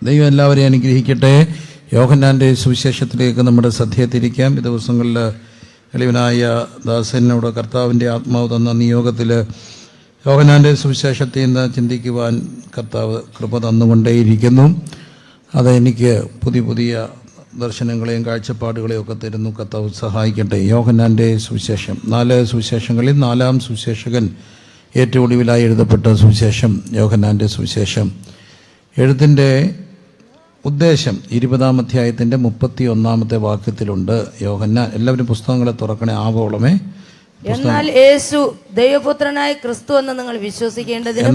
ദൈവം എല്ലാവരെയും അനുഗ്രഹിക്കട്ടെ. യോഹന്നാൻ്റെ സുവിശേഷത്തിലേക്ക് നമ്മുടെ ശ്രദ്ധയെ തിരിക്കാം. ഈ ദിവസങ്ങളിൽ എളിവനായ ദാസനോട് കർത്താവിൻ്റെ ആത്മാവ് തന്ന നിയോഗത്തിൽ യോഹന്നാൻ്റെ സുവിശേഷത്തിൽ നിന്ന് ചിന്തിക്കുവാൻ കർത്താവ് കൃപ തന്നുകൊണ്ടേയിരിക്കുന്നു. അതെനിക്ക് പുതിയ പുതിയ ദർശനങ്ങളെയും കാഴ്ചപ്പാടുകളെയും ഒക്കെ തരുന്നു. കർത്താവ് സഹായിക്കട്ടെ. യോഹന്നാൻ്റെ സുവിശേഷം 4 സുവിശേഷങ്ങളിൽ 4-ാം സുവിശേഷകൻ ഏറ്റവും ഒടുവിലായി എഴുതപ്പെട്ട സുവിശേഷം യോഹന്നാൻ്റെ സുവിശേഷം. എഴുത്തിൻ്റെ ഉദ്ദേശം 20-ാം അധ്യായത്തിൻ്റെ 31-ാമത്തെ വാക്യത്തിലുണ്ട്. യോഹന്നാൻ, എല്ലാവരും പുസ്തകങ്ങളെ തുറക്കണേ ആവോളമേ. എന്നാൽ യേശു ദൈവപുത്രനായ ക്രിസ്തു എന്ന് നിങ്ങൾ വിശ്വസിക്കേണ്ടതിനും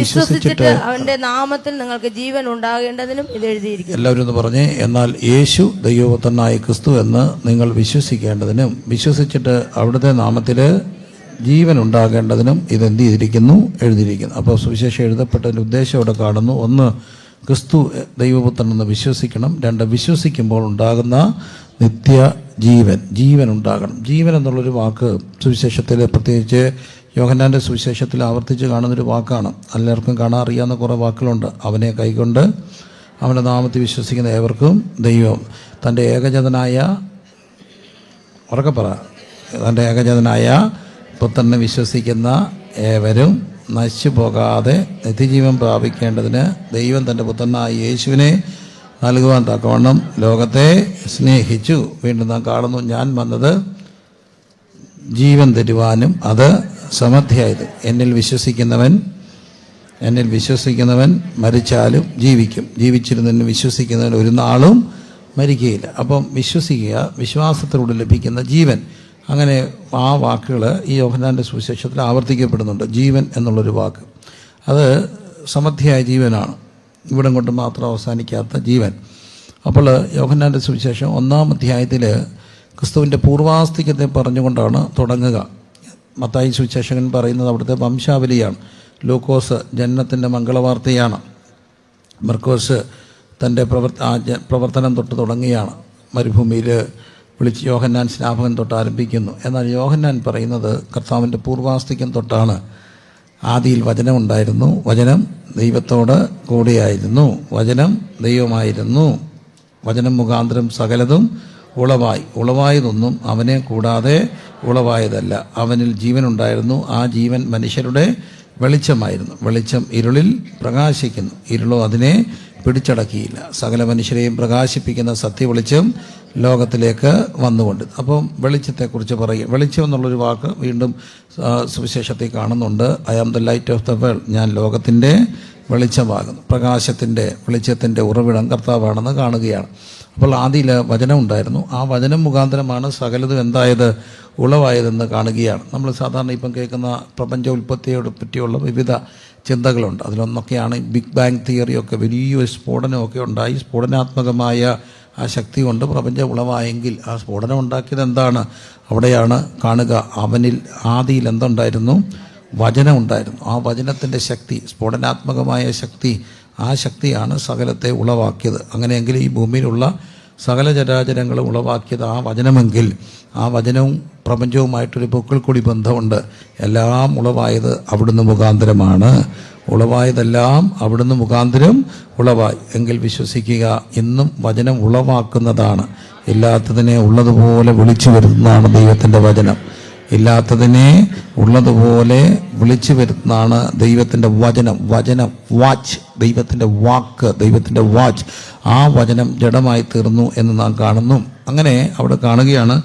വിശ്വസിച്ചിട്ട് അവന്റെ നാമത്തിൽ നിങ്ങൾക്ക് ജീവൻ ഉണ്ടാകേണ്ടതിനും ഇത് എഴുതിയിരിക്കുന്നു. എല്ലാവരും ഒന്ന് പറഞ്ഞേ. എന്നാൽ യേശു ദൈവപുത്രനായ ക്രിസ്തു എന്ന് നിങ്ങൾ വിശ്വസിക്കേണ്ടതിനും വിശ്വസിച്ചിട്ട് അവിടുത്തെ നാമത്തില് ജീവൻ ഉണ്ടാകേണ്ടതിനും ഇതെന്ത് ചെയ്തിരിക്കുന്നു, എഴുതിയിരിക്കുന്നു. അപ്പോൾ സുവിശേഷം എഴുതപ്പെട്ടതിൻ്റെ ഉദ്ദേശം ഇവിടെ കാണുന്നു. 1, ക്രിസ്തു ദൈവപുത്രൻ എന്ന് വിശ്വസിക്കണം. 2, വിശ്വസിക്കുമ്പോൾ ഉണ്ടാകുന്ന നിത്യ ജീവൻ ഉണ്ടാകണം. ജീവൻ എന്നുള്ളൊരു വാക്ക് സുവിശേഷത്തിൽ, പ്രത്യേകിച്ച് യോഹന്നാൻ്റെ സുവിശേഷത്തിൽ ആവർത്തിച്ച് കാണുന്നൊരു വാക്കാണ്. എല്ലാവർക്കും കാണാൻ അറിയാവുന്ന കുറേ വാക്കുകളുണ്ട്. അവനെ കൈകൊണ്ട് അവൻ്റെ നാമത്തിൽ വിശ്വസിക്കുന്ന ഏവർക്കും ദൈവം തൻ്റെ ഏകജാതനായ പുത്രനെ വിശ്വസിക്കുന്ന ഏവരും നശിച്ചു പോകാതെ നിത്യജീവൻ പ്രാപിക്കേണ്ടതിന് ദൈവം തൻ്റെ പുത്രനായ യേശുവിനെ നൽകുവാൻ തക്കവണ്ണം ലോകത്തെ സ്നേഹിച്ചു. വീണ്ടും നാം കാണുന്നു, ഞാൻ വന്നത് ജീവൻ തരുവാനും അത് സമൃദ്ധിയായത്. എന്നിൽ വിശ്വസിക്കുന്നവൻ മരിച്ചാലും ജീവിക്കും. ജീവിച്ചിരുന്നതിന് വിശ്വസിക്കുന്നവൻ ഒരു നാളും മരിക്കുകയില്ല. അപ്പം വിശ്വസിക്കുക, വിശ്വാസത്തിലൂടെ ലഭിക്കുന്ന ജീവൻ. അങ്ങനെ ആ വാക്കുകൾ ഈ യോഹന്നാൻ്റെ സുവിശേഷത്തിൽ ആവർത്തിക്കപ്പെടുന്നുണ്ട്. ജീവൻ എന്നുള്ളൊരു വാക്ക്, അത് സമൃദ്ധിയായ ജീവനാണ്, ഇവിടം കൊണ്ട് മാത്രം അവസാനിക്കാത്ത ജീവൻ. അപ്പോൾ യോഹന്നാൻ്റെ സുവിശേഷം 1-ാം അധ്യായത്തിൽ ക്രിസ്തുവിൻ്റെ പൂർവാസ്തികത്തെ പറഞ്ഞുകൊണ്ടാണ് തുടങ്ങുക. മത്തായി സുവിശേഷകൻ പറയുന്നത് അവിടുത്തെ വംശാവലിയാണ്. ലൂക്കോസ് ജനനത്തിൻ്റെ മംഗളവാർത്തയാണ്. മർക്കോസ് തൻ്റെ പ്രവർത്തനം തൊട്ട് തുടങ്ങിയാണ്. മരുഭൂമിയിൽ വിളിച്ച് യോഹന്നാൻ സ്നാപകൻ തൊട്ട് ആരംഭിക്കുന്നു. എന്നാൽ യോഹന്നാൻ പറയുന്നത് കർത്താവിൻ്റെ പൂർവാസ്തികം തൊട്ടാണ്. ആദിയിൽ വചനം ഉണ്ടായിരുന്നു, വചനം ദൈവത്തോട് കൂടെയായിരുന്നു, വചനം ദൈവമായിരുന്നു, വചനം മുഖാന്തരം സകലതും ഉളവായതൊന്നും അവനെ കൂടാതെ ഉളവായതല്ല. അവനിൽ ജീവനുണ്ടായിരുന്നു, ആ ജീവൻ മനുഷ്യരുടെ വെളിച്ചമായിരുന്നു. വെളിച്ചം ഇരുളിൽ പ്രകാശിക്കുന്നു, ഇരുളോ അതിനെ പിടിച്ചടക്കിയില്ല. സകല മനുഷ്യരെയും പ്രകാശിപ്പിക്കുന്ന സത്യവെളിച്ചം ലോകത്തിലേക്ക് വന്നുകൊണ്ട്. അപ്പം വെളിച്ചത്തെക്കുറിച്ച് പറയും. വെളിച്ചം എന്നുള്ളൊരു വാക്ക് വീണ്ടും സുവിശേഷത്തിൽ കാണുന്നുണ്ട്. I am the light of the world, ഞാൻ ലോകത്തിൻ്റെ വെളിച്ചമാകുന്നു. പ്രകാശത്തിൻ്റെ വെളിച്ചത്തിൻ്റെ ഉറവിടം കർത്താവാണെന്ന് കാണുകയാണ്. അപ്പോൾ ആദിയിൽ വചനം ഉണ്ടായിരുന്നു, ആ വചനം മുഖാന്തരമാണ് സകലതും എന്തായത്, ഉളവായതെന്ന് കാണുകയാണ്. നമ്മൾ സാധാരണ ഇപ്പം കേൾക്കുന്ന പ്രപഞ്ച ഉൽപ്പത്തിയോട് പറ്റിയുള്ള വിവിധ ചിന്തകളുണ്ട്. അതിലൊന്നൊക്കെയാണ് ബിഗ് ബാങ് തിയറിയൊക്കെ. വലിയൊരു സ്ഫോടനമൊക്കെ ഉണ്ടായി, സ്ഫോടനാത്മകമായ ആ ശക്തി കൊണ്ട് പ്രപഞ്ചം ഉളവായെങ്കിൽ ആ സ്ഫോടനം ഉണ്ടാക്കിയത് എന്താണ്? അവിടെയാണ് കാണുക, അവനിൽ ആദിയിൽ എന്തുണ്ടായിരുന്നു? വചനം ഉണ്ടായിരുന്നു. ആ വചനത്തിൻ്റെ ശക്തി, സ്ഫോടനാത്മകമായ ശക്തി, ആ ശക്തിയാണ് സകലത്തെ ഉളവാക്കിയത്. അങ്ങനെയെങ്കിൽ ഈ ഭൂമിയിലുള്ള സകല ചരാചരങ്ങൾ ഉളവാക്കിയത് ആ വചനമെങ്കിൽ ആ വചനവും പ്രപഞ്ചവുമായിട്ടൊരു പൊക്കിൾ കൂടി ബന്ധമുണ്ട്. എല്ലാം ഉളവായത് അവിടുന്ന് മുഖാന്തരമാണ്. ഉളവായതെല്ലാം അവിടുന്ന് മുഖാന്തരം ഉളവായി എങ്കിൽ വിശ്വസിക്കുക, ഇന്നും വചനം ഉളവാക്കുന്നതാണ്. ഇല്ലാത്തതിനെ ഉള്ളതുപോലെ വിളിച്ചു വരുന്നതാണ് ദൈവത്തിൻ്റെ വചനം. ഇല്ലാത്തതിനെ ഉള്ളതുപോലെ വിളിച്ചു വരുന്നതാണ് ദൈവത്തിൻ്റെ വചനം. വാച്ച്, ദൈവത്തിൻ്റെ വാക്ക്, ദൈവത്തിൻ്റെ വാച്ച്. ആ വചനം ജഡമായി തീർന്നു എന്ന് നാം കാണുന്നു. അങ്ങനെ അവിടെ കാണുകയാണ്,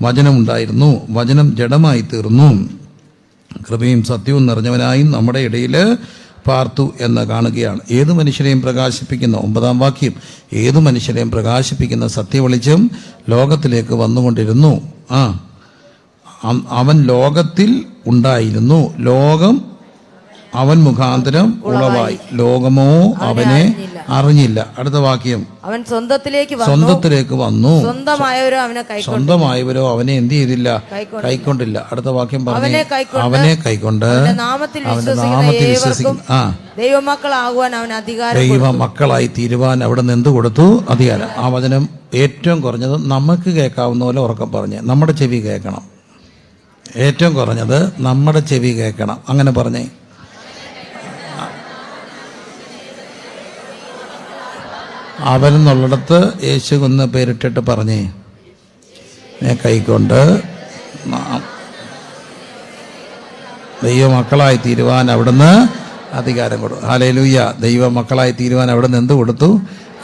വചനമുണ്ടായിരുന്നു, വചനം ജഡമായി തീർന്നു, കൃപയും സത്യവും നിറഞ്ഞവനായി നമ്മുടെ ഇടയിൽ പാർത്തു എന്ന് കാണുകയാണ്. ഏതു മനുഷ്യരെയും പ്രകാശിപ്പിക്കുന്ന 9-ാം വാക്യം, ഏതു മനുഷ്യരെയും പ്രകാശിപ്പിക്കുന്ന സത്യവെളിച്ചം ലോകത്തിലേക്ക് വന്നുകൊണ്ടിരുന്നു. അവൻ ലോകത്തിൽ ഉണ്ടായിരുന്നു, ലോകം അവൻ മുഖാന്തരം ഉളവായി, ലോകമോ അവനെ അറിഞ്ഞില്ല. അടുത്ത വാക്യം, അവൻ സ്വന്തത്തിലേക്ക് വന്നു, സ്വന്തമായവരോ അവനെ എന്ത് ചെയ്തില്ല, കൈക്കൊണ്ടില്ല. അടുത്ത വാക്യം പറഞ്ഞു, അവനെ കൈക്കൊണ്ട് അവന്റെ നാമത്തിൽ വിശ്വസിക്കുന്ന ദൈവമക്കളായി തീരുവാൻ അവിടെ നിന്ന് എന്ത് കൊടുത്തു? അധികാരം. ആ വചനം ഏറ്റവും കുറഞ്ഞത് നമുക്ക് കേൾക്കാവുന്ന പോലെ ഉറക്കം പറഞ്ഞ് നമ്മുടെ ചെവി കേൾക്കണം. ഏറ്റവും കുറഞ്ഞത് നമ്മുടെ ചെവി കേൾക്കണം. അങ്ങനെ പറഞ്ഞേ. അവനെന്നുള്ളിടത്ത് യേശു എന്ന് പേരിട്ടിട്ട് പറഞ്ഞേ, കൈക്കൊണ്ട് ദൈവമക്കളായി തീരുവാൻ അവിടുന്ന് അധികാരം കൊടുത്തു. ഹല്ലേലൂയ. ദൈവമക്കളായി തീരുവാൻ അവിടുന്ന് എന്ത് കൊടുത്തു?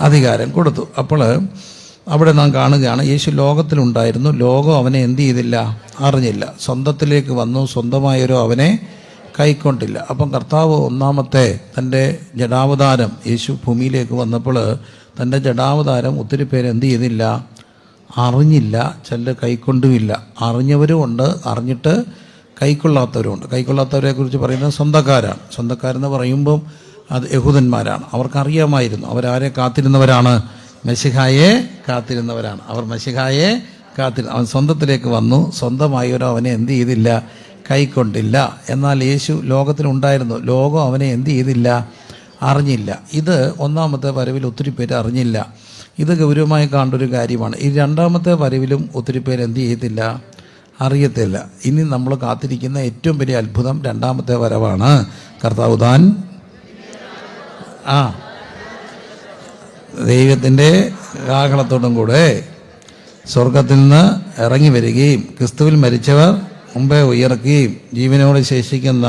അധികാരം കൊടുത്തു. അപ്പോൾ അവിടെ നാം കാണുകയാണ്, യേശു ലോകത്തിലുണ്ടായിരുന്നു, ലോകം അവനെ എന്ത് ചെയ്തില്ല? അറിഞ്ഞില്ല. സ്വന്തത്തിലേക്ക് വന്നു, സ്വന്തമായൊരു അവനെ കൈക്കൊണ്ടില്ല. അപ്പം കർത്താവ് ഒന്നാമത്തെ തൻ്റെ ജഡാവതാരം, യേശു ഭൂമിയിലേക്ക് വന്നപ്പോൾ തൻ്റെ ജഡാവതാരം ഒത്തിരി പേര് എന്ത് ചെയ്തില്ല? അറിഞ്ഞില്ല. ചിലർ കൈക്കൊണ്ടുമില്ല. അറിഞ്ഞവരുമുണ്ട്, അറിഞ്ഞിട്ട് കൈക്കൊള്ളാത്തവരുമുണ്ട്. കൈക്കൊള്ളാത്തവരെ കുറിച്ച് പറയുന്നത് സ്വന്തക്കാരാണ്. സ്വന്തക്കാരെന്ന് പറയുമ്പം അത് യഹൂദന്മാരാണ്. അവർക്കറിയാമായിരുന്നു അവരാരെ കാത്തിരുന്നവരാണ്? മെശിഹായെ കാത്തിരുന്നവരാണ്. അവർ മെശിഹായെ കാത്തിരുന്നു. അവൻ സ്വന്തത്തിലേക്ക് വന്നു, സ്വന്തമായവരോ അവനെ എന്ത് ചെയ്തില്ല? കൈക്കൊണ്ടില്ല. എന്നാൽ യേശു ലോകത്തിലുണ്ടായിരുന്നു, ലോകം അവനെ എന്ത് ചെയ്തില്ല? അറിഞ്ഞില്ല. ഇത് ഒന്നാമത്തെ വരവിൽ ഒത്തിരി പേര് അറിഞ്ഞില്ല. ഇത് ഗൗരവമായി കാണേണ്ട ഒരു കാര്യമാണ്. ഈ രണ്ടാമത്തെ വരവിലും ഒത്തിരി പേര് എന്ത് ചെയ്യത്തില്ല? അറിയത്തില്ല. ഇനി നമ്മൾ കാത്തിരിക്കുന്ന ഏറ്റവും വലിയ അത്ഭുതം രണ്ടാമത്തെ വരവാണ്. കർത്താവ് താൻ ദൈവത്തിൻ്റെ കാഹളത്തോടും കൂടെ സ്വർഗത്തിൽ നിന്ന് ഇറങ്ങി വരികയും ക്രിസ്തുവിൽ മരിച്ചവർ മുമ്പേ ഉയർക്കുകയും ജീവനോട് ശേഷിക്കുന്ന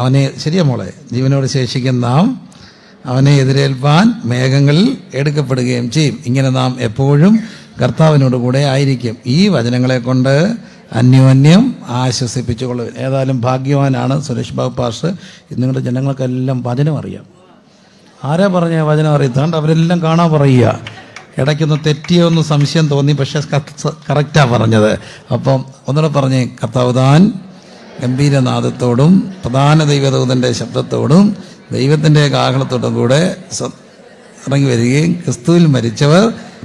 അവനെ, ശരിയാ മോളെ, ജീവനോട് ശേഷിക്കുന്ന നാം അവനെ എതിരേൽപ്പാൻ മേഘങ്ങളിൽ എടുക്കപ്പെടുകയും ചെയ്യും. ഇങ്ങനെ നാം എപ്പോഴും കർത്താവിനോട് കൂടെ ആയിരിക്കും. ഈ വചനങ്ങളെ കൊണ്ട് അന്യോന്യം ആശ്വസിപ്പിച്ചുകൊള്ളുക. ഏതായാലും ഭാഗ്യവാനാണ് സുരേഷ് ബാബു പാസ്റ്റർ. നിങ്ങളുടെ ജനങ്ങൾക്കെല്ലാം വചനം അറിയാം. ആരാ പറഞ്ഞ വചനം അറിയാത്തതുകൊണ്ട് അവരെല്ലാം കാണാൻ പറയുക. ഇടയ്ക്കൊന്ന് തെറ്റിയൊന്ന് സംശയം തോന്നി, പക്ഷെ കറക്റ്റാണ് പറഞ്ഞത്. അപ്പം ഒന്നുകൂടെ പറഞ്ഞേ, കർത്താവ് താൻ ഗംഭീരനാദത്തോടും പ്രധാന ദൈവദൂതൻ്റെ ശബ്ദത്തോടും ദൈവത്തിൻ്റെ കാഹളത്തോടും കൂടെ ഇറങ്ങി വരികയും ക്രിസ്തുവിൽ മരിച്ചവർ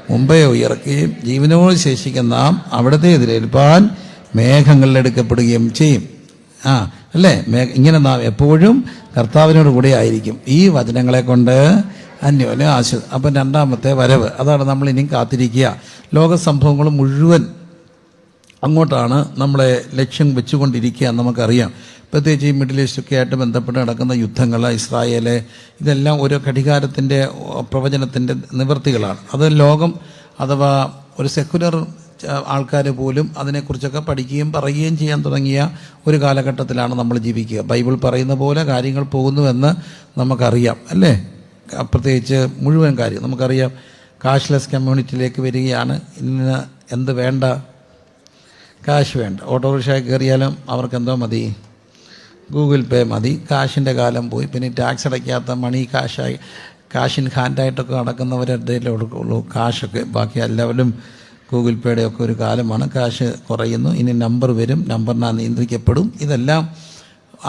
മുമ്പേ ഉയർക്കുകയും ജീവനോട് ശേഷിക്കുന്ന നാം അവിടുത്തെ എതിരേൽപ്പാൻ മേഘങ്ങളിൽ എടുക്കപ്പെടുകയും ചെയ്യും. അല്ലേ? ഇങ്ങനെ നാം എപ്പോഴും കർത്താവിനോട് കൂടെ ആയിരിക്കും. ഈ വചനങ്ങളെ കൊണ്ട് അന്യോന്യം ആശ്വസം. അപ്പം രണ്ടാമത്തെ വരവ്, അതാണ് നമ്മൾ ഇനിയും കാത്തിരിക്കുക. ലോക സംഭവങ്ങൾ മുഴുവൻ അങ്ങോട്ടാണ് നമ്മളെ ലക്ഷ്യം വെച്ചുകൊണ്ടിരിക്കുക. നമുക്കറിയാം, പ്രത്യേകിച്ച് ഈ മിഡിൽ ഈസ്റ്റൊക്കെ ആയിട്ട് ബന്ധപ്പെട്ട് നടക്കുന്ന യുദ്ധങ്ങൾ, ഇസ്രായേല്, ഇതെല്ലാം ഓരോ ഘടികാരത്തിൻ്റെ പ്രവചനത്തിൻ്റെ നിവൃത്തികളാണ്. അത് ലോകം അഥവാ ഒരു സെക്കുലർ ആൾക്കാർ പോലും അതിനെക്കുറിച്ചൊക്കെ പഠിക്കുകയും പറയുകയും ചെയ്യാൻ തുടങ്ങിയ ഒരു കാലഘട്ടത്തിലാണ് നമ്മൾ ജീവിക്കുക. ബൈബിൾ പറയുന്ന പോലെ കാര്യങ്ങൾ പോകുന്നുവെന്ന് നമുക്കറിയാം, അല്ലേ? പ്രത്യേകിച്ച് മുഴുവൻ കാര്യം നമുക്കറിയാം. കാഷ്ലെസ് കമ്മ്യൂണിറ്റിയിലേക്ക് വരികയാണ്. ഇന്ന് എന്ത് വേണ്ട? കാശ് വേണ്ട. ഓട്ടോറിക്ഷയിൽ കയറിയാലും അവർക്കെന്തോ മതി? ഗൂഗിൾ പേ മതി. കാശിൻ്റെ കാലം പോയി. പിന്നെ ടാക്സ് അടയ്ക്കാത്ത മണി കാശായി, കാശിൻ ഹാൻഡായിട്ടൊക്കെ നടക്കുന്നവരുടെ കൊടുക്കുള്ളൂ കാശൊക്കെ. ബാക്കി എല്ലാവരും ഗൂഗിൾ പേയുടെ ഒക്കെ ഒരു കാലമാണ്. കാശ് കുറയുന്നു. ഇനി നമ്പർ വരും, നമ്പറിനാൽ നിയന്ത്രിക്കപ്പെടും. ഇതെല്ലാം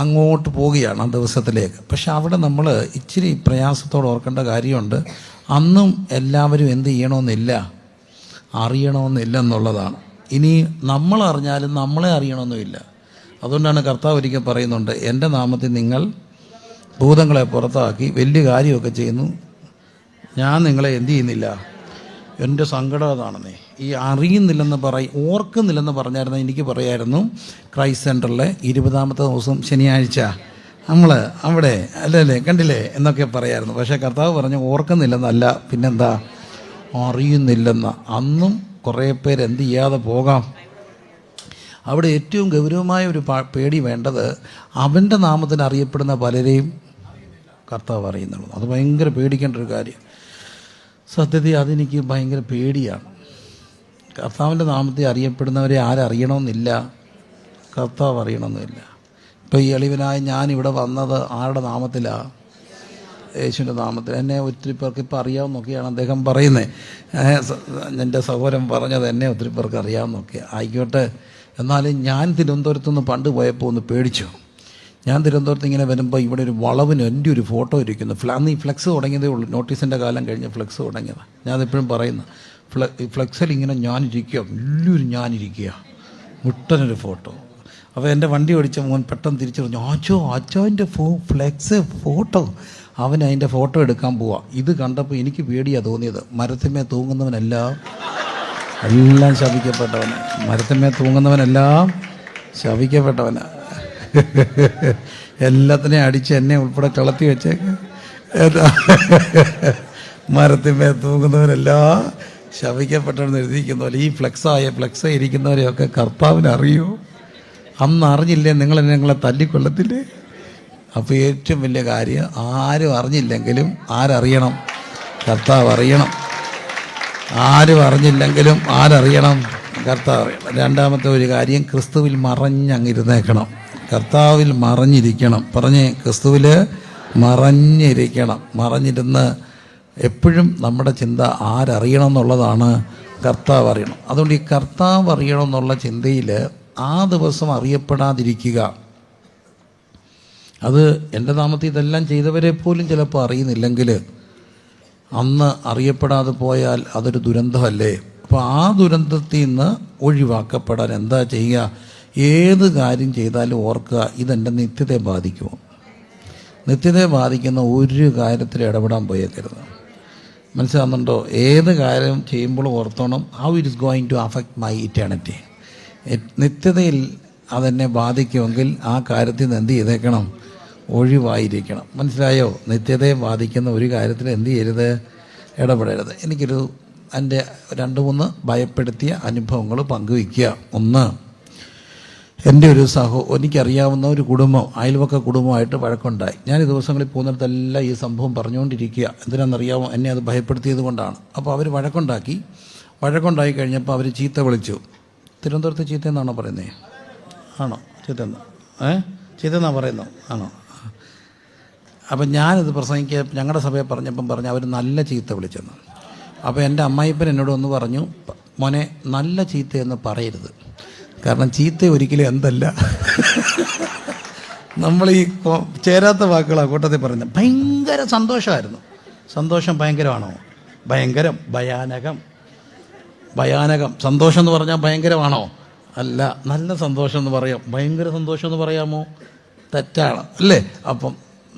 അങ്ങോട്ട് പോവുകയാണ് ആ ദിവസത്തിലേക്ക്. പക്ഷെ അവിടെ നമ്മൾ ഇച്ചിരി പ്രയാസത്തോടെ ഓർക്കേണ്ട കാര്യമുണ്ട്. അന്നും എല്ലാവരും എന്ത് ചെയ്യണമെന്നില്ല, അറിയണമെന്നില്ല എന്നുള്ളതാണ്. ഇനി നമ്മൾ അറിഞ്ഞാലും നമ്മളെ അറിയണമെന്നുമില്ല. അതുകൊണ്ടാണ് കർത്താവ് ഒരിക്കൽ പറയുന്നുണ്ട്, എൻ്റെ നാമത്തിൽ നിങ്ങൾ ഭൂതങ്ങളെ പുറത്താക്കി വലിയ കാര്യമൊക്കെ ചെയ്യുന്നു, ഞാൻ നിങ്ങളെ എന്ത് ചെയ്യുന്നില്ല. എൻ്റെ സങ്കടം അതാണെന്നേ. ഈ അറിയുന്നില്ലെന്ന് ഓർക്കുന്നില്ലെന്ന് പറഞ്ഞായിരുന്നു. എനിക്ക് പറയായിരുന്നു, ക്രൈസ്റ്റ് സെൻറ്ററിലെ 20ാമത്തെ ദിവസം ശനിയാഴ്ച നമ്മൾ അവിടെ അല്ലേ കണ്ടില്ലേ എന്നൊക്കെ പറയായിരുന്നു. പക്ഷേ കർത്താവ് പറഞ്ഞു ഓർക്കുന്നില്ലെന്നല്ല, പിന്നെന്താ, അറിയുന്നില്ലെന്ന്. അന്നും കുറേ പേര് എന്ത് ചെയ്യാതെ പോകാം. അവിടെ ഏറ്റവും ഗൗരവമായ ഒരു പേടി വേണ്ടത്, അവൻ്റെ നാമത്തിൽ അറിയപ്പെടുന്ന പലരെയും കർത്താവ് അറിയുന്നുള്ളൂ. അത് ഭയങ്കര പേടിക്കേണ്ട ഒരു കാര്യം. സത്യത്തിൽ അതെനിക്ക് ഭയങ്കര പേടിയാണ്. കർത്താവിൻ്റെ നാമത്തിൽ അറിയപ്പെടുന്നവരെ ആരറിയണമെന്നില്ല, കർത്താവ് അറിയണമെന്നില്ല. ഇപ്പോൾ ഈ എളിവനായ ഞാനിവിടെ വന്നത് ആരുടെ നാമത്തിലാണ്? യേശുവിൻ്റെ നാമത്തിൽ. എന്നെ ഒത്തിരി പേർക്ക് ഇപ്പോൾ അറിയാമെന്നൊക്കെയാണ് അദ്ദേഹം പറയുന്നത്. എൻ്റെ സഹോദരൻ പറഞ്ഞത് എന്നെ ഒത്തിരി പേർക്ക് അറിയാമെന്നൊക്കെ ആയിക്കോട്ടെ. എന്നാലും ഞാൻ തിരുവനന്തപുരത്ത് നിന്ന് പണ്ട് പോയപ്പോൾ ഒന്ന് പേടിച്ചു. ഞാൻ തിരുവനന്തപുരത്ത് ഇങ്ങനെ വരുമ്പോൾ ഇവിടെ ഒരു വളവിന് എൻ്റെ ഒരു ഫോട്ടോ ഇരിക്കുന്നു. അന്ന് ഈ ഫ്ലെക്സ് തുടങ്ങിയതേ ഉള്ളൂ. നോട്ടീസിൻ്റെ കാലം കഴിഞ്ഞ് ഫ്ലെക്സ് തുടങ്ങിയതാണ്. ഞാനതെപ്പോഴും പറയുന്നു, ഫ്ലെക്സിൽ ഇങ്ങനെ ഞാനിരിക്കുക, വലിയൊരു ഞാനിരിക്കുക, മുട്ടനൊരു ഫോട്ടോ. അപ്പോൾ എൻ്റെ വണ്ടി ഓടിച്ച മോൻ പെട്ടെന്ന് തിരിച്ചു പറഞ്ഞു, അച്ഛൻ്റെ ഫ്ലെക്സ് ഫോട്ടോ. അവൻ അതിൻ്റെ ഫോട്ടോ എടുക്കാൻ പോവാ. ഇത് കണ്ടപ്പോൾ എനിക്ക് പേടിയാണ് തോന്നിയത്. മരത്തിന്മേ തൂങ്ങുന്നവനെല്ലാം ശപിക്കപ്പെട്ടവന്. മരത്തിന്മേ തൂങ്ങുന്നവനെല്ലാം ശപിക്കപ്പെട്ടവനാ. എല്ലാത്തിനെയും അടിച്ച് എന്നെ ഉൾപ്പെടെ കിളത്തി വെച്ചേക്ക്. മരത്തിന്മേൽ തൂങ്ങുന്നവരെല്ലാം ശപിക്കപ്പെട്ടെന്ന് എഴുതിയിരിക്കുന്ന പോലെ ഈ ഫ്ലെക്സ് ഇരിക്കുന്നവരെയൊക്കെ കർത്താവിന് അറിയൂ. അന്ന് അറിഞ്ഞില്ലേ നിങ്ങളെ തല്ലിക്കൊള്ളത്തില്ലേ? അപ്പോൾ ഏറ്റവും വലിയ കാര്യം, ആരും അറിഞ്ഞില്ലെങ്കിലും ആരറിയണം? കർത്താവ് അറിയണം. ആരും അറിഞ്ഞില്ലെങ്കിലും ആരറിയണം? കർത്താവ് അറിയണം. രണ്ടാമത്തെ ഒരു കാര്യം, ക്രിസ്തുവിൽ മറഞ്ഞങ്ങിരുന്നേക്കണം. കർത്താവിൽ മറഞ്ഞിരിക്കണം. പറഞ്ഞേ, ക്രിസ്തുവിൽ മറഞ്ഞിരിക്കണം. മറഞ്ഞിരുന്ന് എപ്പോഴും നമ്മുടെ ചിന്ത ആരറിയണം എന്നുള്ളതാണ്, കർത്താവ് അറിയണം. അതുകൊണ്ട് ഈ കർത്താവ് അറിയണം എന്നുള്ള ചിന്തയിൽ ആ ദിവസം അറിയപ്പെടാതിരിക്കുക. അത് എൻ്റെ നാമത്തിൽ ഇതെല്ലാം ചെയ്തവരെ പോലും ചിലപ്പോൾ അറിയുന്നില്ലെങ്കിൽ അന്ന് അറിയപ്പെടാതെ പോയാൽ അതൊരു ദുരന്തമല്ലേ? അപ്പോൾ ആ ദുരന്തത്തിൽ നിന്ന് ഒഴിവാക്കപ്പെടാൻ എന്താ ചെയ്യുക? ഏത് കാര്യം ചെയ്താലും ഓർക്കുക, ഇതെൻ്റെ നിത്യതയെ ബാധിക്കുമോ? നിത്യതയെ ബാധിക്കുന്ന ഒരു കാര്യത്തിൽ ഇടപെടാൻ പോയേക്കരുത്. മനസ്സിലാകുന്നുണ്ടോ? ഏത് കാര്യം ചെയ്യുമ്പോൾ ഓർത്തോണം, how it is going to affect my eternity. നിത്യതയിൽ അതെന്നെ ബാധിക്കുമെങ്കിൽ ആ കാര്യത്തിൽ നിന്ന് എന്ത് ചെയ്തേക്കണം? ഒഴിവായിരിക്കണം. മനസ്സിലായോ? നിത്യതയെ ബാധിക്കുന്ന ഒരു കാര്യത്തിൽ എന്ത് ചെയ്യരുത്? ഇടപെടരുത്. എനിക്കൊരു എൻ്റെ 2-3 ഭയപ്പെടുത്തിയ അനുഭവങ്ങൾ പങ്കുവയ്ക്കുക. ഒന്ന്, എൻ്റെ ഒരു എനിക്കറിയാവുന്ന ഒരു കുടുംബം, അയൽവക്ക കുടുംബമായിട്ട് വഴക്കുണ്ടായി. ഞാൻ ഈ ദിവസങ്ങളിൽ പോകുന്നിടത്തെല്ലാം ഈ സംഭവം പറഞ്ഞുകൊണ്ടിരിക്കുക. എന്തിനാണെന്നറിയാമോ? എന്നെ അത് ഭയപ്പെടുത്തിയത് കൊണ്ടാണ്. അപ്പോൾ അവർ വഴക്കുണ്ടായി കഴിഞ്ഞപ്പോൾ അവർ ചീത്ത വിളിച്ചു. തിരുവനന്തപുരത്ത് ചീത്ത എന്നാണോ പറയുന്നത്? ആണോ? ചീത്തയെന്നാണ് പറയുന്നത്? ആണോ? അപ്പം ഞാനിത് ഞങ്ങളുടെ സഭയെ പറഞ്ഞു അവർ നല്ല ചീത്ത വിളിച്ചെന്ന്. അപ്പോൾ എൻ്റെ അമ്മായിപ്പൻ എന്നോട് ഒന്ന് പറഞ്ഞു, മോനെ നല്ല ചീത്തയെന്ന് പറയരുത്. കാരണം ചീത്ത ഒരിക്കലും എന്തല്ല. നമ്മൾ ഈ ചേരാത്ത വാക്കുകളാണ് കൂട്ടത്തിൽ പറയുന്നത്. ഭയങ്കര സന്തോഷമായിരുന്നു. സന്തോഷം ഭയങ്കരമാണോ? ഭയങ്കരം. ഭയാനകം. സന്തോഷം എന്ന് പറഞ്ഞാൽ ഭയങ്കരമാണോ? അല്ല. നല്ല സന്തോഷം എന്ന് പറയാം. ഭയങ്കര സന്തോഷം എന്ന് പറയാമോ? തെറ്റാണ് അല്ലേ? അപ്പം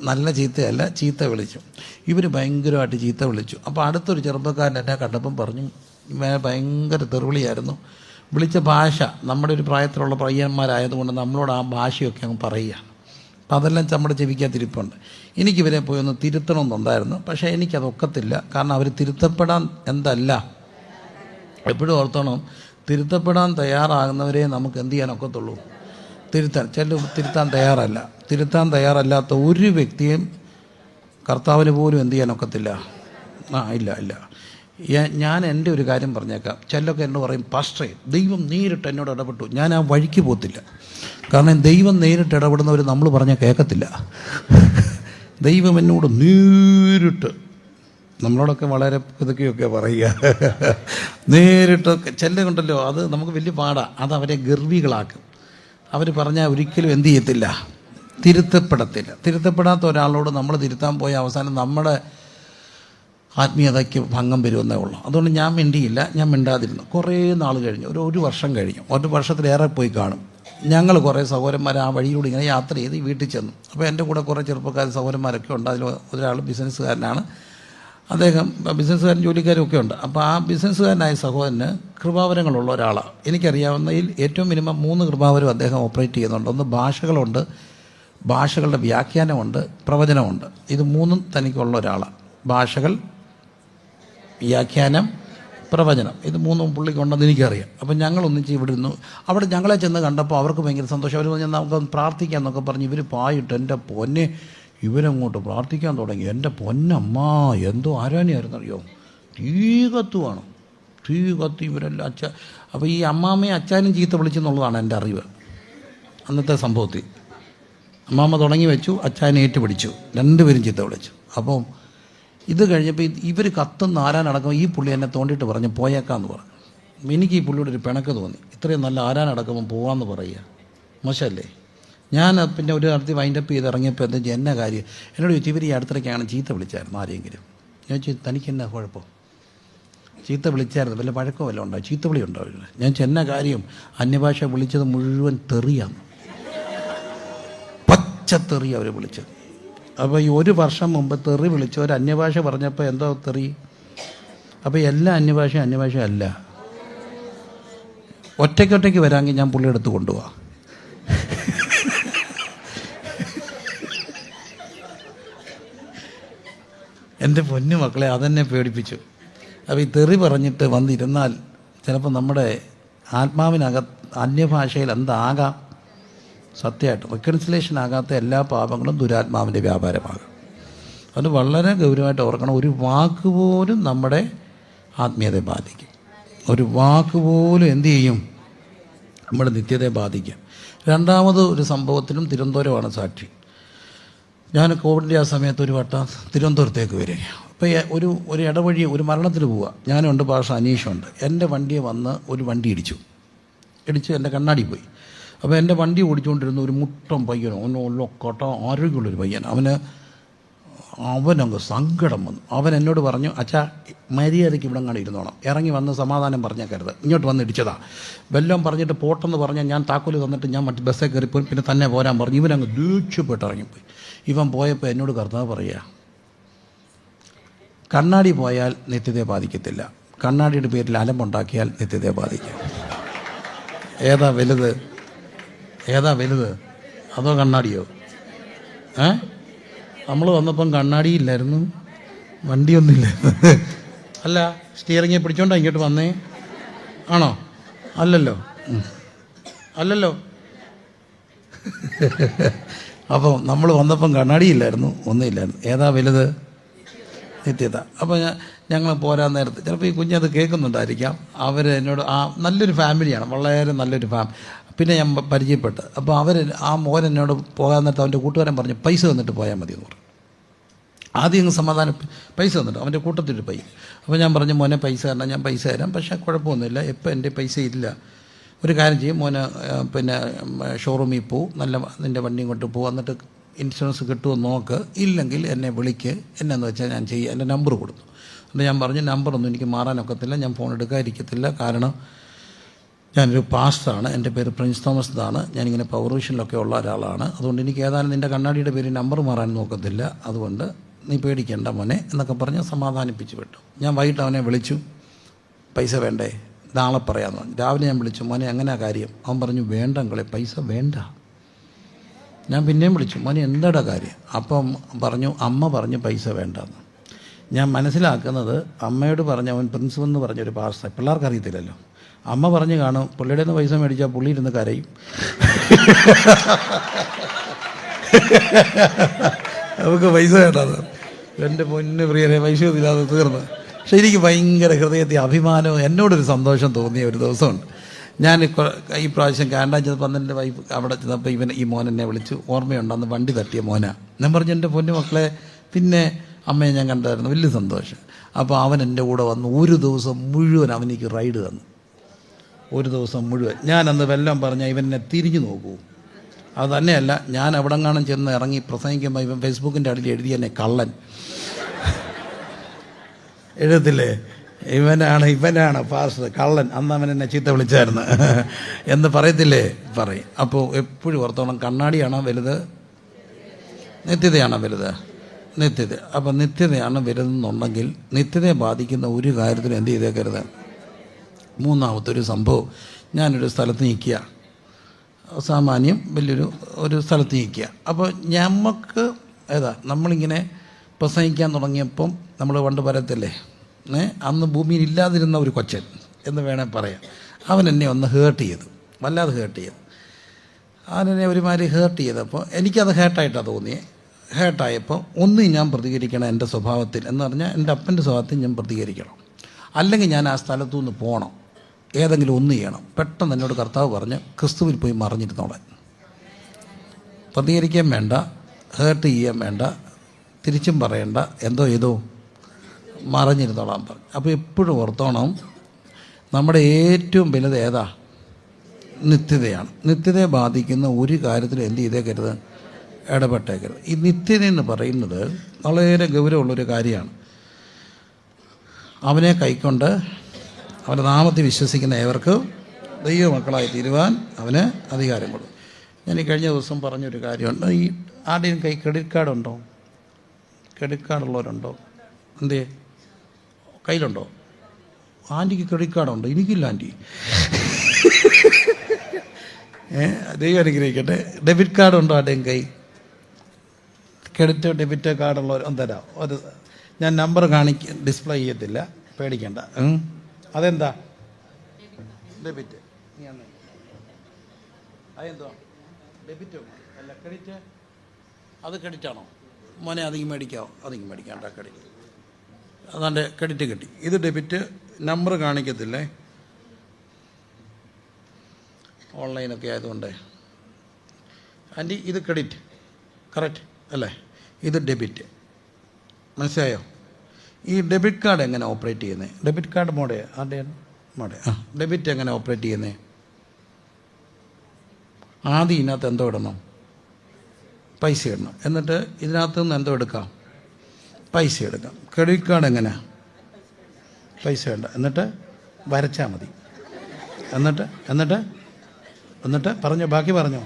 നല്ല ചീത്തയല്ല, ചീത്ത വിളിച്ചു. ഇവർ ഭയങ്കരമായിട്ട് ചീത്ത വിളിച്ചു. അപ്പോൾ അടുത്തൊരു ചെറുപ്പക്കാരൻ എന്നെ കണ്ടപ്പം പറഞ്ഞു, ഭയങ്കര തെറിവിളിയായിരുന്നു. വിളിച്ച ഭാഷ നമ്മുടെ ഒരു പ്രായത്തിലുള്ള പയ്യന്മാരായതുകൊണ്ട് നമ്മളോട് ആ ഭാഷയൊക്കെ അങ്ങ് പറയുക. അപ്പം അതെല്ലാം നമ്മുടെ ചെവിക്കകത്തിരിപ്പുണ്ട്. എനിക്കിവരെ പോയി ഒന്ന് തിരുത്തണമെന്നുണ്ടായിരുന്നു. പക്ഷേ എനിക്കതൊക്കത്തില്ല. കാരണം അവർ തിരുത്തപ്പെടാൻ എപ്പോഴും ഓർത്തോണം, തിരുത്തപ്പെടാൻ തയ്യാറാകുന്നവരെ നമുക്ക് എന്ത് ചെയ്യാനൊക്കത്തുള്ളൂ? തിരുത്താൻ തയ്യാറല്ല. തിരുത്താൻ തയ്യാറല്ലാത്ത ഒരു വ്യക്തിയും കർത്താവിന് പോലും എന്ത് ചെയ്യാനൊക്കത്തില്ല. ഇല്ല. ഞാൻ എൻ്റെ ഒരു കാര്യം പറഞ്ഞേക്കാം. ചിലരൊക്കെ എന്നോട് പറയും, പാസ്റ്ററേ ദൈവം നേരിട്ട് എന്നോട് ഇടപെട്ടു. ഞാൻ ആ വഴിക്ക് പോകത്തില്ല. കാരണം ദൈവം നേരിട്ട് ഇടപെടുന്നവർ നമ്മൾ പറഞ്ഞാൽ കേൾക്കത്തില്ല. ദൈവം എന്നോട് നേരിട്ട്, നമ്മളോടൊക്കെ വളരെ ഇതൊക്കെയൊക്കെ പറയുക, നേരിട്ടൊക്കെ ചെല്ലുണ്ടല്ലോ, അത് നമുക്ക് വലിയ പാടാണ്. അത് അവരെ ഗർവികളാക്കും. അവർ പറഞ്ഞാൽ ഒരിക്കലും എന്ത് ചെയ്യത്തില്ല? തിരുത്തപ്പെടാത്ത ഒരാളോട് നമ്മൾ തിരുത്താൻ പോയ അവസാനം നമ്മുടെ ആത്മീയതയ്ക്ക് ഭംഗം വരുമെന്നേ ഉള്ളൂ. അതുകൊണ്ട് ഞാൻ മിണ്ടിയില്ല. ഞാൻ മിണ്ടാതിരുന്നു. കുറേ നാൾ കഴിഞ്ഞു, ഒരു വർഷം കഴിഞ്ഞു. 1 വർഷത്തിലേറെ പോയി കാണും. ഞങ്ങൾ കുറേ സഹോദരന്മാർ ആ വഴിയിലൂടെ ഇങ്ങനെ യാത്ര ചെയ്ത് വീട്ടിൽ ചെന്നു. അപ്പോൾ എൻ്റെ കൂടെ കുറേ ചെറുപ്പക്കാർ സഹോദരന്മാരൊക്കെ ഉണ്ട്. അതിൽ ഒരാൾ ബിസിനസ്സുകാരനാണ്. അദ്ദേഹം ബിസിനസ്സുകാരൻ, ജോലിക്കാരും ഒക്കെ ഉണ്ട്. അപ്പോൾ ആ ബിസിനസ്സുകാരനായ സഹോദരന് കൃപാവരങ്ങളുള്ള ഒരാളാണ്. എനിക്കറിയാവുന്നതിൽ ഏറ്റവും മിനിമം 3 കൃപാവരം അദ്ദേഹം ഓപ്പറേറ്റ് ചെയ്യുന്നുണ്ട്. ഒന്ന് ഭാഷകളുണ്ട്, ഭാഷകളുടെ വ്യാഖ്യാനമുണ്ട്, പ്രവചനമുണ്ട്. ഇത് 3 തനിക്കുള്ള ഒരാളാണ്. ഭാഷകൾ, വ്യാഖ്യാനം, പ്രവചനം. ഇത് 3 പുള്ളിക്കുണ്ടെന്ന് എനിക്കറിയാം. അപ്പം ഞങ്ങൾ ഒന്നിച്ച് ഇവിടെ ഇരുന്നു. അവിടെ ഞങ്ങളെ ചെന്ന് കണ്ടപ്പോൾ അവർക്ക് ഭയങ്കര സന്തോഷം. അവർ പറഞ്ഞാൽ നമുക്ക് പ്രാർത്ഥിക്കാം എന്നൊക്കെ പറഞ്ഞ് ഇവർ പായിട്ട്, എൻ്റെ പൊന്നെ, ഇവരങ്ങോട്ട് പ്രാർത്ഥിക്കാൻ തുടങ്ങി. എൻ്റെ പൊന്നമ്മ, എന്തോ ആരാനെയായിരുന്നു അറിയോ? തീ കത്തി ഇവരെല്ലാം അപ്പോൾ ഈ അമ്മാമ്മയും അച്ചാനും ചീത്ത വിളിച്ചെന്നുള്ളതാണ് എൻ്റെ അറിവ്. അന്നത്തെ സംഭവത്തിൽ അമ്മാമ്മ തുടങ്ങി വെച്ചു, അച്ചാനെ ഏറ്റുപിടിച്ചു, 2 പേരും ചീത്ത വിളിച്ചു. അപ്പം ഇത് കഴിഞ്ഞപ്പോൾ ഇവർ കത്തുന്ന ആരാനടക്കം ഈ പുള്ളി എന്നെ തോണ്ടിയിട്ട് പറഞ്ഞു പോയേക്കാന്ന് പറഞ്ഞു. എനിക്ക് ഈ പുള്ളിയോട് ഒരു പിണക്ക് തോന്നി. ഇത്രയും നല്ല ആരാനടക്കുമ്പോൾ പോവാമെന്ന് പറയുക മോശമല്ലേ? ഞാൻ പിന്നെ ഒരു നടത്തി വൈൻഡപ്പ് ചെയ്ത് ഇറങ്ങിയപ്പോൾ എന്താ എന്നെ കാര്യം എന്നോട് ചോദിച്ചു, ഇവർ ഈ അടുത്തിടയ്ക്കാണ് ചീത്ത വിളിച്ചായിരുന്നു ആരെങ്കിലും. ഞാൻ ചോദിച്ചു, തനിക്ക് എന്നാ കുഴപ്പം? ചീത്ത വിളിച്ചായിരുന്നു, വല്ല വഴക്കോ വല്ല ഉണ്ടാവും, ചീത്ത വിളി ഉണ്ടാവില്ല. ഞാൻ ചെന്ന കാര്യം, അന്യഭാഷ വിളിച്ചത് മുഴുവൻ തെറിയാണ്, പച്ചത്തെറി അവർ വിളിച്ചത്. അപ്പോൾ ഈ 1 വർഷം മുമ്പ് തെറി വിളിച്ച ഒരു അന്യഭാഷ പറഞ്ഞപ്പോൾ എന്തോ തെറി. അപ്പോൾ എല്ലാ അന്യഭാഷ അല്ല. ഒറ്റയ്ക്കൊറ്റയ്ക്ക് വരാമെങ്കിൽ ഞാൻ പുള്ളിയെടുത്ത് കൊണ്ടുപോവാം. എൻ്റെ പൊന്നു മക്കളെ അതെന്നെ പേടിപ്പിച്ചു. അപ്പോൾ ഈ തെറി പറഞ്ഞിട്ട് വന്നിരുന്നാൽ ചിലപ്പോൾ നമ്മുടെ ആത്മാവിനകത്ത് അന്യഭാഷയിൽ എന്താകാം? സത്യമായിട്ട് റെക്കൺസിലേഷൻ ആകാത്ത എല്ലാ പാപങ്ങളും ദുരാത്മാവിൻ്റെ വ്യാപാരമാകും. അത് വളരെ ഗൗരവമായിട്ട് ഓർക്കണം. ഒരു വാക്ക് പോലും നമ്മുടെ ആത്മീയതയെ ബാധിക്കും. ഒരു വാക്ക് പോലും എന്തു ചെയ്യും? നമ്മുടെ നിത്യതയെ ബാധിക്കും. രണ്ടാമത് ഒരു സംഭവത്തിനും തിരുവനന്തപുരമാണ് സാക്ഷി. ഞാൻ കോവിഡിൻ്റെ ആ സമയത്ത് ഒരു വട്ടം തിരുവനന്തപുരത്തേക്ക് വരിക. അപ്പോൾ ഒരു ഇടവഴി ഒരു മരണത്തിന് പോവുക. ഞാനുണ്ട്, ഭാഷ അനീഷുണ്ട്. എൻ്റെ വണ്ടിയെ വന്ന് ഒരു വണ്ടി ഇടിച്ചു എൻ്റെ കണ്ണാടി പോയി. അപ്പോൾ എൻ്റെ വണ്ടി ഓടിച്ചുകൊണ്ടിരുന്ന ഒരു മുട്ടം പയ്യനോ ഒന്നൊല്ലൊക്കോട്ട ആരോഗ്യമുള്ളൊരു പയ്യൻ, അവനങ്ങ് സങ്കടം വന്നു. അവൻ എന്നോട് പറഞ്ഞു, അച്ഛാ മര്യാദയ്ക്ക് ഇവിടെ അങ്ങാണ് ഇരുന്നോണം, ഇറങ്ങി വന്ന് സമാധാനം പറഞ്ഞേക്കരുത്, ഇങ്ങോട്ട് വന്ന് ഇടിച്ചതാ. വല്ലതും പറഞ്ഞിട്ട് പോട്ടെന്ന് പറഞ്ഞാൽ ഞാൻ താക്കോല് തന്നിട്ട് ഞാൻ മറ്റ് ബസ്സേ കയറിപ്പോയി, പിന്നെ തന്നെ പോരാൻ പറഞ്ഞു. ഇവനങ്ങ് ദേഷ്യപ്പെട്ട് ഇറങ്ങിപ്പോയി. ഇവൻ പോയപ്പോൾ എന്നോട് കർത്താവ് പറയുക, കണ്ണാടി പോയാൽ നിത്യതയെ ബാധിക്കത്തില്ല, കണ്ണാടിയുടെ പേരിൽ അലമ്പുണ്ടാക്കിയാൽ നിത്യതയെ ബാധിക്കും. ഏതാ വലുത്? അതോ കണ്ണാടിയോ? നമ്മൾ വന്നപ്പം കണ്ണാടിയില്ലായിരുന്നു, വണ്ടിയൊന്നുമില്ലായിരുന്നു. അല്ല, സ്റ്റിയറിങ്ങെ പിടിച്ചോണ്ടാ ഇങ്ങോട്ട് വന്നേ? ആണോ? അല്ലല്ലോ. അപ്പോൾ നമ്മൾ വന്നപ്പം കണ്ണാടിയില്ലായിരുന്നു, ഒന്നുമില്ലായിരുന്നു. ഏതാ വലുത്? നിത്യത. അപ്പോൾ ഞങ്ങൾ പോരാൻ നേരത്ത് ചിലപ്പോൾ ഈ കുഞ്ഞത് കേൾക്കുന്നുണ്ടായിരിക്കാം. അവർ എന്നോട് നല്ലൊരു ഫാമിലിയാണ്, വളരെ നല്ലൊരു പിന്നെ ഞാൻ പരിചയപ്പെട്ട്. അപ്പോൾ ആ മോൻ എന്നോട് പോകാൻ നേരത്ത് അവൻ്റെ കൂട്ടുകാരൻ പറഞ്ഞു, പൈസ തന്നിട്ട് പോയാൽ മതി എന്ന് പറഞ്ഞു. ആദ്യം അങ്ങ് സമാധാനം, പൈസ തന്നിട്ട് അവൻ്റെ കൂട്ടത്തിൻ്റെ പൈസ. അപ്പോൾ ഞാൻ പറഞ്ഞു, മോനെ പൈസ തരണം, ഞാൻ പൈസ തരാം, പക്ഷേ കുഴപ്പമൊന്നുമില്ല, എപ്പോൾ എൻ്റെ പൈസ ഇല്ല, ഒരു കാര്യം ചെയ്യും മോനെ, പിന്നെ ഷോറൂമിൽ പോവും, നിൻ്റെ വണ്ടിയും കൊണ്ട് പോകും, എന്നിട്ട് ഇൻഷുറൻസ് കിട്ടുമെന്ന് നോക്ക്, ഇല്ലെങ്കിൽ എന്നെ വിളിക്ക്, എന്നു വെച്ചാൽ ഞാൻ ചെയ്യാം. എൻ്റെ നമ്പർ കൊടുത്തു. എന്നിട്ട് ഞാൻ പറഞ്ഞു, നമ്പറൊന്നും എനിക്ക് മാറാനൊക്കത്തില്ല, ഞാൻ ഫോൺ എടുക്കാതിരിക്കത്തില്ല, കാരണം ഞാനൊരു പാസ്റ്ററാണ്, എൻ്റെ പേര് പ്രിൻസ് തോമസ് എന്നാണ്, ഞാനിങ്ങനെ പൗർവിഷനിലൊക്കെ ഉള്ള ഒരാളാണ്, അതുകൊണ്ട് എനിക്ക് ഏതായാലും നിൻ്റെ കണ്ണാടിയുടെ പേര് നമ്പർ മാറാൻ നോക്കത്തില്ല, അതുകൊണ്ട് നീ പേടിക്കേണ്ട മോനെ എന്നൊക്കെ പറഞ്ഞ് സമാധാനിപ്പിച്ച് വിട്ടു. ഞാൻ വൈകിട്ട് അവനെ വിളിച്ചു, പൈസ വേണ്ടേ, നാളെ പറയാമെന്ന് പറഞ്ഞു. രാവിലെ ഞാൻ വിളിച്ചു, മോനെ എങ്ങനെയാ കാര്യം? അവൻ പറഞ്ഞു, വേണ്ട അങ്കളെ, പൈസ വേണ്ട. ഞാൻ പിന്നെയും വിളിച്ചു, മോനെ എന്താടാ കാര്യം? അപ്പം പറഞ്ഞു, അമ്മ പറഞ്ഞു പൈസ വേണ്ടെന്ന്. ഞാൻ മനസ്സിലാക്കുന്നത് അമ്മയോട് പറഞ്ഞ, അവൻ പ്രിൻസിപ്പൽ എന്ന് പറഞ്ഞൊരു പാസ്റ്റർ, പിള്ളേർക്ക് അറിയത്തില്ലല്ലോ, അമ്മ പറഞ്ഞു കാണും, പുള്ളിയുടെ നിന്ന് പൈസ മേടിച്ചാൽ പുള്ളി ഇരുന്ന് കരയും, നമുക്ക് പൈസ വേണ്ടത്. എൻ്റെ പൊന്നു പ്രിയരെ, പൈസ ഇല്ലാതെ തീർന്ന്. പക്ഷെ എനിക്ക് ഭയങ്കര ഹൃദയത്തിൽ അഭിമാനവും എന്നോടൊരു സന്തോഷം തോന്നിയ ഒരു ദിവസമുണ്ട്. ഞാൻ ഈ പ്രാവശ്യം കാനഡ ചെന്നപ്പോൾ എൻ്റെ വൈഫ് അവിടെ ചെന്നപ്പോൾ ഈ മോൻ എന്നെ വിളിച്ചു, ഓർമ്മയുണ്ട്, അന്ന് വണ്ടി തട്ടിയ മോനാ. ഞാൻ പറഞ്ഞു, എൻ്റെ പൊന്നു മക്കളെ, പിന്നെ അമ്മയെ ഞാൻ കണ്ടായിരുന്നു, വലിയ സന്തോഷം. അപ്പോൾ അവൻ എൻ്റെ കൂടെ വന്ന് ഒരു ദിവസം മുഴുവൻ അവനിക്ക് റൈഡ് തന്നു, ഒരു ദിവസം മുഴുവൻ. ഞാനന്ന് വല്ലതും പറഞ്ഞാൽ ഇവനെ തിരിഞ്ഞു നോക്കൂ. അത് തന്നെയല്ല, ഞാൻ എവിടെങ്ങാനും ചെന്ന് ഇറങ്ങി പ്രസംഗിക്കുമ്പോൾ ഇവൻ ഫേസ്ബുക്കിൻ്റെ അടിയിൽ എഴുതി എന്നെ കള്ളൻ എഴുതത്തില്ലേ, ഇവനാണ് പാസ്റ്റർ കള്ളൻ, അന്ന് അവൻ എന്നെ ചീത്ത വിളിച്ചായിരുന്നു എന്ന് പറയത്തില്ലേ? പറയും. അപ്പോൾ എപ്പോഴും ഓർത്തോണം, കണ്ണാടിയാണോ വലുത്, നിത്യതയാണോ വലുത്? നിത്യത. അപ്പം നിത്യതയാണ് വലുതെന്നുണ്ടെങ്കിൽ നിത്യതയെ ബാധിക്കുന്ന ഒരു കാര്യത്തിനും എന്ത് ചെയ്തേക്കരുത്. മൂന്നാമത്തെ ഒരു സംഭവം, ഞാനൊരു സ്ഥലത്ത് നിൽക്കുക, സാമാന്യം ഒരു സ്ഥലത്ത് നിൽക്കുക. അപ്പോൾ നമുക്ക് നമ്മളിങ്ങനെ പ്രസംഗിക്കാൻ തുടങ്ങിയപ്പം നമ്മൾ പണ്ട് പറയത്തില്ലേ, അന്ന് ഭൂമിയിൽ ഇല്ലാതിരുന്ന ഒരു കൊച്ചൻ എന്ന് വേണേൽ പറയാം. അവൻ എന്നെ ഒന്ന് ഹേർട്ട് ചെയ്തു, വല്ലാതെ ഹേർട്ട് ചെയ്തു. അവനെന്നെ ഒരുമാതിരി ഹേർട്ട് ചെയ്തപ്പോൾ എനിക്കത് ഹേർട്ടായിട്ടാണ് തോന്നിയത്. ഹേർട്ടായപ്പോൾ ഒന്നും ഞാൻ പ്രതികരിക്കണം എൻ്റെ സ്വഭാവത്തിൽ, എന്ന് പറഞ്ഞാൽ എൻ്റെ അപ്പൻ്റെ സ്വഭാവത്തിൽ ഞാൻ പ്രതികരിക്കണം, അല്ലെങ്കിൽ ഞാൻ ആ സ്ഥലത്തു നിന്ന് പോകണം, ഏതെങ്കിലും ഒന്ന് ചെയ്യണം. പെട്ടെന്ന് എന്നോട് കർത്താവ് പറഞ്ഞ്, ക്രിസ്തുവിൽ പോയി മറിഞ്ഞിരുന്നോളാൻ, പ്രതികരിക്കാൻ വേണ്ട, ഹേർട്ട് ചെയ്യാൻ വേണ്ട, തിരിച്ചും പറയണ്ട, എന്തോ ഏതോ മറിഞ്ഞിരുന്നോളാൻ പറഞ്ഞു. അപ്പോൾ എപ്പോഴും ഓർത്തോണം, നമ്മുടെ ഏറ്റവും വലുത് ഏതാ? നിത്യതയാണ്. നിത്യതയെ ബാധിക്കുന്ന ഒരു കാര്യത്തിൽ എന്ത് ചെയ്തേക്കരുത്, ഇടപെട്ടേക്കരുത്. ഈ നിത്യത എന്ന് പറയുന്നത് വളരെ ഗൗരവമുള്ളൊരു കാര്യമാണ്. അവനെ കൈക്കൊണ്ട് അവൻ്റെ നാമത്തിൽ വിശ്വസിക്കുന്ന ഏവർക്ക് ദൈവമക്കളായി തീരുവാൻ അവന് അധികാരം കൊടുക്കും. ഞാൻ ഈ കഴിഞ്ഞ ദിവസം പറഞ്ഞൊരു കാര്യമുണ്ട്. ഈ ആരുടെയും കൈ ക്രെഡിറ്റ് കാർഡുണ്ടോ? ക്രെഡിറ്റ് കാർഡുള്ളവരുണ്ടോ? എന്തേ കയ്യിലുണ്ടോ? ആൻറ്റിക്ക് ക്രെഡിറ്റ് കാർഡുണ്ടോ? എനിക്കില്ല ആൻറ്റി. ദൈവം അനുഗ്രഹിക്കട്ടെ. ഡെബിറ്റ് കാർഡുണ്ടോ ആരുടെയും കൈ? ക്രെഡിറ്റ് ഡെബിറ്റ് കാർഡുള്ളവർ ഒന്ന് തരാം. ഒരു ഞാൻ നമ്പർ ഡിസ്പ്ലേ ചെയ്യത്തില്ല, പേടിക്കണ്ട. അതെന്താ ഡെബിറ്റ്? അതെന്തോ ഡെബിറ്റ് അല്ല ക്രെഡിറ്റ്. അത് ക്രെഡിറ്റ് ആണോ മോനെ? അധികം മേടിക്കാമോ? അധികം മേടിക്കാണ്ട ക്രെഡിറ്റ്. അതാണ്ട് ക്രെഡിറ്റ് കിട്ടി. ഇത് ഡെബിറ്റ്, നമ്പർ കാണിക്കത്തില്ലേ, ഓൺലൈനൊക്കെ ആയതുകൊണ്ട്. ആൻറ്റി ഇത് ക്രെഡിറ്റ് കറക്റ്റ് അല്ലേ? ഇത് ഡെബിറ്റ്. മനസ്സിലായോ? ഈ ഡെബിറ്റ് കാർഡ് എങ്ങനെ ഓപ്പറേറ്റ് ചെയ്യുന്നത്? ഡെബിറ്റ് കാർഡ് മോഡേ ഡെബിറ്റ് എങ്ങനെ ഓപ്പറേറ്റ് ചെയ്യുന്നത്? ആദ്യം ഇതിനകത്ത് എന്തോ ഇടണം? പൈസ ഇടണം. എന്നിട്ട് ഇതിനകത്ത് നിന്ന് എന്തോ എടുക്കാം? പൈസ എടുക്കാം. ക്രെഡിറ്റ് കാർഡ് എങ്ങനെ? പൈസ വേണ്ട, എന്നിട്ട് വരച്ചാൽ മതി. എന്നിട്ട് പറഞ്ഞോ, ബാക്കി പറഞ്ഞോ.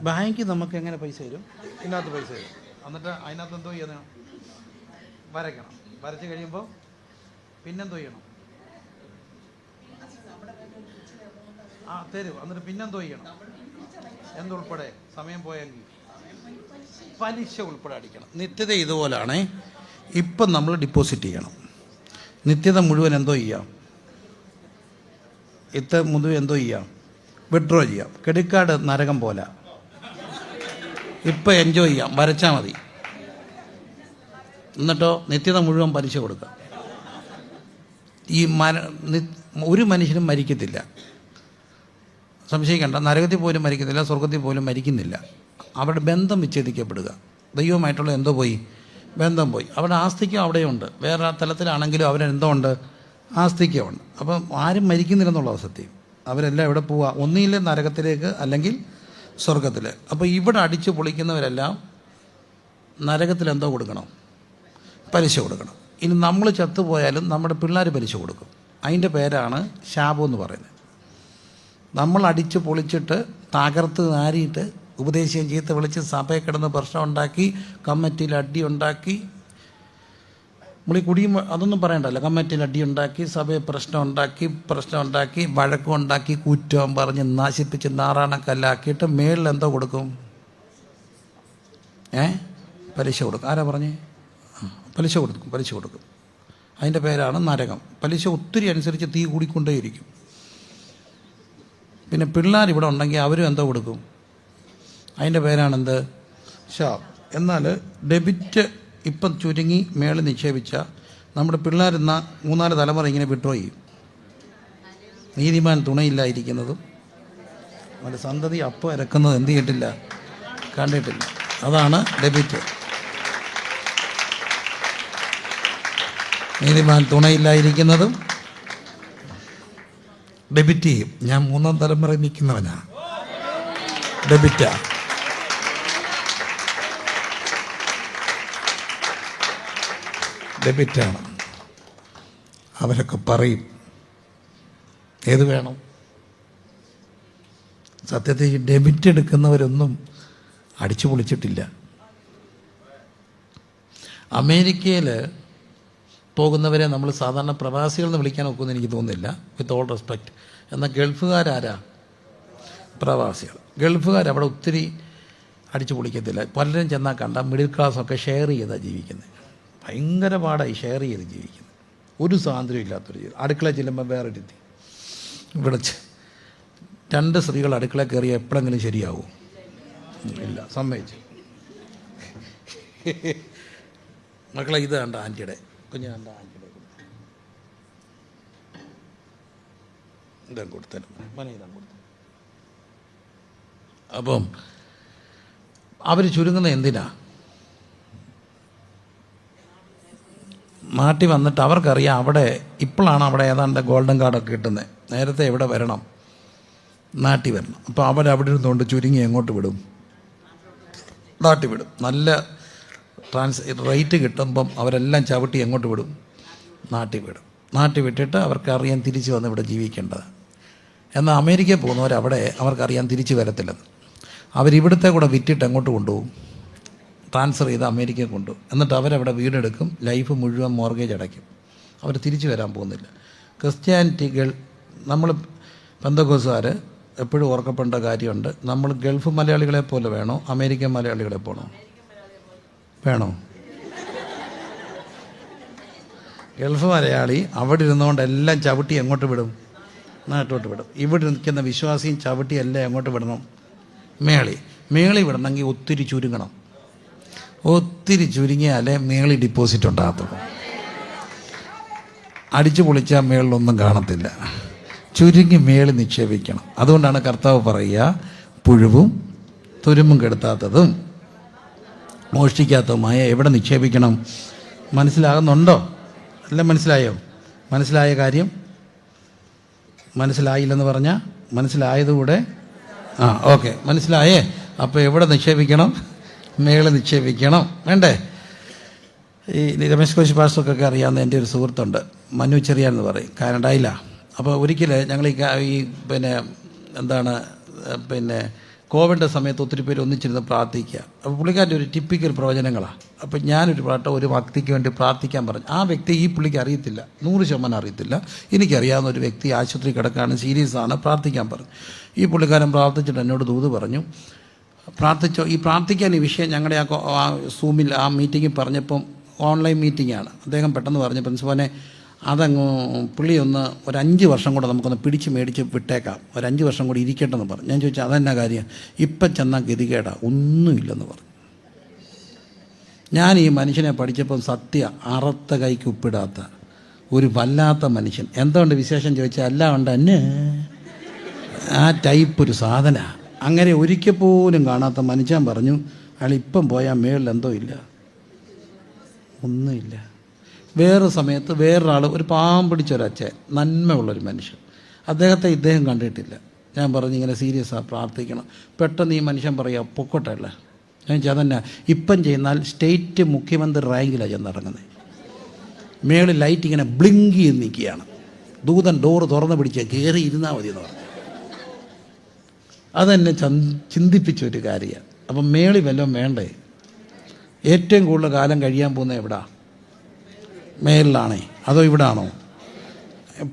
ബാങ്കിൽ നമുക്ക് എങ്ങനെ പൈസ തരും? ഇതിനകത്ത് പൈസ തരും. എന്നിട്ട് അതിനകത്ത് എന്തോ ചെയ്യണം? വരയ്ക്കണം. വരച്ച് കഴിയുമ്പോൾ പിന്നെന്തോ ചെയ്യണം? തരും. എന്നിട്ട് പിന്നെന്തോ ചെയ്യണം? എന്തുൾപ്പെടെ? സമയം പോയെങ്കിൽ പലിശ ഉൾപ്പെടെ അടിക്കണം. നിത്യത ഇതുപോലാണ്. ഇപ്പം നമ്മൾ ഡിപ്പോസിറ്റ് ചെയ്യണം. നിത്യത മുഴുവൻ എന്തോ ചെയ്യാം? മുഴുവൻ എന്തോ ചെയ്യാം? വിഡ്രോ ചെയ്യാം. ക്രെഡിറ്റ് കാർഡ് നരകം പോലെ. ഇപ്പം എൻജോയ് ചെയ്യാം, വരച്ചാൽ മതി. എന്നിട്ടോ നിത്യത മുഴുവൻ പലിശ കൊടുക്കാം. ഒരു മനുഷ്യനും മരിക്കത്തില്ല, സംശയിക്കേണ്ട. നരകത്തിൽ പോലും മരിക്കുന്നില്ല, സ്വർഗത്തിൽ പോലും മരിക്കുന്നില്ല. അവരുടെ ബന്ധം വിച്ഛേദിക്കപ്പെടുക. ദൈവമായിട്ടുള്ള എന്തോ പോയി? ബന്ധം പോയി. അവരുടെ ആസ്തിക്യം അവിടെയുണ്ട്. വേറെ തലത്തിലാണെങ്കിലും അവരെന്തോ ഉണ്ട്? ആസ്തിക്യമുണ്ട്. അപ്പം ആരും മരിക്കുന്നില്ലെന്നുള്ള സത്യം. അവരെല്ലാം എവിടെ പോവുക? ഒന്നിയില്ല നരകത്തിലേക്ക്, അല്ലെങ്കിൽ സ്വർഗത്തിൽ. അപ്പോൾ ഇവിടെ അടിച്ചു പൊളിക്കുന്നവരെല്ലാം നരകത്തിൽ എന്തോ കൊടുക്കണം? പലിശ കൊടുക്കണം. ഇനി നമ്മൾ ചത്തുപോയാലും നമ്മുടെ പിള്ളേർ പലിശ കൊടുക്കും. അതിൻ്റെ പേരാണ് ശാപം എന്ന് പറയുന്നത്. നമ്മൾ അടിച്ച് പൊളിച്ചിട്ട് തകർത്ത് നാരിയിട്ട് ഉപദേശിയും ചീത്ത വിളിച്ച് സഭയിൽ കിടന്ന് പ്രശ്നം ഉണ്ടാക്കി, കമ്മിറ്റിയിൽ അടി ഉണ്ടാക്കി, നമ്മളീ കുടിയും അതൊന്നും പറയണ്ടല്ലോ. കമ്മിറ്റിയിൽ അടി ഉണ്ടാക്കി, സഭയിൽ പ്രശ്നം ഉണ്ടാക്കി, വഴക്കുണ്ടാക്കി, കുറ്റം പറഞ്ഞ് നശിപ്പിച്ച് നാറാണക്കല്ലാക്കിയിട്ട് മേളിൽ എന്തോ കൊടുക്കും? പലിശ കൊടുക്കും. ആരാ പറഞ്ഞേ? പലിശ കൊടുക്കും. അതിൻ്റെ പേരാണ് നരകം. പലിശ ഒത്തിരി അനുസരിച്ച് തീ കൂടിക്കൊണ്ടേയിരിക്കും. പിന്നെ പിള്ളേർ ഇവിടെ ഉണ്ടെങ്കിൽ അവരും എന്തോ കൊടുക്കും? അതിൻ്റെ പേരാണെന്ത്? ശാപം. എന്നാൽ ഡെബിറ്റ് ഇപ്പം ചുരുങ്ങി മേളിൽ നിക്ഷേപിച്ച നമ്മുടെ പിള്ളേർ 3-4 തലമുറ ഇങ്ങനെ വിഡ്രോ ചെയ്യും. നീതിമാൻ തുണയില്ലായിരിക്കുന്നതും അവൻ്റെ സന്തതി അപ്പം ഇറക്കുന്നത് എന്ത് ചെയ്തിട്ടില്ല? കണ്ടിട്ടില്ല. അതാണ് ഡെബിറ്റ്. നീതിമാൻ തുണയില്ലായിരിക്കുന്നതും ഡെബിറ്റ് ചെയ്യും. ഞാൻ 3-ാം തലമുറ നിൽക്കുന്നവനാ. ഡെബിറ്റാ. ഡെബിറ്റാണ്. അവരൊക്കെ പറയും ഏത് വേണം. സത്യത്തിൽ ഈ ഡെബിറ്റ് എടുക്കുന്നവരൊന്നും അടിച്ചു പൊളിച്ചിട്ടില്ല. അമേരിക്കയിൽ പോകുന്നവരെ നമ്മൾ സാധാരണ പ്രവാസികൾ എന്ന് വിളിക്കാൻ ഒക്കുമെന്ന് എനിക്ക് തോന്നുന്നില്ല, വിത്ത് ഓൾ റെസ്പെക്റ്റ്. എന്നാൽ ഗൾഫുകാരാരാ? പ്രവാസികൾ. അവിടെ ഒത്തിരി അടിച്ചു പൊളിക്കത്തില്ല. പലരും ചെന്നാൽ കണ്ട മിഡിൽ ക്ലാസ്സൊക്കെ ഷെയർ ചെയ്താണ് ജീവിക്കുന്നത്. ഭയങ്കര പാടായി ഷെയർ ചെയ്ത് ജീവിക്കുന്നത്. ഒരു സ്വാതന്ത്ര്യം ഇല്ലാത്തൊരു ജീവിതം. അടുക്കള ചെല്ലുമ്പോൾ വേറെ രീതി. ഇവിടെ 2 സ്ത്രീകൾ അടുക്കള കയറിയാൽ എപ്പോഴെങ്കിലും ശരിയാവും? ഇല്ല, സമ്മതിച്ചു. മക്കളെ ഇത് കണ്ട ആൻറ്റിയുടെ കുഞ്ഞ് കണ്ട ആൻറ്റിയുടെ ഇതാ കൊടുത്തരും മനയിതാൻ കൊടുത്തു. അപ്പം അവർ ചുരുങ്ങുന്നത് എന്തിനാ? നാട്ടിൽ വന്നിട്ട് അവർക്കറിയാം അവിടെ ഇപ്പോഴാണ് അവിടെ ഏതാണ്ട് ഗോൾഡൻ കാർഡൊക്കെ കിട്ടുന്നത്. നേരത്തെ എവിടെ വരണം? നാട്ടിൽ വരണം. അപ്പോൾ അവരവിടെ ഇരുന്നുകൊണ്ട് ചുരുങ്ങി എങ്ങോട്ട് വിടും? നാട്ടിൽ വിടും. നല്ല റേറ്റ് കിട്ടുമ്പം അവരെല്ലാം ചവിട്ടി എങ്ങോട്ട് വിടും? നാട്ടിൽ വിടും. നാട്ടിൽ വിട്ടിട്ട് അവർക്കറിയാൻ തിരിച്ച് വന്ന് ഇവിടെ ജീവിക്കേണ്ടത്. എന്നാൽ അമേരിക്കയിൽ പോകുന്നവരവിടെ അവർക്കറിയാൻ തിരിച്ച് വരത്തില്ലെന്ന്. അവരിവിടുത്തെ കൂടെ വിറ്റിട്ട് എങ്ങോട്ട് കൊണ്ടുപോകും? ട്രാൻസ്ഫർ ചെയ്ത് അമേരിക്കയിൽ കൊണ്ടുപോകും. എന്നിട്ട് അവരവിടെ വീടെടുക്കും, ലൈഫ് മുഴുവൻ മോർഗേജ് അടയ്ക്കും. അവർ തിരിച്ചു വരാൻ പോകുന്നില്ല. ക്രിസ്ത്യാനിറ്റികൾ, നമ്മൾ പെന്തക്കോസുകാർ എപ്പോഴും ഓർക്കപ്പെടേണ്ട കാര്യമുണ്ട്. നമ്മൾ ഗൾഫ് മലയാളികളെ പോലെ വേണോ അമേരിക്കൻ മലയാളികളെ പോണോ? വേണോ? ഗൾഫ് മലയാളി അവിടെ ഇരുന്നുകൊണ്ട് എല്ലാം ചവിട്ടി എങ്ങോട്ട് വിടും? നാട്ടോട്ട് വിടും. ഇവിടെ നിൽക്കുന്ന വിശ്വാസിയും ചവിട്ടി എല്ലാം എങ്ങോട്ട് വിടണം? മേളി വിടണമെങ്കിൽ ഒത്തിരി ചുരുങ്ങണം. ഒത്തിരി ചുരുങ്ങിയാലേ മേളി ഡിപ്പോസിറ്റ് ഉണ്ടാകത്തുള്ളൂ. അടിച്ചു പൊളിച്ചാൽ മേളിലൊന്നും കാണത്തില്ല. ചുരുങ്ങി മേളി നിക്ഷേപിക്കണം. അതുകൊണ്ടാണ് കർത്താവ് പറയുക, പുഴുവും തുരുമ്പും കെടുത്താത്തതും മോഷ്ടിക്കാത്തതുമായ എവിടെ നിക്ഷേപിക്കണം? മനസ്സിലാകുന്നുണ്ടോ? എല്ലാം മനസ്സിലായോ? മനസ്സിലായ കാര്യം മനസ്സിലായില്ലെന്ന് പറഞ്ഞാൽ മനസ്സിലായതുകൂടെ ഓക്കെ, മനസ്സിലായേ? അപ്പോൾ എവിടെ നിക്ഷേപിക്കണം? മേളിൽ നിക്ഷേപിക്കണം. വേണ്ടേ? ഈ രമേശ് കോശി പാസ്റ്റർക്കൊക്കെ അറിയാവുന്ന എൻ്റെ ഒരു സുഹൃത്തുണ്ട്, മനു ചെറിയാൻ എന്ന് പറയും, കാനഡയിലാണ്. അപ്പോൾ ഒരിക്കൽ ഞങ്ങൾ ഈ കോവിഡിൻ്റെ സമയത്ത് ഒത്തിരി പേര് ഒന്നിച്ചിരുന്ന് പ്രാർത്ഥിക്കുക. അപ്പോൾ പുള്ളിക്കാരുടെ ഒരു ടിപ്പിക്കൽ പ്രവചനങ്ങളാണ്. അപ്പോൾ ഞാനൊരു ഒരു വ്യക്തിക്ക് വേണ്ടി പ്രാർത്ഥിക്കാൻ പറഞ്ഞു. ആ വ്യക്തി ഈ പുള്ളിക്ക് അറിയത്തില്ല, 100% അറിയത്തില്ല. എനിക്കറിയാവുന്ന ഒരു വ്യക്തി ആശുപത്രി കിടക്കുകയാണ്, സീരിയസ് ആണ്, പ്രാർത്ഥിക്കാൻ പറഞ്ഞു. ഈ പുള്ളിക്കാരൻ പ്രാർത്ഥിച്ചിട്ട് എന്നോട് ദൂത് പറഞ്ഞു, പ്രാർത്ഥിച്ചോ. ഈ പ്രാർത്ഥിക്കാൻ ഈ വിഷയം ഞങ്ങളുടെ ആ സൂമിൽ ആ മീറ്റിങ്ങിൽ പറഞ്ഞപ്പം, ഓൺലൈൻ മീറ്റിങ്ങാണ്, അദ്ദേഹം പെട്ടെന്ന് പറഞ്ഞു, പ്രിൻസിപ്പാനെ അതങ്ങ് പുള്ളി ഒന്ന് ഒരു 5 വർഷം കൂടെ നമുക്കൊന്ന് പിടിച്ച് മേടിച്ച് വിട്ടേക്കാം, ഒരു 5 വർഷം കൂടി ഇരിക്കട്ടെന്ന് പറഞ്ഞു. ഞാൻ ചോദിച്ചാൽ അതെന്നാ കാര്യം? ഇപ്പം ചെന്നാൽ ഗതികേടാ, ഒന്നുമില്ലെന്ന് പറഞ്ഞു. ഞാൻ ഈ മനുഷ്യനെ പഠിച്ചപ്പം അറത്ത കൈക്ക് ഉപ്പിടാത്ത ഒരു വല്ലാത്ത മനുഷ്യൻ. എന്തുകൊണ്ട് വിശേഷം ചോദിച്ചാൽ എല്ലാം ഉണ്ട് എന്നെ ആ ടൈപ്പ് ഒരു സാധന. അങ്ങനെ ഒരിക്കൽ പോലും കാണാത്ത മനുഷ്യൻ പറഞ്ഞു, അയാൾ ഇപ്പം പോയാൽ മേളിൽ എന്തോ ഇല്ല, ഒന്നുമില്ല. വേറെ സമയത്ത് വേറൊരാൾ, ഒരു പാവം പിടിച്ചൊരച്ഛൻ, നന്മയുള്ളൊരു മനുഷ്യൻ, ഇദ്ദേഹം കണ്ടിട്ടില്ല. ഞാൻ പറഞ്ഞു ഇങ്ങനെ സീരിയസാണ്, പ്രാർത്ഥിക്കണം. പെട്ടെന്ന് ഈ മനുഷ്യൻ പറയുക പൊക്കോട്ടെ അല്ലേ. ഞാൻ ചോദിച്ചാൽ അതന്നെ ഇപ്പം ചെയ്യുന്നാൽ സ്റ്റേറ്റ് മുഖ്യമന്ത്രി റാങ്കിലാണ് ചെന്നിറങ്ങുന്നത്. മേളിൽ ലൈറ്റ് ഇങ്ങനെ ബ്ലിങ്ക് ചെയ്ത് നിൽക്കുകയാണ്. ദൂതൻ ഡോറ് തുറന്ന് പിടിച്ചാൽ കയറി ഇരുന്നാൽ മതി എന്ന് പറഞ്ഞു. അതെന്നെ ചിന്തിപ്പിച്ചൊരു കാര്യമാണ്. അപ്പം മേളി വല്ലതും വേണ്ടേ? ഏറ്റവും കൂടുതൽ കാലം കഴിയാൻ പോകുന്നത് എവിടാ? മേലിലാണേ അതോ ഇവിടാണോ?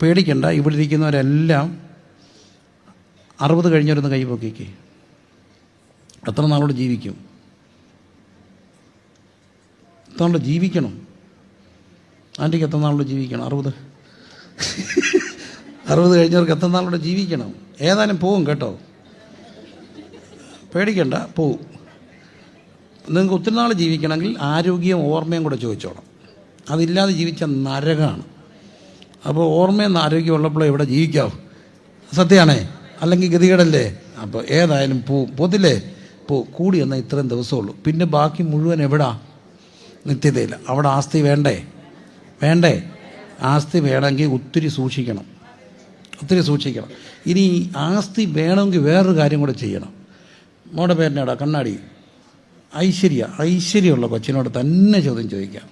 പേടിക്കണ്ട, ഇവിടെ ഇരിക്കുന്നവരെല്ലാം 60 കഴിഞ്ഞവരൊന്ന് കൈ പൊക്കിക്ക്. എത്ര നാളോട് ജീവിക്കും? എത്ര നാളോട് ജീവിക്കണം? ആൻറ്റിക്ക് എത്ര നാളോട് ജീവിക്കണം? 60 കഴിഞ്ഞവർക്ക് എത്ര നാളോട് ജീവിക്കണം? ഏതായാലും പോവും കേട്ടോ, പേടിക്കണ്ട, പോവും. നിങ്ങൾക്ക് ഒത്തിരി നാൾ ജീവിക്കണമെങ്കിൽ ആരോഗ്യവും ഓർമ്മയും കൂടെ ചോദിച്ചോണം. അതില്ലാതെ ജീവിച്ച നരകമാണ്. അപ്പോൾ ഓർമ്മയും ആരോഗ്യം ഉള്ളപ്പോൾ എവിടെ ജീവിക്കാവും? സത്യമാണേ, അല്ലെങ്കിൽ ഗതികേടല്ലേ? അപ്പോൾ ഏതായാലും പോത്തില്ലേ? കൂടി എന്നാൽ ഇത്രയും ദിവസമുള്ളൂ, പിന്നെ ബാക്കി മുഴുവൻ എവിടാ? നിത്യതയില്ല. അവിടെ ആസ്തി വേണ്ടേ? ആസ്തി വേണമെങ്കിൽ ഒത്തിരി സൂക്ഷിക്കണം. ഇനി ആസ്തി വേണമെങ്കിൽ വേറൊരു കാര്യം കൂടെ ചെയ്യണം. മോടെ പേരിനാടാ കണ്ണാടി ഐശ്വര്യമുള്ള കൊച്ചിനോട് തന്നെ ചോദ്യം ചോദിക്കാം.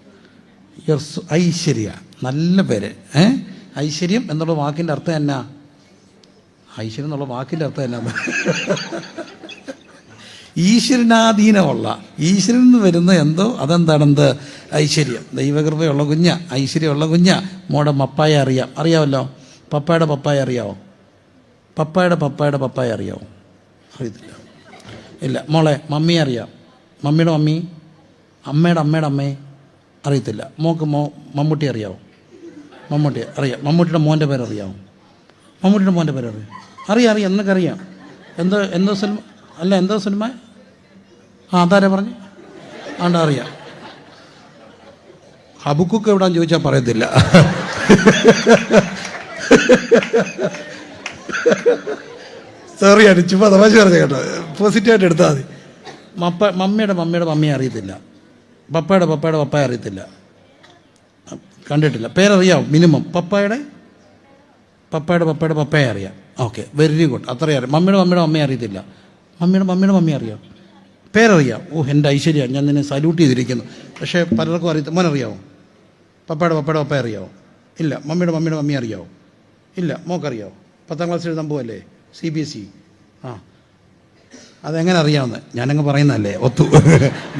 ഐശ്വര്യ, നല്ല പേര്. ഐശ്വര്യം എന്നുള്ള വാക്കിൻ്റെ അർത്ഥം എന്നാ? ഐശ്വര്യം എന്നുള്ള വാക്കിൻ്റെ അർത്ഥം എന്നാ? ഈശ്വരനാധീനമുള്ള, ഈശ്വരൻ നിന്ന് വരുന്ന എന്തോ, അതെന്താണെന്ത്? ഐശ്വര്യം. ദൈവകൃപയുള്ള കുഞ്ഞ, ഐശ്വര്യമുള്ള കുഞ്ഞ. മോടെ പപ്പായ അറിയാമല്ലോ? പപ്പായുടെ പപ്പായ അറിയാമോ? പപ്പായുടെ പപ്പായ അറിയാമോ? അറിയത്തില്ല. ഇല്ല. മോളെ മമ്മിയെ അറിയാം? മമ്മിയുടെ മമ്മി, അമ്മയുടെ അമ്മയെ അറിയത്തില്ല. മോക്ക് മമ്മൂട്ടി അറിയാമോ? മമ്മൂട്ടി അറിയാം. മമ്മൂട്ടിയുടെ മോൻ്റെ പേര് അറിയാമോ? മമ്മൂട്ടിയുടെ മോൻ്റെ പേര് അറിയാം. എന്നൊക്കറിയാം. എന്തോ സിനിമ അല്ല, എന്തോ സിനിമ? അതാരാ പറഞ്ഞു? അറിയാം. ഹബുക്കൊക്കെ എവിടാന്ന് ചോദിച്ചാൽ പറയത്തില്ല. സോറിയാണ്, ചുമ്മാ തമാശ പറഞ്ഞ കേട്ടോ, പോസിറ്റീവായിട്ട് എടുത്താൽ മതി. മമ്മിയുടെ മമ്മിയെ അറിയത്തില്ല. പപ്പായുടെ പപ്പായ അറിയത്തില്ല, കണ്ടിട്ടില്ല. പേരറിയാവും മിനിമം. പപ്പായുടെ പപ്പായ അറിയാം. ഓക്കെ, വെരി ഗുഡ്, അത്രയും അറിയാം. മമ്മിയുടെ മമ്മിയെ അറിയത്തില്ല. മമ്മിയുടെ മമ്മി അറിയാം, പേരറിയാം. എൻ്റെ ഐശ്വര്യ, ഞാൻ നിന്നെ സല്യൂട്ട് ചെയ്തിരിക്കുന്നു. പക്ഷേ പലർക്കും അറിയത്തില്ല. മോനറിയാവോ? പപ്പായുടെ പപ്പായ അറിയാവോ? ഇല്ല. മമ്മിയുടെ മമ്മി അറിയാവോ? ഇല്ല. മോക്കറിയാവോ? 10ാം ക്ലാസ്സിൽ എഴുതാൻ പോവല്ലേ? CBSE. അതെങ്ങനെ അറിയാമെന്ന് ഞാനങ്ങ് പറയുന്നതല്ലേ, ഒത്തു.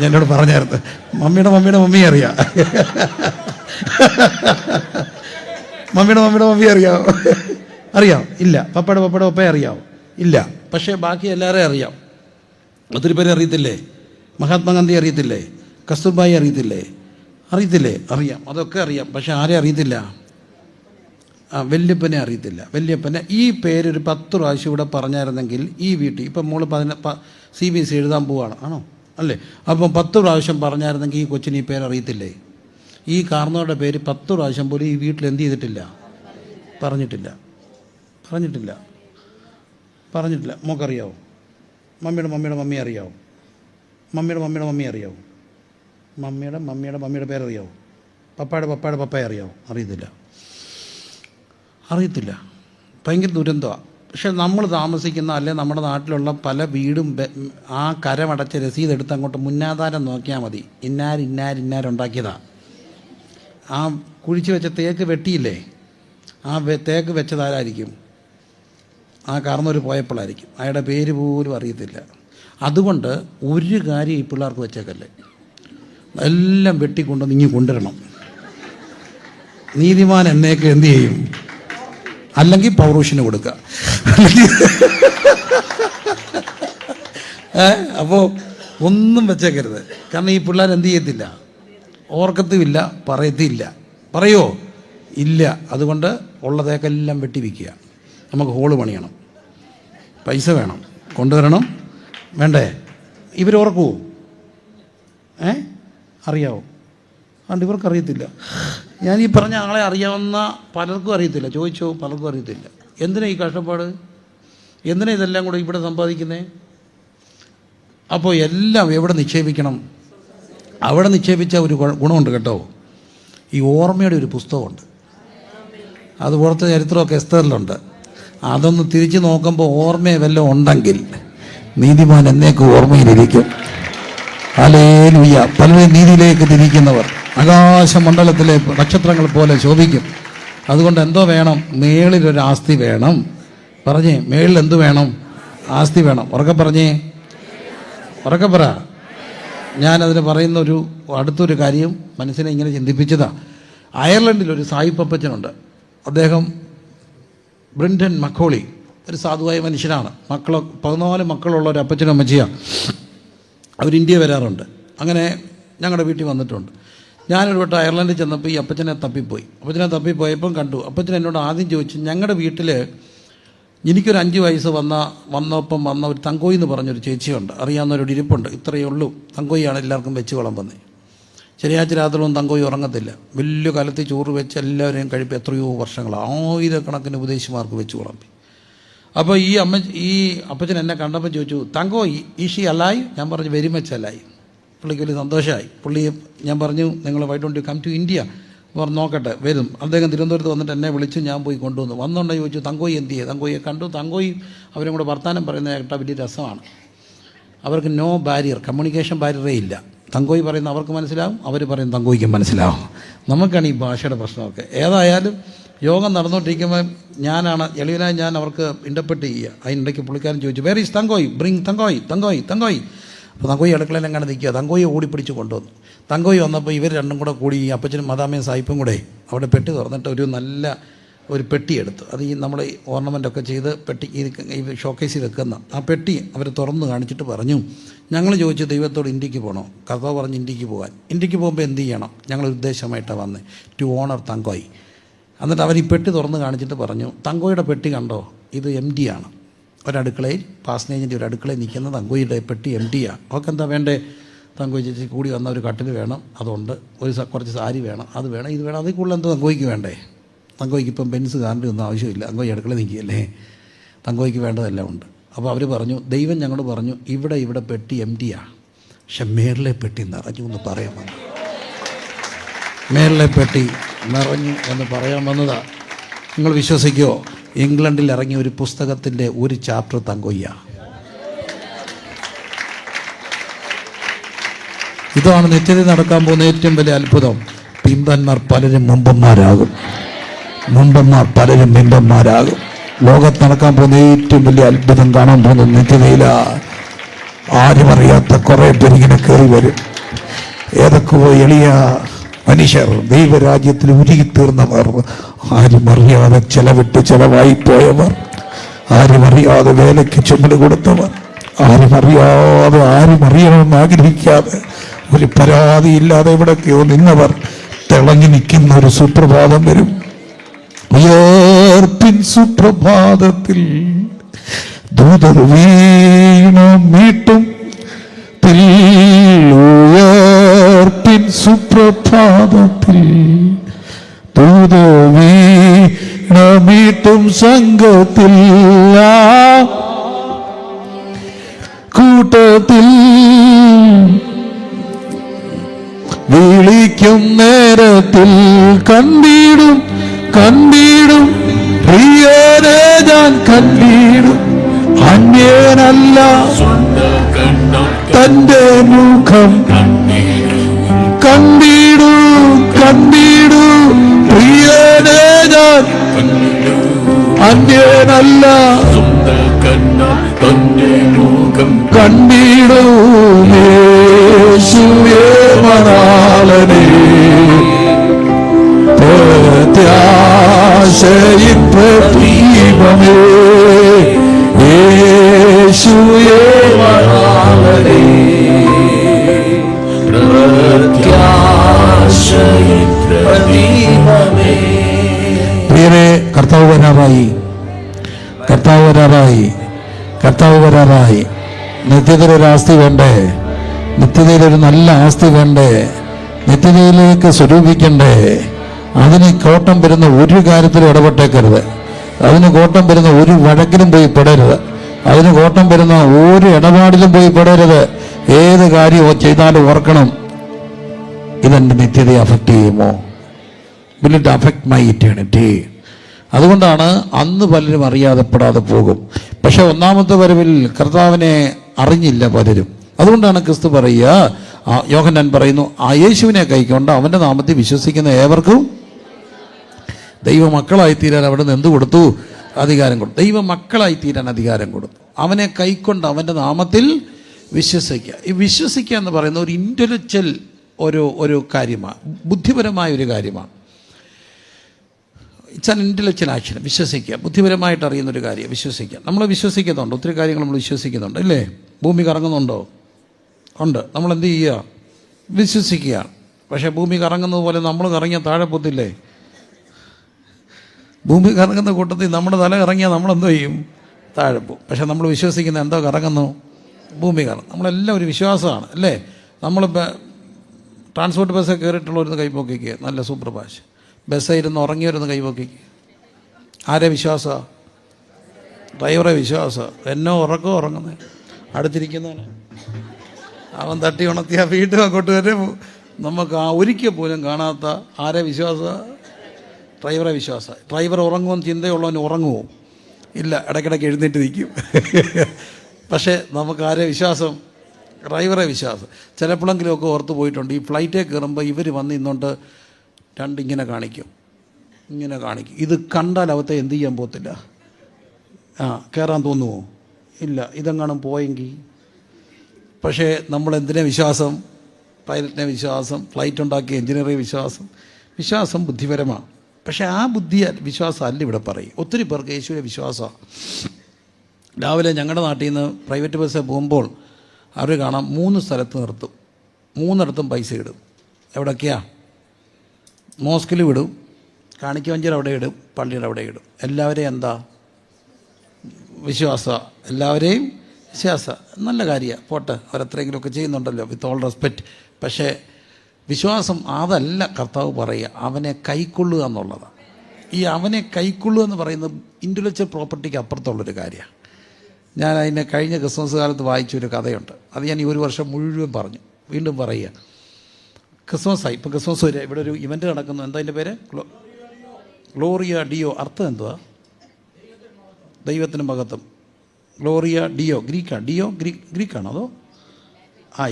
എന്നോട് പറഞ്ഞായിരുന്നു. മമ്മിയുടെ മമ്മി അറിയാം. മമ്മിയുടെ മമ്മി അറിയാമോ? ഇല്ല. പപ്പായുടെ പപ്പായ അറിയാമോ? ഇല്ല. പക്ഷേ ബാക്കി എല്ലാവരെയും അറിയാം. ഒത്തിരി പേരെ അറിയത്തില്ലേ? മഹാത്മാഗാന്ധി അറിയത്തില്ലേ? കസ്തൂർബായി അറിയത്തില്ലേ? അറിയാം, അതൊക്കെ അറിയാം. പക്ഷെ ആരെ അറിയത്തില്ല? വല്യപ്പനെ അറിയത്തില്ല. വല്യപ്പനെ ഈ പേരൊരു 10 പ്രാവശ്യം ഇവിടെ പറഞ്ഞായിരുന്നെങ്കിൽ ഈ വീട്ടിൽ ഇപ്പം മോള് CBSE എഴുതാൻ പോവുകയാണ്, ആണോ? അല്ലേ? അപ്പം 10 പ്രാവശ്യം പറഞ്ഞായിരുന്നെങ്കിൽ ഈ കൊച്ചിന് ഈ പേരറിയത്തില്ലേ? ഈ കാർന്നവരുടെ പേര് 10 പ്രാവശ്യം പോലും ഈ വീട്ടിൽ എന്ത് ചെയ്തിട്ടില്ല? പറഞ്ഞിട്ടില്ല. മോക്കറിയാവോ? മമ്മിയുടെ മമ്മി അറിയാവോ? മമ്മിയുടെ മമ്മി അറിയാവോ? മമ്മിയുടെ പേരറിയാവോ? പപ്പായുടെ പപ്പായ അറിയാവോ? അറിയത്തില്ല. ഭയങ്കര ദുരന്തമാണ്. പക്ഷെ നമ്മൾ താമസിക്കുന്ന അല്ലെ നമ്മുടെ നാട്ടിലുള്ള പല വീടും ആ കരമടച്ച രസീത് എടുത്ത് അങ്ങോട്ട് മുന്നാധാരം നോക്കിയാൽ മതി. ഇന്നാരുണ്ടാക്കിയതാ. ആ കുഴിച്ച് വെച്ച തേക്ക് വെട്ടിയില്ലേ? ആ തേക്ക് വെച്ചതാരായിരിക്കും? ആ കാർന്നവർ പോയപ്പോഴായിരിക്കും. അയാളുടെ പേര് പോലും അറിയത്തില്ല. അതുകൊണ്ട് ഒരു കാര്യം ഈ പിള്ളേർക്ക് വെച്ചേക്കല്ലേ, എല്ലാം വെട്ടിക്കൊണ്ടുവന്ന് ഇങ്ങ് കൊണ്ടുവരണം. നീതിമാൻ എന്നേക്ക് എന്തു ചെയ്യും? അല്ലെങ്കിൽ പൗരുഷിന് കൊടുക്കുക. അപ്പോൾ ഒന്നും വെച്ചേക്കരുത്. കാരണം ഈ പിള്ളേർ എന്ത് ചെയ്യത്തില്ല, ഓർക്കത്തുമില്ല, പറയത്തില്ല. പറയോ? ഇല്ല. അതുകൊണ്ട് ഉള്ളതേക്കെല്ലാം വെട്ടിവെക്കുക. നമുക്ക് ഹോള് പണിയണം, പൈസ വേണം, കൊണ്ടുവരണം, വേണ്ടേ? ഇവരോർക്കുമോ? അറിയാവോ? അതുകൊണ്ട് ഇവർക്കറിയത്തില്ല. ഞാൻ ഈ പറഞ്ഞ ആളെ അറിയാവുന്ന പലർക്കും അറിയത്തില്ല. ചോദിച്ചോ, പലർക്കും അറിയത്തില്ല. എന്തിനാ ഈ കഷ്ടപ്പാട്? എന്തിനാ ഇതെല്ലാം കൂടെ ഇവിടെ സമ്പാദിക്കുന്നത്? അപ്പോൾ എല്ലാം എവിടെ നിക്ഷേപിക്കണം? അവിടെ നിക്ഷേപിച്ച ഒരു ഗുണമുണ്ട് കേട്ടോ. ഈ ഓർമ്മയുടെ ഒരു പുസ്തകമുണ്ട്. അതുപോലത്തെ ചരിത്രമൊക്കെ എസ്തറിലുണ്ട്. അതൊന്ന് തിരിച്ചു നോക്കുമ്പോൾ ഓർമ്മയെ വല്ലതും ഉണ്ടെങ്കിൽ നീതിമാൻ എന്നേക്കും ഓർമ്മയിലിരിക്കും. ഹല്ലേലൂയ. പലരും നീതിയിലേക്ക് തിരിക്കുന്നവർ ആകാശമണ്ഡലത്തിലെ നക്ഷത്രങ്ങൾ പോലെ ശോഭിക്കും. അതുകൊണ്ട് എന്തോ വേണം? മേളിലൊരു ആസ്തി വേണം. പറഞ്ഞേ, മേളിൽ എന്തു വേണം? ആസ്തി വേണം. ഉറക്കെ പറ. ഞാനതിന് പറയുന്ന അടുത്തൊരു കാര്യം മനസ്സിനെ ഇങ്ങനെ ചിന്തിപ്പിച്ചതാണ്. അയർലൻഡിലൊരു സായിപ്പച്ചനുണ്ട്. അദ്ദേഹം ബ്രിൻഡൻ മക്കോളി, ഒരു സാധുവായ മനുഷ്യനാണ്. 14 മക്കളുള്ള ഒരു അപ്പച്ചനും അമ്മച്ചിയാണ്. അവർ ഇന്ത്യ വരാറുണ്ട്. അങ്ങനെ ഞങ്ങളുടെ വീട്ടിൽ വന്നിട്ടുണ്ട്. ഞാനൊരു വട്ടം അയർലൻഡിൽ ചെന്നപ്പോൾ ഈ അപ്പച്ചനെ തപ്പിപ്പോയപ്പം കണ്ടു. അപ്പച്ചൻ എന്നോട് ആദ്യം ചോദിച്ചു, ഞങ്ങളുടെ വീട്ടിൽ എനിക്കൊരു 5 വയസ്സ് വന്നപ്പം വന്ന ഒരു തങ്കോയി എന്ന് പറഞ്ഞൊരു ചേച്ചിയുണ്ട്, അറിയാവുന്നവരോട് ഇരിപ്പുണ്ട്, ഇത്രയേ ഉള്ളൂ. തങ്കോയിയാണ് എല്ലാവർക്കും വെച്ച് വിളമ്പുന്നത്. ശനിയാഴ്ച രാത്രിയൊന്നും തങ്കോയി ഉറങ്ങത്തില്ല. വലിയ കാലത്ത് ചോറ് വെച്ച് എല്ലാവരെയും കഴിപ്പ് എത്രയോ വർഷങ്ങളാണ്. 1000കണക്കിന് ഉപദേശിമാർക്ക് വെച്ച് വിളമ്പി. അപ്പോൾ ഈ അപ്പച്ചൻ എന്നെ കണ്ടപ്പോൾ ചോദിച്ചു, തങ്കോയി ഈഷി അലായി? ഞാൻ പറഞ്ഞു, വെരി മച്ച് അലായി. പുള്ളിക്ക് വലിയ സന്തോഷമായി. ഞാൻ പറഞ്ഞു, നിങ്ങൾ why don't you come to India? പറഞ്ഞു, നോക്കട്ടെ, വരും. അദ്ദേഹം തിരുവനന്തപുരത്ത് വന്നിട്ട് എന്നെ വിളിച്ചു, ഞാൻ പോയി കൊണ്ടുവന്നു. വന്നുകൊണ്ട് ചോദിച്ചു, തങ്കോയി എന്ത് ചെയ്യും? തങ്കോയിയെ കണ്ടു. തങ്കോയി അവരും കൂടെ വർത്തമാനം പറയുന്നത് കേട്ടാൽ വലിയ രസമാണ്. അവർക്ക് നോ ബാരിയർ, കമ്മ്യൂണിക്കേഷൻ ബാരിയറേ ഇല്ല. തങ്കോയി പറയുന്ന അവർക്ക് മനസ്സിലാവും, അവർ പറയുന്ന തങ്കോയിക്കും മനസ്സിലാവും. നമുക്കാണ് ഈ ഭാഷയുടെ പ്രശ്നമൊക്കെ. ഏതായാലും യോഗം നടന്നുകൊണ്ടിരിക്കുമ്പോൾ എളിയനായി ഞാൻ അവർക്ക് ഇൻ്റർപ്രറ്റ് ചെയ്യുക. അതിനിടയ്ക്ക് പുള്ളിക്കാരൻ ചോദിച്ചു, വേർ ഈസ് തങ്കോയി? ബ്രിങ് തങ്കോയി. അപ്പോൾ തങ്കോയി അടുക്കളയിൽ എങ്ങനെ നിൽക്കുക. തങ്കോയി ഓടിപ്പിടിച്ച് കൊണ്ടുവന്നു. തങ്കോയി വന്നപ്പോൾ ഇവർ രണ്ടും കൂടി ഈ അപ്പച്ചനും മദാമയും സായിപ്പും കൂടെ അവിടെ പെട്ടി തുറന്നിട്ട് ഒരു പെട്ടി എടുത്തു. അത് നമ്മൾ ഓർണമെൻ്റൊക്കെ ചെയ്ത് പെട്ടി ഈ ഷോക്കേസിൽ വെക്കുന്ന ആ പെട്ടി അവർ തുറന്ന് കാണിച്ചിട്ട് പറഞ്ഞു, ഞങ്ങൾ ചോദിച്ചു ദൈവത്തോട് ഇന്ത്യക്ക് പോകണോ? കർത്താവ് പറഞ്ഞ് ഇന്ത്യക്ക് പോകാൻ. ഇന്ത്യക്ക് പോകുമ്പോൾ എന്ത് ചെയ്യണം? ഞങ്ങൾ ഉദ്ദേശമായിട്ടാണ് വന്നത്, ടു ഓണർ തങ്കോയി. എന്നിട്ട് അവർ ഈ പെട്ടി തുറന്ന് കാണിച്ചിട്ട് പറഞ്ഞു, തങ്കോയുടെ പെട്ടി കണ്ടോ? ഇത് MD ആണ്. ഒരടുക്കളയിൽ പാസനേജിൻ്റെ ഒരു അടുക്കളയിൽ നിൽക്കുന്ന തങ്കോയിയുടെ പെട്ടി MD ആണ്. അവർക്ക് എന്താ വേണ്ടേ? തങ്കോയി ചേച്ചി കൂടി വന്ന ഒരു കട്ടിൽ വേണം, അതുണ്ട്. കുറച്ച് സാരി വേണം, അത് വേണം, ഇത് വേണം. അതിൽ കൂടുതൽ എന്തോ തങ്കോയിക്ക് വേണ്ടേ? തങ്കോയിക്ക് ഇപ്പം ബെൻസ് കാറിൻ്റെ ഒന്നും ആവശ്യമില്ല. തങ്കോയി അടുക്കള നിൽക്കുകയല്ലേ, തങ്കോയിക്ക് വേണ്ടതെല്ലാം ഉണ്ട്. അപ്പോൾ അവർ പറഞ്ഞു, ദൈവം ഞങ്ങളോട് പറഞ്ഞു, ഇവിടെ പെട്ടി MD ആണ്, പക്ഷെ മേളിലെ പെട്ടി നിറഞ്ഞു എന്ന് പറയാൻ വന്നു. മേളിലെ പെട്ടി നിറഞ്ഞു എന്ന് പറയാൻ വന്നതാണ്. നിങ്ങൾ വിശ്വസിക്കുമോ? ഇംഗ്ലണ്ടിൽ ഇറങ്ങിയ ഒരു പുസ്തകത്തിൻ്റെ ഒരു ചാപ്റ്റർ തങ്കോയ്യാണ്. ഇതാണ് നിത്യത നടക്കാൻ പോകുന്ന ഏറ്റവും വലിയ അത്ഭുതം. പിമ്പന്മാർ പലരും മുമ്പന്മാരാകും, പലരും പിമ്പന്മാരാകും. ലോകത്ത് നടക്കാൻ പോകുന്ന ഏറ്റവും വലിയ അത്ഭുതം കാണാൻ പോകുന്ന നിത്യതയില ആരും അറിയാത്ത കുറേ പേരിങ്ങനെ കയറി വരും. ഏതൊക്കെയോ എളിയ മനുഷ്യർ, ദൈവരാജ്യത്തിൽ ഉരുകിത്തീർന്നവർ, ആരും അറിയാതെ ചെലവായി പോയവർ, ആരും അറിയാതെ വേലയ്ക്ക് ചുമട് കൊടുത്തവർ, ആരും അറിയണമെന്ന് ആഗ്രഹിക്കാതെ, ഒരു പരാതിയില്ലാതെ എവിടൊക്കെയോ നിന്നവർ തിളങ്ങി നിൽക്കുന്ന ഒരു സുപ്രഭാതം വരും. ഉയർപ്പിൻ സുപ്രഭാതത്തിൽ ദൂതർ വീണം മീട്ടും, ഉയർപ്പിൻ സുപ്രഭാതത്തിൽ ദൂതർ വീണമീട്ടും സംഘത്തിൽ കൂട്ടത്തിൽ വിളിക്കും നേരത്തിൽ കണ്ടിടും പ്രിയരെ ഞാൻ കണ്ടിടും, അന്യനല്ല തന്റെ മുഖം കണ്ടിടും പ്രിയരെ ഞാൻ അന്യനല്ല കണ്ടിടും യേശുവേ മണാളനേ പ്രത്യാശയിൻ പ്രദീപമേ യേശുവേ മണാളനേ പ്രത്യാശയിൻ പ്രദീപമേ. പ്രിയരേ, കർത്താവ് വരാറായി. നിത്യതയിലൊരു ആസ്തി വേണ്ടേ? നിത്യതയിലൊരു നല്ല ആസ്തി വേണ്ടേ? നിത്യതയിലേക്ക് സ്വരൂപിക്കണ്ടേ? അതിന് കോട്ടം വരുന്ന ഒരു കാര്യത്തിലും ഇടപെട്ടേക്കരുത്. അതിന് കോട്ടം വരുന്ന ഒരു വഴക്കിലും പോയി പെടരുത്. അതിന് കോട്ടം വരുന്ന ഒരു ഇടപാടിലും പോയി പെടരുത്. ഏത് കാര്യമോ ചെയ്താലും ഓർക്കണം, ഇതെൻ്റെ നിത്യതയെ അഫക്റ്റ് ചെയ്യുമോ? Will it affect my eternity? അതുകൊണ്ടാണ് അന്ന് പലരും അറിയാതെ പെടാതെ പോകും. പക്ഷെ ഒന്നാമത്തെ വരവിൽ കർത്താവിനെ അറിഞ്ഞില്ല പലരും. അതുകൊണ്ടാണ് ക്രിസ്തു പറയുക, യോഹന്നാൻ പറയുന്നു, ആ യേശുവിനെ കൈക്കൊണ്ട് അവൻ്റെ നാമത്തിൽ വിശ്വസിക്കുന്ന ഏവർക്കും ദൈവമക്കളായിത്തീരാൻ അവിടെ നിന്ന് എന്ത് കൊടുത്തു? അധികാരം കൊടുത്തു. ദൈവമക്കളായിത്തീരാൻ അധികാരം കൊടുത്തു. അവനെ കൈക്കൊണ്ട് അവൻ്റെ നാമത്തിൽ വിശ്വസിക്കുക. ഈ വിശ്വസിക്കുക എന്ന് പറയുന്ന ഒരു ഇൻ്റലക്ച്വൽ ഒരു കാര്യമാണ്, ബുദ്ധിപരമായ ഒരു കാര്യമാണ്. It's an intellectual action. വിശ്വസിക്കുക, ബുദ്ധിപരമായിട്ട് അറിയുന്നൊരു കാര്യം വിശ്വസിക്കുക. നമ്മൾ വിശ്വസിക്കുന്നുണ്ട്, ഒത്തിരി കാര്യങ്ങൾ നമ്മൾ വിശ്വസിക്കുന്നുണ്ട്, അല്ലേ? ഭൂമി കറങ്ങുന്നുണ്ടോ? ഉണ്ട്. നമ്മൾ എന്ത് ചെയ്യുക? വിശ്വസിക്കുകയാണ്. പക്ഷേ ഭൂമി കറങ്ങുന്നത് പോലെ നമ്മൾ കറങ്ങിയാൽ താഴെ പോത്തില്ലേ? ഭൂമി കറങ്ങുന്ന കൂട്ടത്തിൽ നമ്മുടെ തല കറങ്ങിയാൽ നമ്മളെന്തോ ചെയ്യും? താഴെ പോകും. പക്ഷെ നമ്മൾ വിശ്വസിക്കുന്ന എന്തോ കറങ്ങുന്നു? ഭൂമി കറങ്ങും. നമ്മളെല്ലാം ഒരു വിശ്വാസമാണ്, അല്ലേ? നമ്മൾ ട്രാൻസ്പോർട്ട് ബസ്സൊക്കെ കയറിയിട്ടുള്ളവരുന്ന് കൈപ്പൊക്കിക്കുക, നല്ല സൂപ്പർ ഭാഷ. ബസ്സായിരുന്ന് ഉറങ്ങിയവരൊന്ന് കൈപ്പൊക്കിക്കുക. ആരെ വിശ്വാസമാണ്? ഡ്രൈവറെ വിശ്വാസമാണ്. എന്നോ ഉറങ്ങുന്നത് അടുത്തിരിക്കുന്നവന് അവൻ തട്ടി ഉണർത്തിയ വീണ്ടും അങ്ങോട്ട് വരെ നമുക്ക് ഒരിക്കൽ പോലും കാണാത്ത ആരെ വിശ്വാസമാണ്? ഡ്രൈവറെ വിശ്വാസമാണ്. ഡ്രൈവർ ഉറങ്ങുമെന്ന് ചിന്തയുള്ളവന് ഉറങ്ങുമോ? ഇല്ല, ഇടയ്ക്കിടയ്ക്ക് എഴുന്നേറ്റ് നിൽക്കും. പക്ഷേ നമുക്ക് ആരെ വിശ്വാസം? ഡ്രൈവറെ വിശ്വാസം. ചിലപ്പോഴെങ്കിലുമൊക്കെ ഓർത്ത് പോയിട്ടുണ്ട്, ഈ ഫ്ലൈറ്റിൽ കയറുമ്പോൾ ഇവർ വന്ന് ഇന്നോട്ട് ഇങ്ങനെ കാണിക്കും. ഇത് കണ്ടാൽ അവത്തെ എന്ത് ചെയ്യാൻ പോകത്തില്ല. കയറാൻ തോന്നുമോ? ഇല്ല. ഇതെങ്ങാനും പോയെങ്കിൽ. പക്ഷേ നമ്മളെന്തിനെ വിശ്വാസം? പൈലറ്റിനെ വിശ്വാസം, ഫ്ലൈറ്റ് ഉണ്ടാക്കിയ എഞ്ചിനീയറെ വിശ്വാസം ബുദ്ധിപരമാണ്. പക്ഷേ ആ വിശ്വാസം അല്ല ഇവിടെ പറയും. ഒത്തിരി പേർക്ക് യേശുവിനെ വിശ്വാസമാണ്. രാവിലെ ഞങ്ങളുടെ നാട്ടിൽ നിന്ന് പ്രൈവറ്റ് ബസ്സിൽ പോകുമ്പോൾ അവർ കാണാം 3 സ്ഥലത്ത് നിർത്തും. 3 പൈസ ഇടും. എവിടൊക്കെയാ? മോസ്കിൽ വിടും, കാണിക്കവഞ്ചിയിൽ അവിടെ ഇടും, പള്ളിയുടെ അവിടെ ഇടും. എല്ലാവരെയും എന്താ? വിശ്വാസമാണ്. എല്ലാവരെയും വിശ്വാസം. നല്ല കാര്യമാണ്, പോട്ടെ, അവരെത്രയെങ്കിലുമൊക്കെ ചെയ്യുന്നുണ്ടല്ലോ, വിത്ത് ഓൾ റെസ്പെക്റ്റ്. പക്ഷേ വിശ്വാസം അതല്ല കർത്താവ് പറയുക, അവനെ കൈക്കൊള്ളുക എന്നുള്ളതാണ്. ഈ അവനെ കൈക്കൊള്ളുക എന്ന് പറയുന്നത് ഇൻ്റലക്ച്വൽ പ്രോപ്പർട്ടിക്ക് അപ്പുറത്തുള്ളൊരു കാര്യമാണ്. ഞാൻ അതിനെ കഴിഞ്ഞ ക്രിസ്മസ് കാലത്ത് വായിച്ചൊരു കഥയുണ്ട്. അത് ഞാൻ ഈ 1 വർഷം മുഴുവൻ പറഞ്ഞു, വീണ്ടും പറയുക. ക്രിസ്മസായി, ഇപ്പോൾ ക്രിസ്മസ് വരെ ഇവിടെ ഒരു ഇവൻ്റ് നടക്കുന്നു. എന്താ അതിൻ്റെ പേര്? ഗ്ലോറിയ ഡിയോ. അർത്ഥം എന്തുവാ? ദൈവത്തിന് മഹത്വം. ഗ്ലോറിയ ഡിയോ ഗ്രീക്കാണ്. ഡിയോ ഗ്രീക്കാണോ അതോ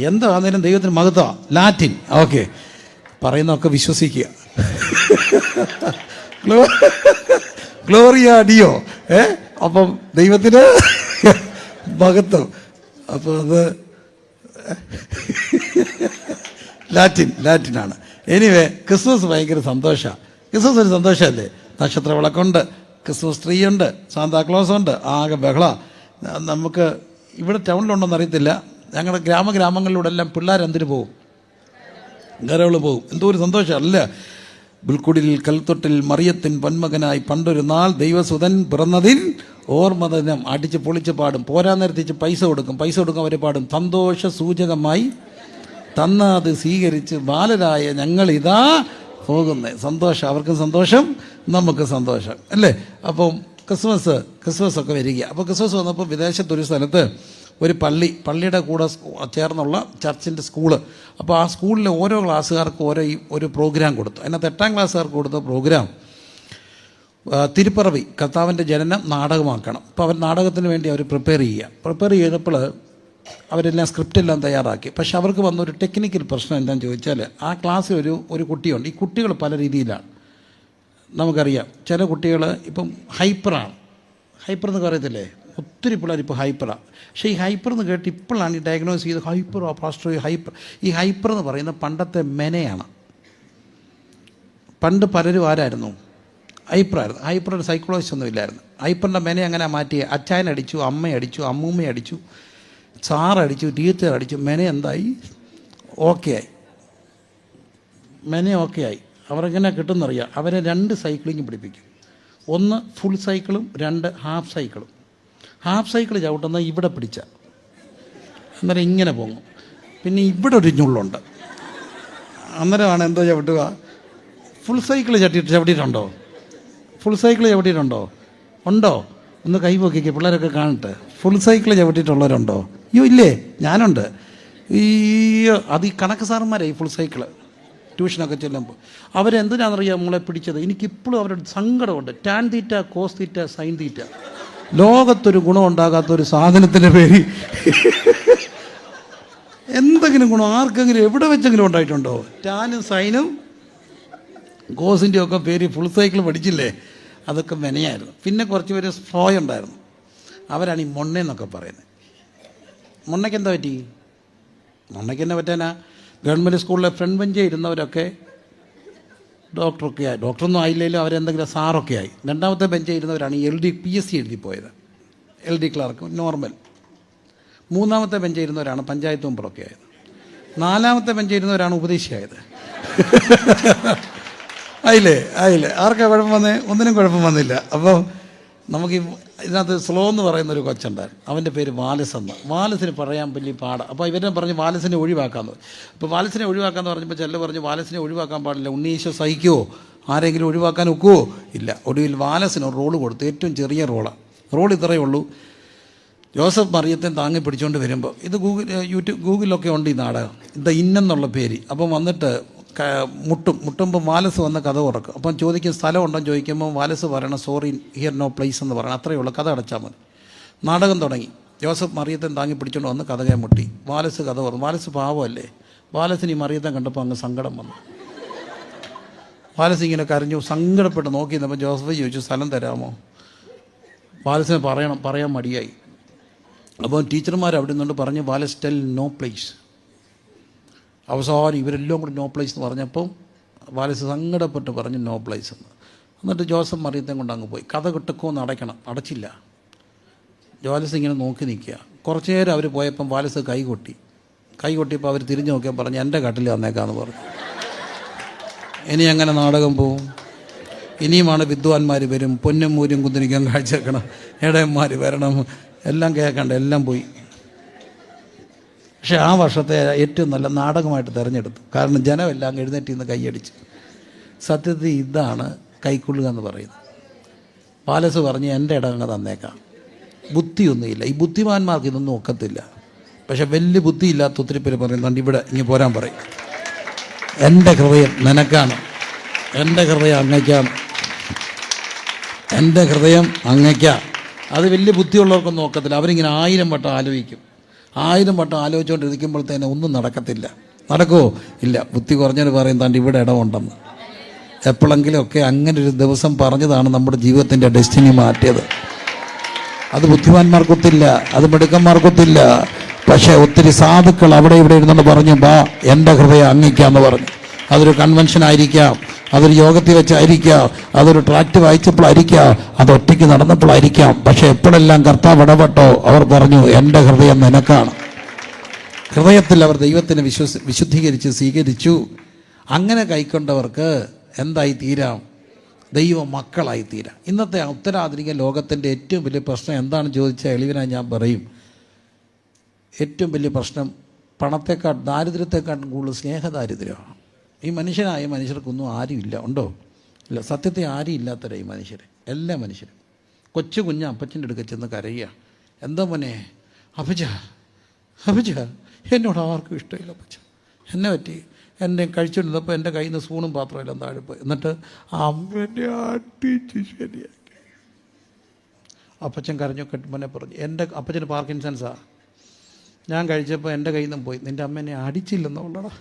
എന്താ അന്നേരം ദൈവത്തിന് മഹത്വ? ലാറ്റിൻ. ഓക്കെ, പറയുന്നതൊക്കെ വിശ്വസിക്കുക. ഗ്ലോറിയ ഡിയോ. അപ്പം ദൈവത്തിന് മഹത്വം. അപ്പോൾ അത് ലാറ്റിനാണ്. എനിവേ, ക്രിസ്മസ് ഭയങ്കര സന്തോഷമാണ്. ക്രിസ്മസ് ഒരു സന്തോഷമല്ലേ? നക്ഷത്ര വിളക്കുണ്ട്, ക്രിസ്മസ് ട്രീ ഉണ്ട്, സാന്താക്ലോസ് ഉണ്ട്, ആകെ ബഹള. നമുക്ക് ഇവിടെ ടൗണിലുണ്ടോയെന്ന് അറിയത്തില്ല, ഞങ്ങളുടെ ഗ്രാമങ്ങളിലൂടെ എല്ലാം പിള്ളേരെന്തിനു പോകും? ഗരകൾ പോകും. എന്തോ ഒരു സന്തോഷമല്ല. പുൽക്കുടിൽ കൽത്തൊട്ടിൽ മറിയത്തിൻ പൊന്മകനായി പണ്ടൊരു നാൾ ദൈവസുതൻ പിറന്നതിൽ ഓർമ്മദിനം അടിച്ച് പൊളിച്ച് പാടും. പോരാ നേരത്തിച്ച് പൈസ കൊടുക്കും അവർ പാടും. സന്തോഷ സൂചകമായി തന്നത് സ്വീകരിച്ച് ബാലരായ ഞങ്ങളിതാ പോകുന്നത്. സന്തോഷം, അവർക്കും സന്തോഷം, നമുക്ക് സന്തോഷം, അല്ലേ? അപ്പം ക്രിസ്മസ് ഒക്കെ വരിക. അപ്പോൾ ക്രിസ്മസ് വന്നപ്പോൾ വിദേശത്തൊരു സ്ഥലത്ത് ഒരു പള്ളിയുടെ കൂടെ ചേർന്നുള്ള ചർച്ചിൻ്റെ സ്കൂള്. അപ്പോൾ ആ സ്കൂളിലെ ഓരോ ക്ലാസ്സുകാർക്കും ഒരു പ്രോഗ്രാം കൊടുത്തു. അതിനകത്ത് 8ാം ക്ലാസ്സുകാർക്ക് കൊടുത്ത പ്രോഗ്രാം തിരുപ്പിറവി, കർത്താവിൻ്റെ ജനനം നാടകമാക്കണം. അപ്പോൾ അവർ നാടകത്തിന് വേണ്ടി അവർ പ്രിപ്പയർ ചെയ്തപ്പോൾ അവരെല്ലാം സ്ക്രിപ്റ്റെല്ലാം തയ്യാറാക്കി. പക്ഷെ അവർക്ക് വന്നൊരു ടെക്നിക്കൽ പ്രശ്നം എന്താണെന്ന് ചോദിച്ചാൽ, ആ ക്ലാസ്സിൽ ഒരു കുട്ടിയുണ്ട്. ഈ കുട്ടികൾ പല രീതിയിലാണ്, നമുക്കറിയാം. ചില കുട്ടികൾ ഇപ്പം ഹൈപ്പർ എന്ന് പറയത്തില്ലേ, ഒത്തിരി പിള്ളേർ ഇപ്പോൾ ഹൈപ്പറാണ്. പക്ഷേ ഈ ഹൈപ്പർ എന്ന് കേട്ട് ഇപ്പോഴാണ് ഈ ഡയഗ്നോസ് ചെയ്ത് പാസ്റ്റർ ഈ ഹൈപ്പർ എന്ന് പറയുന്ന പണ്ടത്തെ മെനയാണ്. പണ്ട് പലരും ആരായിരുന്നു? ഹൈപ്പറായിരുന്നു. ഹൈപ്പറിൻ്റെ സൈക്കോളജിസ്റ്റ് ഒന്നും ഇല്ലായിരുന്നു. ഹൈപ്പറിൻ്റെ മെന അങ്ങനെ മാറ്റി, അച്ചായനടിച്ചു, അമ്മയടിച്ചു, അമ്മൂമ്മയടിച്ചു, സാറടിച്ചു, ടീച്ചർ അടിച്ചു. മെന എന്തായി? ഓക്കെ ആയി. മെന ഓക്കെ ആയി. അവരെങ്ങനെ കിട്ടുമെന്നറിയാം. അവരെ 2 സൈക്ലിങ് പഠിപ്പിക്കും. 1 ഫുൾ സൈക്കിളും 2 ഹാഫ് സൈക്കിളും. ഹാഫ് സൈക്കിൾ ചവിട്ടുന്ന ഇവിടെ പിടിച്ച അന്നേരം ഇങ്ങനെ പോകും. പിന്നെ ഇവിടെ ഒരു ഞുള്ളുണ്ട്, അന്നേരമാണ് എന്തോ ചവിട്ടുക. ഫുൾ സൈക്കിൾ ചവിട്ടിയിട്ടുണ്ടോ? ഫുൾ സൈക്കിൾ ചവിട്ടിയിട്ടുണ്ടോ? ഉണ്ടോ? ഒന്ന് കൈ പൊക്കിക്ക്, പിള്ളേരൊക്കെ കാണട്ടെ. ഫുൾ സൈക്കിൾ ചവിട്ടിയിട്ടുള്ളവരുണ്ടോ? അയ്യോ ഇല്ലേ, ഞാനുണ്ട്. അത് ഈ കണക്ക് സാറന്മാരായി ഫുൾ സൈക്കിള് ട്യൂഷനൊക്കെ ചെല്ലുമ്പോൾ. അവരെന്തിനാണെന്നറിയാം നമ്മളെ പിടിച്ചത്? എനിക്കിപ്പോഴും അവരുടെ സങ്കടമുണ്ട്. Tan theta, cos theta, sine theta. ലോകത്തൊരു ഗുണം ഉണ്ടാകാത്തൊരു സാധനത്തിൻ്റെ പേര് എന്തെങ്കിലും ഗുണം ആർക്കെങ്കിലും എവിടെ വെച്ചെങ്കിലും ഉണ്ടായിട്ടുണ്ടോ? ടാനും സൈനും കോസിൻ്റെയും ഒക്കെ പേര് ഫുൾ സൈക്കിൾ പഠിച്ചില്ലേ? അതൊക്കെ മെനയായിരുന്നു. പിന്നെ കുറച്ച് പേര് സ്ലോ ഉണ്ടായിരുന്നു. അവരാണ് ഈ മൊണ്ണയെന്നൊക്കെ പറയുന്നത്. മൊണ്ണയ്ക്ക് എന്താ പറ്റി? മൊണ്ണയ്ക്ക് എന്നാ പറ്റാനാ? ഗവൺമെൻറ് സ്കൂളിലെ ഫ്രണ്ട് ബെഞ്ചിൽ ഇരുന്നവരൊക്കെ ഡോക്ടറൊക്കെ ആയി. ഡോക്ടറൊന്നും ആയില്ലെങ്കിലും അവരെന്തെങ്കിലും സാറൊക്കെ ആയി. 2ാമത്തെ ബെഞ്ചിൽ ഇരുന്നവരാണ് LD PSC എഴുതി പോയത്, LD ക്ലാർക്ക് നോർമൽ. 3ാമത്തെ ബെഞ്ചിൽ ഇരുന്നവരാണ് പഞ്ചായത്ത് മെമ്പറൊക്കെ ആയത്. 4ാമത്തെ ബെഞ്ചിൽ ഇരുന്നവരാണ് ഉപദേശിയായത്. ആയില്ലേ? ആർക്കാ കുഴപ്പം വന്നേ? ഒന്നിനും കുഴപ്പം വന്നില്ല. അപ്പോൾ നമുക്ക് ഇതിനകത്ത് സ്ലോ എന്ന് പറയുന്നൊരു കൊച്ചുണ്ടായിരുന്നു. അവൻ്റെ പേര് വാലസ് എന്ന്. വാലസിന് പറയാൻ വലിയ പാടാണ്. അപ്പോൾ ഇവരെ പറഞ്ഞ് വാലസിനെ ഒഴിവാക്കാമെന്ന്. അപ്പോൾ വാലസിനെ ഒഴിവാക്കാമെന്ന് പറഞ്ഞപ്പോൾ ചില പറഞ്ഞ് വാലസിനെ ഒഴിവാക്കാൻ പാടില്ല, ഉണ്ണീശോ സഹിക്കുമോ, ആരെങ്കിലും ഒഴിവാക്കാൻ ഒക്കുമോ? ഇല്ല. ഒടുവിൽ വാലസിന് ഒരു റോള് കൊടുത്തു. ഏറ്റവും ചെറിയ റോൾ ഇത്രയേ ഉള്ളൂ. ജോസഫ് മറിയത്തെ താങ്ങി പിടിച്ചുകൊണ്ട് വരുമ്പോൾ, ഇത് ഗൂഗിളിലൊക്കെ ഉണ്ട് ഈ നാടകം, ഇത് ഇന്നെന്നുള്ള പേര്. അപ്പം വന്നിട്ട് മുട്ടുമ്പോൾ വാലസ് വന്ന് കഥ തുറക്കും. അപ്പം ചോദിക്കും സ്ഥലം ഉണ്ടെന്ന് ചോദിക്കുമ്പോൾ വാലസ് പറയണം സോറി ഹിയർ നോ പ്ലേസ് എന്ന് പറയണം. അത്രയേ ഉള്ളൂ, കഥ അടച്ചാൽ മതി. നാടകം തുടങ്ങി. ജോസഫ് മറിയത്തെ താങ്ങി പിടിച്ചുകൊണ്ട് വന്ന് കഥകെ മുട്ടി. വാലസ് കഥ പറഞ്ഞു. വാലസ് പാവമല്ലേ? വാലസിന് ഈ മറിയത്തെ കണ്ടപ്പോൾ അങ്ങ് സങ്കടം വന്നു. വാലസ് ഇങ്ങനെ കരഞ്ഞു, സങ്കടപ്പെട്ട് നോക്കി നിന്നപ്പോൾ ജോസഫ് ചോദിച്ചു സ്ഥലം തരാമോ? വാലസിന് പറയാൻ മടിയായി. അപ്പോൾ ടീച്ചർമാർ അവിടെ നിന്നുകൊണ്ട് പറഞ്ഞു വാലസ് ടെൽ നോ പ്ലേസ്. അവസാനം ഇവരെല്ലാം കൂടി നോ പ്ലേസ് എന്ന് പറഞ്ഞപ്പം വാലസ് സങ്കടപ്പെട്ട് പറഞ്ഞു നോ പ്ലേസ് എന്ന്. എന്നിട്ട് ജോസഫ് മറിയത്തെ കൊണ്ട് അങ്ങ് പോയി. കഥ കിട്ടക്കോന്ന് അടച്ചില്ല. വാലസ് ഇങ്ങനെ നോക്കി നിൽക്കുക. കുറച്ച് നേരം അവർ പോയപ്പം വാലസ് കൈ കൊട്ടിയപ്പോൾ അവർ തിരിഞ്ഞു നോക്കിയാൽ പറഞ്ഞു എൻ്റെ കട്ടിൽ വന്നേക്കാന്ന് പറഞ്ഞു. ഇനി അങ്ങനെ നാടകം പോവും. ഇനിയുമാണ് വിദ്വാൻമാർ വരും, പൊന്നും മൂരും കുന്തിരിക്കാൻ കാഴ്ചവെക്കണം, ഇടയന്മാർ വരണം, എല്ലാം കേൾക്കണ്ട, എല്ലാം പോയി. പക്ഷേ ആ വർഷത്തെ ഏറ്റവും നല്ല നാടകമായിട്ട് തിരഞ്ഞെടുത്തു. കാരണം ജനമെല്ലാം എഴുന്നേറ്റ് നിന്ന് കൈയടിച്ചു. സത്യത്തിൽ ഇതാണ് കൈക്കൊള്ളുക എന്ന് പറയുന്നത്. വാലസ് പറഞ്ഞ് എൻ്റെ ഇടം അങ്ങ് തന്നേക്കാം. ബുദ്ധിയൊന്നുമില്ല. ഈ ബുദ്ധിമാന്മാർക്ക് ഇതൊന്നും ഒക്കത്തില്ല. പക്ഷെ വലിയ ബുദ്ധിയില്ലാത്ത ഒത്തിരി പേര് പറയുന്നുണ്ട് ഇവിടെ ഇങ്ങനെ പോരാൻ പറയും. എൻ്റെ ഹൃദയം നിനക്കാണ്, എൻ്റെ ഹൃദയം അങ്ങയ്ക്കാണ്, എൻ്റെ ഹൃദയം അങ്ങയ്ക്കാം. അത് വലിയ ബുദ്ധിയുള്ളവർക്കൊന്നും നോക്കത്തില്ല. അവരിങ്ങനെ 1000 വട്ടം ആലോചിക്കും. 1000 വട്ടം ആലോചിച്ചുകൊണ്ടിരിക്കുമ്പോൾ തന്നെ ഒന്നും നടക്കത്തില്ല. നടക്കുമോ? ഇല്ല. ബുദ്ധി കുറഞ്ഞവർ പറയും താണ്ട് ഇവിടെ ഇടമുണ്ടെന്ന്. എപ്പോഴെങ്കിലുമൊക്കെ അങ്ങനെ ഒരു ദിവസം പറഞ്ഞതാണ് നമ്മുടെ ജീവിതത്തിൻ്റെ ഡെസ്റ്റിനി മാറ്റിയത്. അത് ബുദ്ധിമാന്മാർക്കൊത്തില്ല, അത് മിടുക്കന്മാർക്കൊത്തില്ല. പക്ഷേ ഒത്തിരി സാധുക്കൾ അവിടെ ഇവിടെ ഇരുന്നുകൊണ്ട് പറഞ്ഞു ബാ എൻ്റെ ഹൃദയം അങ്ങിക്കാന്ന് പറഞ്ഞു. അതൊരു കൺവെൻഷൻ ആയിരിക്കാം, അതൊരു യോഗത്തിൽ വെച്ചായിരിക്കാം, അതൊരു ട്രാക്ട് വായിച്ചപ്പോഴായിരിക്കാം, അത് ഒറ്റയ്ക്ക് നടന്നപ്പോഴായിരിക്കാം. പക്ഷെ എപ്പോഴെല്ലാം കർത്താവ് ഇടപെട്ടോ അവർ പറഞ്ഞു, എൻ്റെ ഹൃദയം നിനക്കാണ്. ഹൃദയത്തിൽ അവർ ദൈവത്തിനെ വിശുദ്ധീകരിച്ച് സ്വീകരിച്ചു. അങ്ങനെ കൈക്കൊണ്ടവർക്ക് എന്തായി തീരാം? ദൈവ മക്കളായി തീരാം. ഇന്നത്തെ ഉത്തരാധുനിക ലോകത്തിൻ്റെ ഏറ്റവും വലിയ പ്രശ്നം എന്താണെന്ന് ചോദിച്ചാൽ എളിവനായി ഞാൻ പറയും, ഏറ്റവും വലിയ പ്രശ്നം പണത്തെക്കാൾ ദാരിദ്ര്യത്തെക്കാട്ടും കൂടുതൽ സ്നേഹദാരിദ്ര്യമാണ്. ഈ മനുഷ്യർക്കൊന്നും ആരുമില്ല, ഉണ്ടോ? ഇല്ല. സത്യത്തെ ആരും ഇല്ലാത്തവരാ ഈ മനുഷ്യർ, എല്ലാ മനുഷ്യരും. കൊച്ചു കുഞ്ഞ് അപ്പച്ചൻ്റെ അടുക്ക ചെന്ന് കരയുക, എന്താ മോനെ അപ്പച്ച എന്നോട് ആർക്കും ഇഷ്ടമില്ല അപ്പച്ച, എന്നെ പറ്റി എന്നെ കഴിച്ചുകൊണ്ടിരുന്നപ്പോൾ എൻ്റെ കയ്യിൽ നിന്ന് സ്പൂണും പാത്രമെല്ലാം താഴെ പോയി, എന്നിട്ട് അമ്മേനെ അടിച്ച് ശരിയാക്കി. അപ്പച്ചൻ കരഞ്ഞു കെട്ടുമ്പോനെ പറഞ്ഞു, എൻ്റെ അപ്പച്ചന് പാർക്കിൻസൺസാ, ഞാൻ കഴിച്ചപ്പോൾ എൻ്റെ കയ്യിൽ നിന്നും പോയി, നിൻ്റെ അമ്മ എന്നെ അടിച്ചില്ലെന്നുള്ളടാ,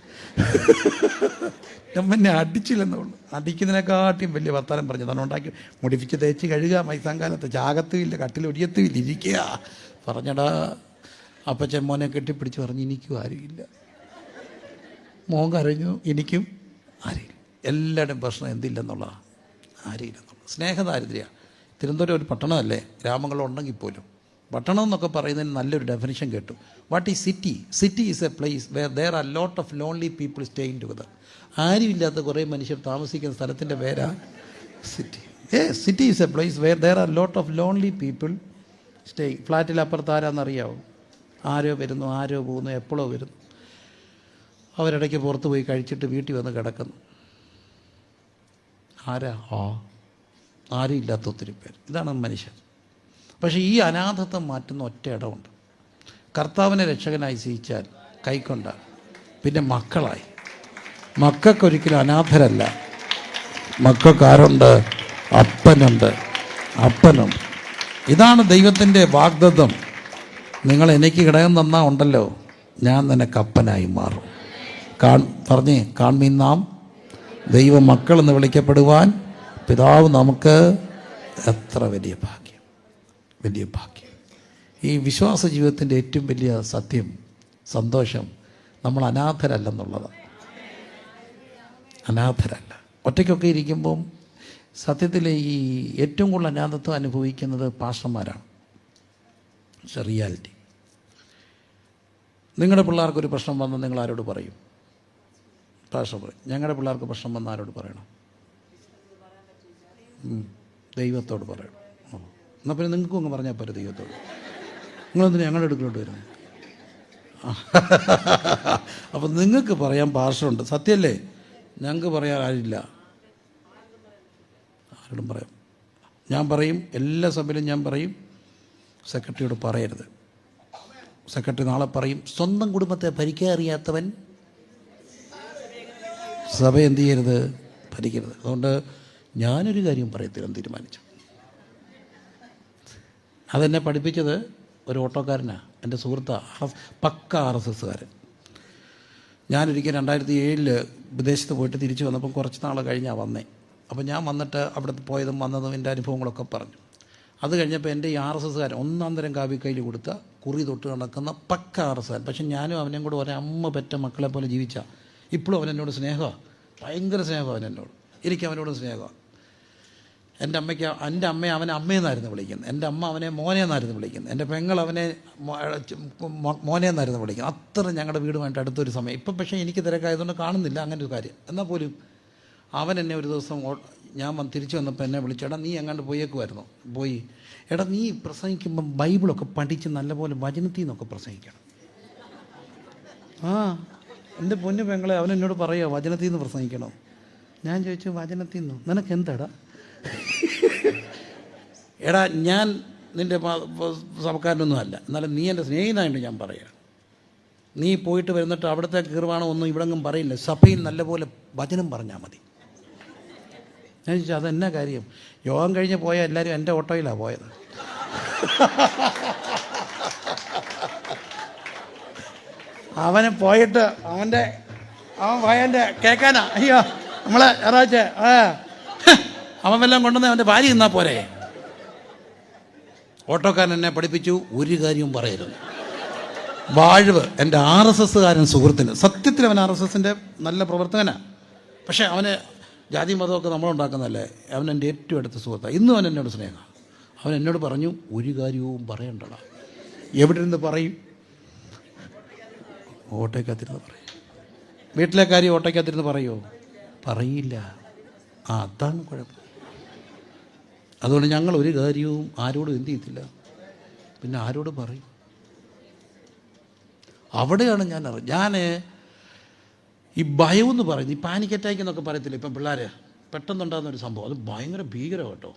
അമ്മ അടിച്ചില്ലെന്നുള്ളു. അടിക്കുന്നതിനെക്കാട്ടിയും വലിയ വർത്താനം പറഞ്ഞു തന്നെ ഉണ്ടാക്കി മുടിപ്പിച്ച് തേച്ച് കഴുകുക, മൈസാങ്കാലത്ത് ചാകത്തുമില്ല, കട്ടിലൊടിയത്തുമില്ല, ഇരിക്കുക പറഞ്ഞടാ. അപ്പച്ചൻ മോനെ കെട്ടിപ്പിടിച്ച് പറഞ്ഞു, എനിക്കും ആരുമില്ല. മോൻ കരഞ്ഞു, എനിക്കും ആരുമില്ല. എല്ലാവരുടെയും പ്രശ്നം എന്തില്ലെന്നുള്ളതാണ്, ആരുമില്ലെന്നുള്ളത്. സ്നേഹദാരിദ്ര്യ. തിരുവനന്തപുരം ഒരു പട്ടണമല്ലേ, ഗ്രാമങ്ങളുണ്ടെങ്കിൽ പോലും. പട്ടണം എന്നൊക്കെ പറയുന്നതിന് നല്ലൊരു ഡെഫിനിഷൻ കേട്ടു. What is city? City is a place where there are lot of lonely people staying together. ആരുമില്ലാത്ത കുറേ മനുഷ്യർ താമസിക്കുന്ന സ്ഥലത്തിൻ്റെ പേരാ city. City is a place where there are lot of lonely people staying. ഫ്ലാറ്റിൽ അപ്പുറത്ത് ആരാന്നറിയാവോ? ആരോ വരുന്നു, ആരോ പോകുന്നു, എപ്പോഴോ വരുന്നു. അവരിടയ്ക്ക് പുറത്ത് പോയി കഴിച്ചിട്ട് വീട്ടിൽ വന്ന് കിടക്കുന്നു. ആരും ഇല്ലാത്ത ഒത്തിരി പേര്. ഇതാണ് മനുഷ്യൻ. പക്ഷേ ഈ അനാഥത്വം മാറ്റുന്ന ഒറ്റ ഇടമുണ്ട്. കർത്താവിനെ രക്ഷകനായി സ്വീകരിച്ചാൽ കൈക്കൊണ്ട പിന്നെ മക്കളായി. മക്കൾക്കൊരിക്കലും അനാഥരല്ല. മക്കൾക്കാരുണ്ട്? അപ്പനുണ്ട്. ഇതാണ് ദൈവത്തിൻ്റെ വാഗ്ദത്തം. നിങ്ങൾ എനിക്ക് ഘടകം തന്നാൽ ഉണ്ടല്ലോ, ഞാൻ നിനക്ക് അപ്പനായി മാറും. പറഞ്ഞേ, കാൺമീൻ നാം ദൈവ മക്കളെന്ന് വിളിക്കപ്പെടുവാൻ പിതാവ് നമുക്ക് എത്ര വലിയ ഭാഗ്യം, വലിയ ഭാഗ്യം. ഈ വിശ്വാസ ജീവിതത്തിൻ്റെ ഏറ്റവും വലിയ സത്യം, സന്തോഷം, നമ്മൾ അനാഥരല്ലെന്നുള്ളതാണ്. അനാഥരല്ല. ഒറ്റയ്ക്കൊക്കെ ഇരിക്കുമ്പം സത്യത്തിൽ ഈ ഏറ്റവും കൂടുതൽ അനാഥത്വം അനുഭവിക്കുന്നത് പാസ്റ്റർമാരാണ്. റിയാലിറ്റി. നിങ്ങളുടെ പിള്ളേർക്കൊരു പ്രശ്നം വന്ന് നിങ്ങൾ ആരോട് പറയും? പാസ്റ്റർ പറയും. ഞങ്ങളുടെ പിള്ളേർക്ക് പ്രശ്നം വന്ന് ആരോട് പറയണം? ദൈവത്തോട് പറയണം. എന്നാൽ പിന്നെ നിങ്ങൾക്കും അങ്ങ് പറഞ്ഞാൽ പോരെ ദൈവത്തോട്. നിങ്ങളൊന്നും ഞങ്ങളുടെ അടുക്കലോട്ട് വരുന്നത്? അപ്പം നിങ്ങൾക്ക് പറയാൻ പാസ്റ്ററുണ്ട്, സത്യമല്ലേ? ഞങ്ങൾക്ക് പറയാൻ ആരില്ല. ആരോടും പറയാം. ഞാൻ പറയും, എല്ലാ സഭയിലും ഞാൻ പറയും, സെക്രട്ടറിയോട് പറയരുത്. സെക്രട്ടറി നാളെ പറയും, സ്വന്തം കുടുംബത്തെ ഭരിക്കാൻ അറിയാത്തവൻ സഭ എന്ത് ചെയ്യരുത്? ഭരിക്കരുത്. അതുകൊണ്ട് ഞാനൊരു കാര്യം പറയത്തില്ലെന്ന് തീരുമാനിച്ചു. അതെന്നെ പഠിപ്പിച്ചത് ഒരു ഓട്ടോക്കാരനാണ്, എൻ്റെ സുഹൃത്താണ്, പക്ക RSSകാരൻ. ഞാനൊരിക്കൽ 2007 വിദേശത്ത് പോയിട്ട് തിരിച്ചു വന്നപ്പം കുറച്ച് നാൾ കഴിഞ്ഞാൽ വന്നേ. അപ്പോൾ ഞാൻ വന്നിട്ട് അവിടെ പോയതും വന്നതും എൻ്റെ അനുഭവങ്ങളൊക്കെ പറഞ്ഞു. അത് കഴിഞ്ഞപ്പോൾ എൻ്റെ ഈ RSSകാരൻ ഒന്നാം തരം കാവ്യ കയ്യിൽ കൊടുത്ത കുറി തൊട്ട് നടക്കുന്ന പക്ക RSSകാരൻ. പക്ഷെ ഞാനും അവനെയും കൂടെ ഒരമ്മ പെറ്റ മക്കളെ പോലെ ജീവിച്ച. ഇപ്പോഴും അവനെന്നോട് സ്നേഹമാണ്, ഭയങ്കര സ്നേഹമാണ് അവനെന്നോട്. എനിക്ക് അവനോട് സ്നേഹമാണ്. എൻ്റെ അമ്മയെ അവനെ അമ്മയെന്നായിരുന്നു വിളിക്കുന്നത്, എൻ്റെ അമ്മ അവനെ മോനെന്നായിരുന്നു വിളിക്കുന്നത്, എൻ്റെ പെങ്ങൾ അവനെ മോനെന്നായിരുന്നു വിളിക്കുന്നത്. അത്ര ഞങ്ങളുടെ വീടുമായിട്ട് അടുത്തൊരു സമയം. ഇപ്പം പക്ഷേ എനിക്ക് തിരക്കായതുകൊണ്ട് കാണുന്നില്ല അങ്ങനെ ഒരു കാര്യം. എന്നാൽ പോലും അവൻ എന്നെ ഒരു ദിവസം ഞാൻ തിരിച്ചു വന്നപ്പോൾ എന്നെ വിളിച്ചു, എടാ നീ എങ്ങാണ്ട് പോയേക്കുമായിരുന്നു. പോയി, എടാ നീ പ്രസംഗിക്കുമ്പം ബൈബിളൊക്കെ പഠിച്ച് നല്ലപോലെ വചനത്തിൽ നിന്നൊക്കെ പ്രസംഗിക്കണം. എൻ്റെ പൊന്നു പെങ്ങളെ, അവൻ എന്നോട് പറയുക വചനത്തിൽ നിന്ന് പ്രസംഗിക്കണോ? ഞാൻ ചോദിച്ചു, വചനത്തിൽ നിന്നോ? നിനക്ക് എന്താടാ? എടാ ഞാൻ നിൻ്റെ സഭക്കാരനൊന്നും അല്ല, എന്നാലും നീ എൻ്റെ സ്നേഹിതനായിട്ട് ഞാൻ പറയാം. നീ പോയിട്ട് വരുന്നിട്ട് അവിടുത്തെ കീർവാണം ഒന്നും ഇവിടെങ്ങും പറയില്ല, സഭയിൽ നല്ലപോലെ വചനം പറഞ്ഞാൽ മതി. ഞാൻ ചോദിച്ചു, അതെന്നാ കാര്യം? യോഗം കഴിഞ്ഞ് പോയാൽ എല്ലാവരും എൻ്റെ ഓട്ടോയിലാണ് പോയത്. അവനെ പോയിട്ട് അവൻ ഭയൻ്റെ കേൾക്കാനാ. അയ്യോ നമ്മളെ ഞായറാഴ്ച അവൻ വല്ലതും കൊണ്ടുവന്ന് അവൻ്റെ ഭാര്യ നിന്നാൽ പോരെ. ഓട്ടോക്കാരൻ എന്നെ പഠിപ്പിച്ചു, ഒരു കാര്യവും പറയരുത്. വാഴ്വ് എൻ്റെ RSSകാരൻ സുഹൃത്തിന്, സത്യത്തിൽ അവൻ RSSൻ്റെ നല്ല പ്രവർത്തകനാണ്. പക്ഷേ അവന് ജാതി മതമൊക്കെ നമ്മളുണ്ടാക്കുന്നതല്ലേ. അവൻ എൻ്റെ ഏറ്റവും അടുത്ത സുഹൃത്താണ്. ഇന്നും അവൻ എന്നോട് സ്നേഹമാണ്. അവൻ എന്നോട് പറഞ്ഞു, ഒരു കാര്യവും പറയണ്ടടാ. എവിടെ ഇരുന്ന് പറയും? ഓട്ടോയ്ക്കകത്തിരുന്ന് പറയും. വീട്ടിലെ കാര്യം ഓട്ടോയ്ക്കകത്തിരുന്ന് പറയുമോ? പറയില്ല. അതാണ് കുഴപ്പം. അതുകൊണ്ട് ഞങ്ങൾ ഒരു കാര്യവും ആരോടും എന്ത് ചെയ്യത്തില്ല. പിന്നെ ആരോട് പറയും? അവിടെയാണ് ഞാൻ ഈ ഭയം എന്ന് പറയുന്നത്, ഈ പാനിക് അറ്റാക്ക് എന്നൊക്കെ പറയത്തില്ല ഇപ്പം പിള്ളേർ പെട്ടെന്നുണ്ടാകുന്നൊരു സംഭവം, അത് ഭയങ്കര ഭീകരം കേട്ടോ.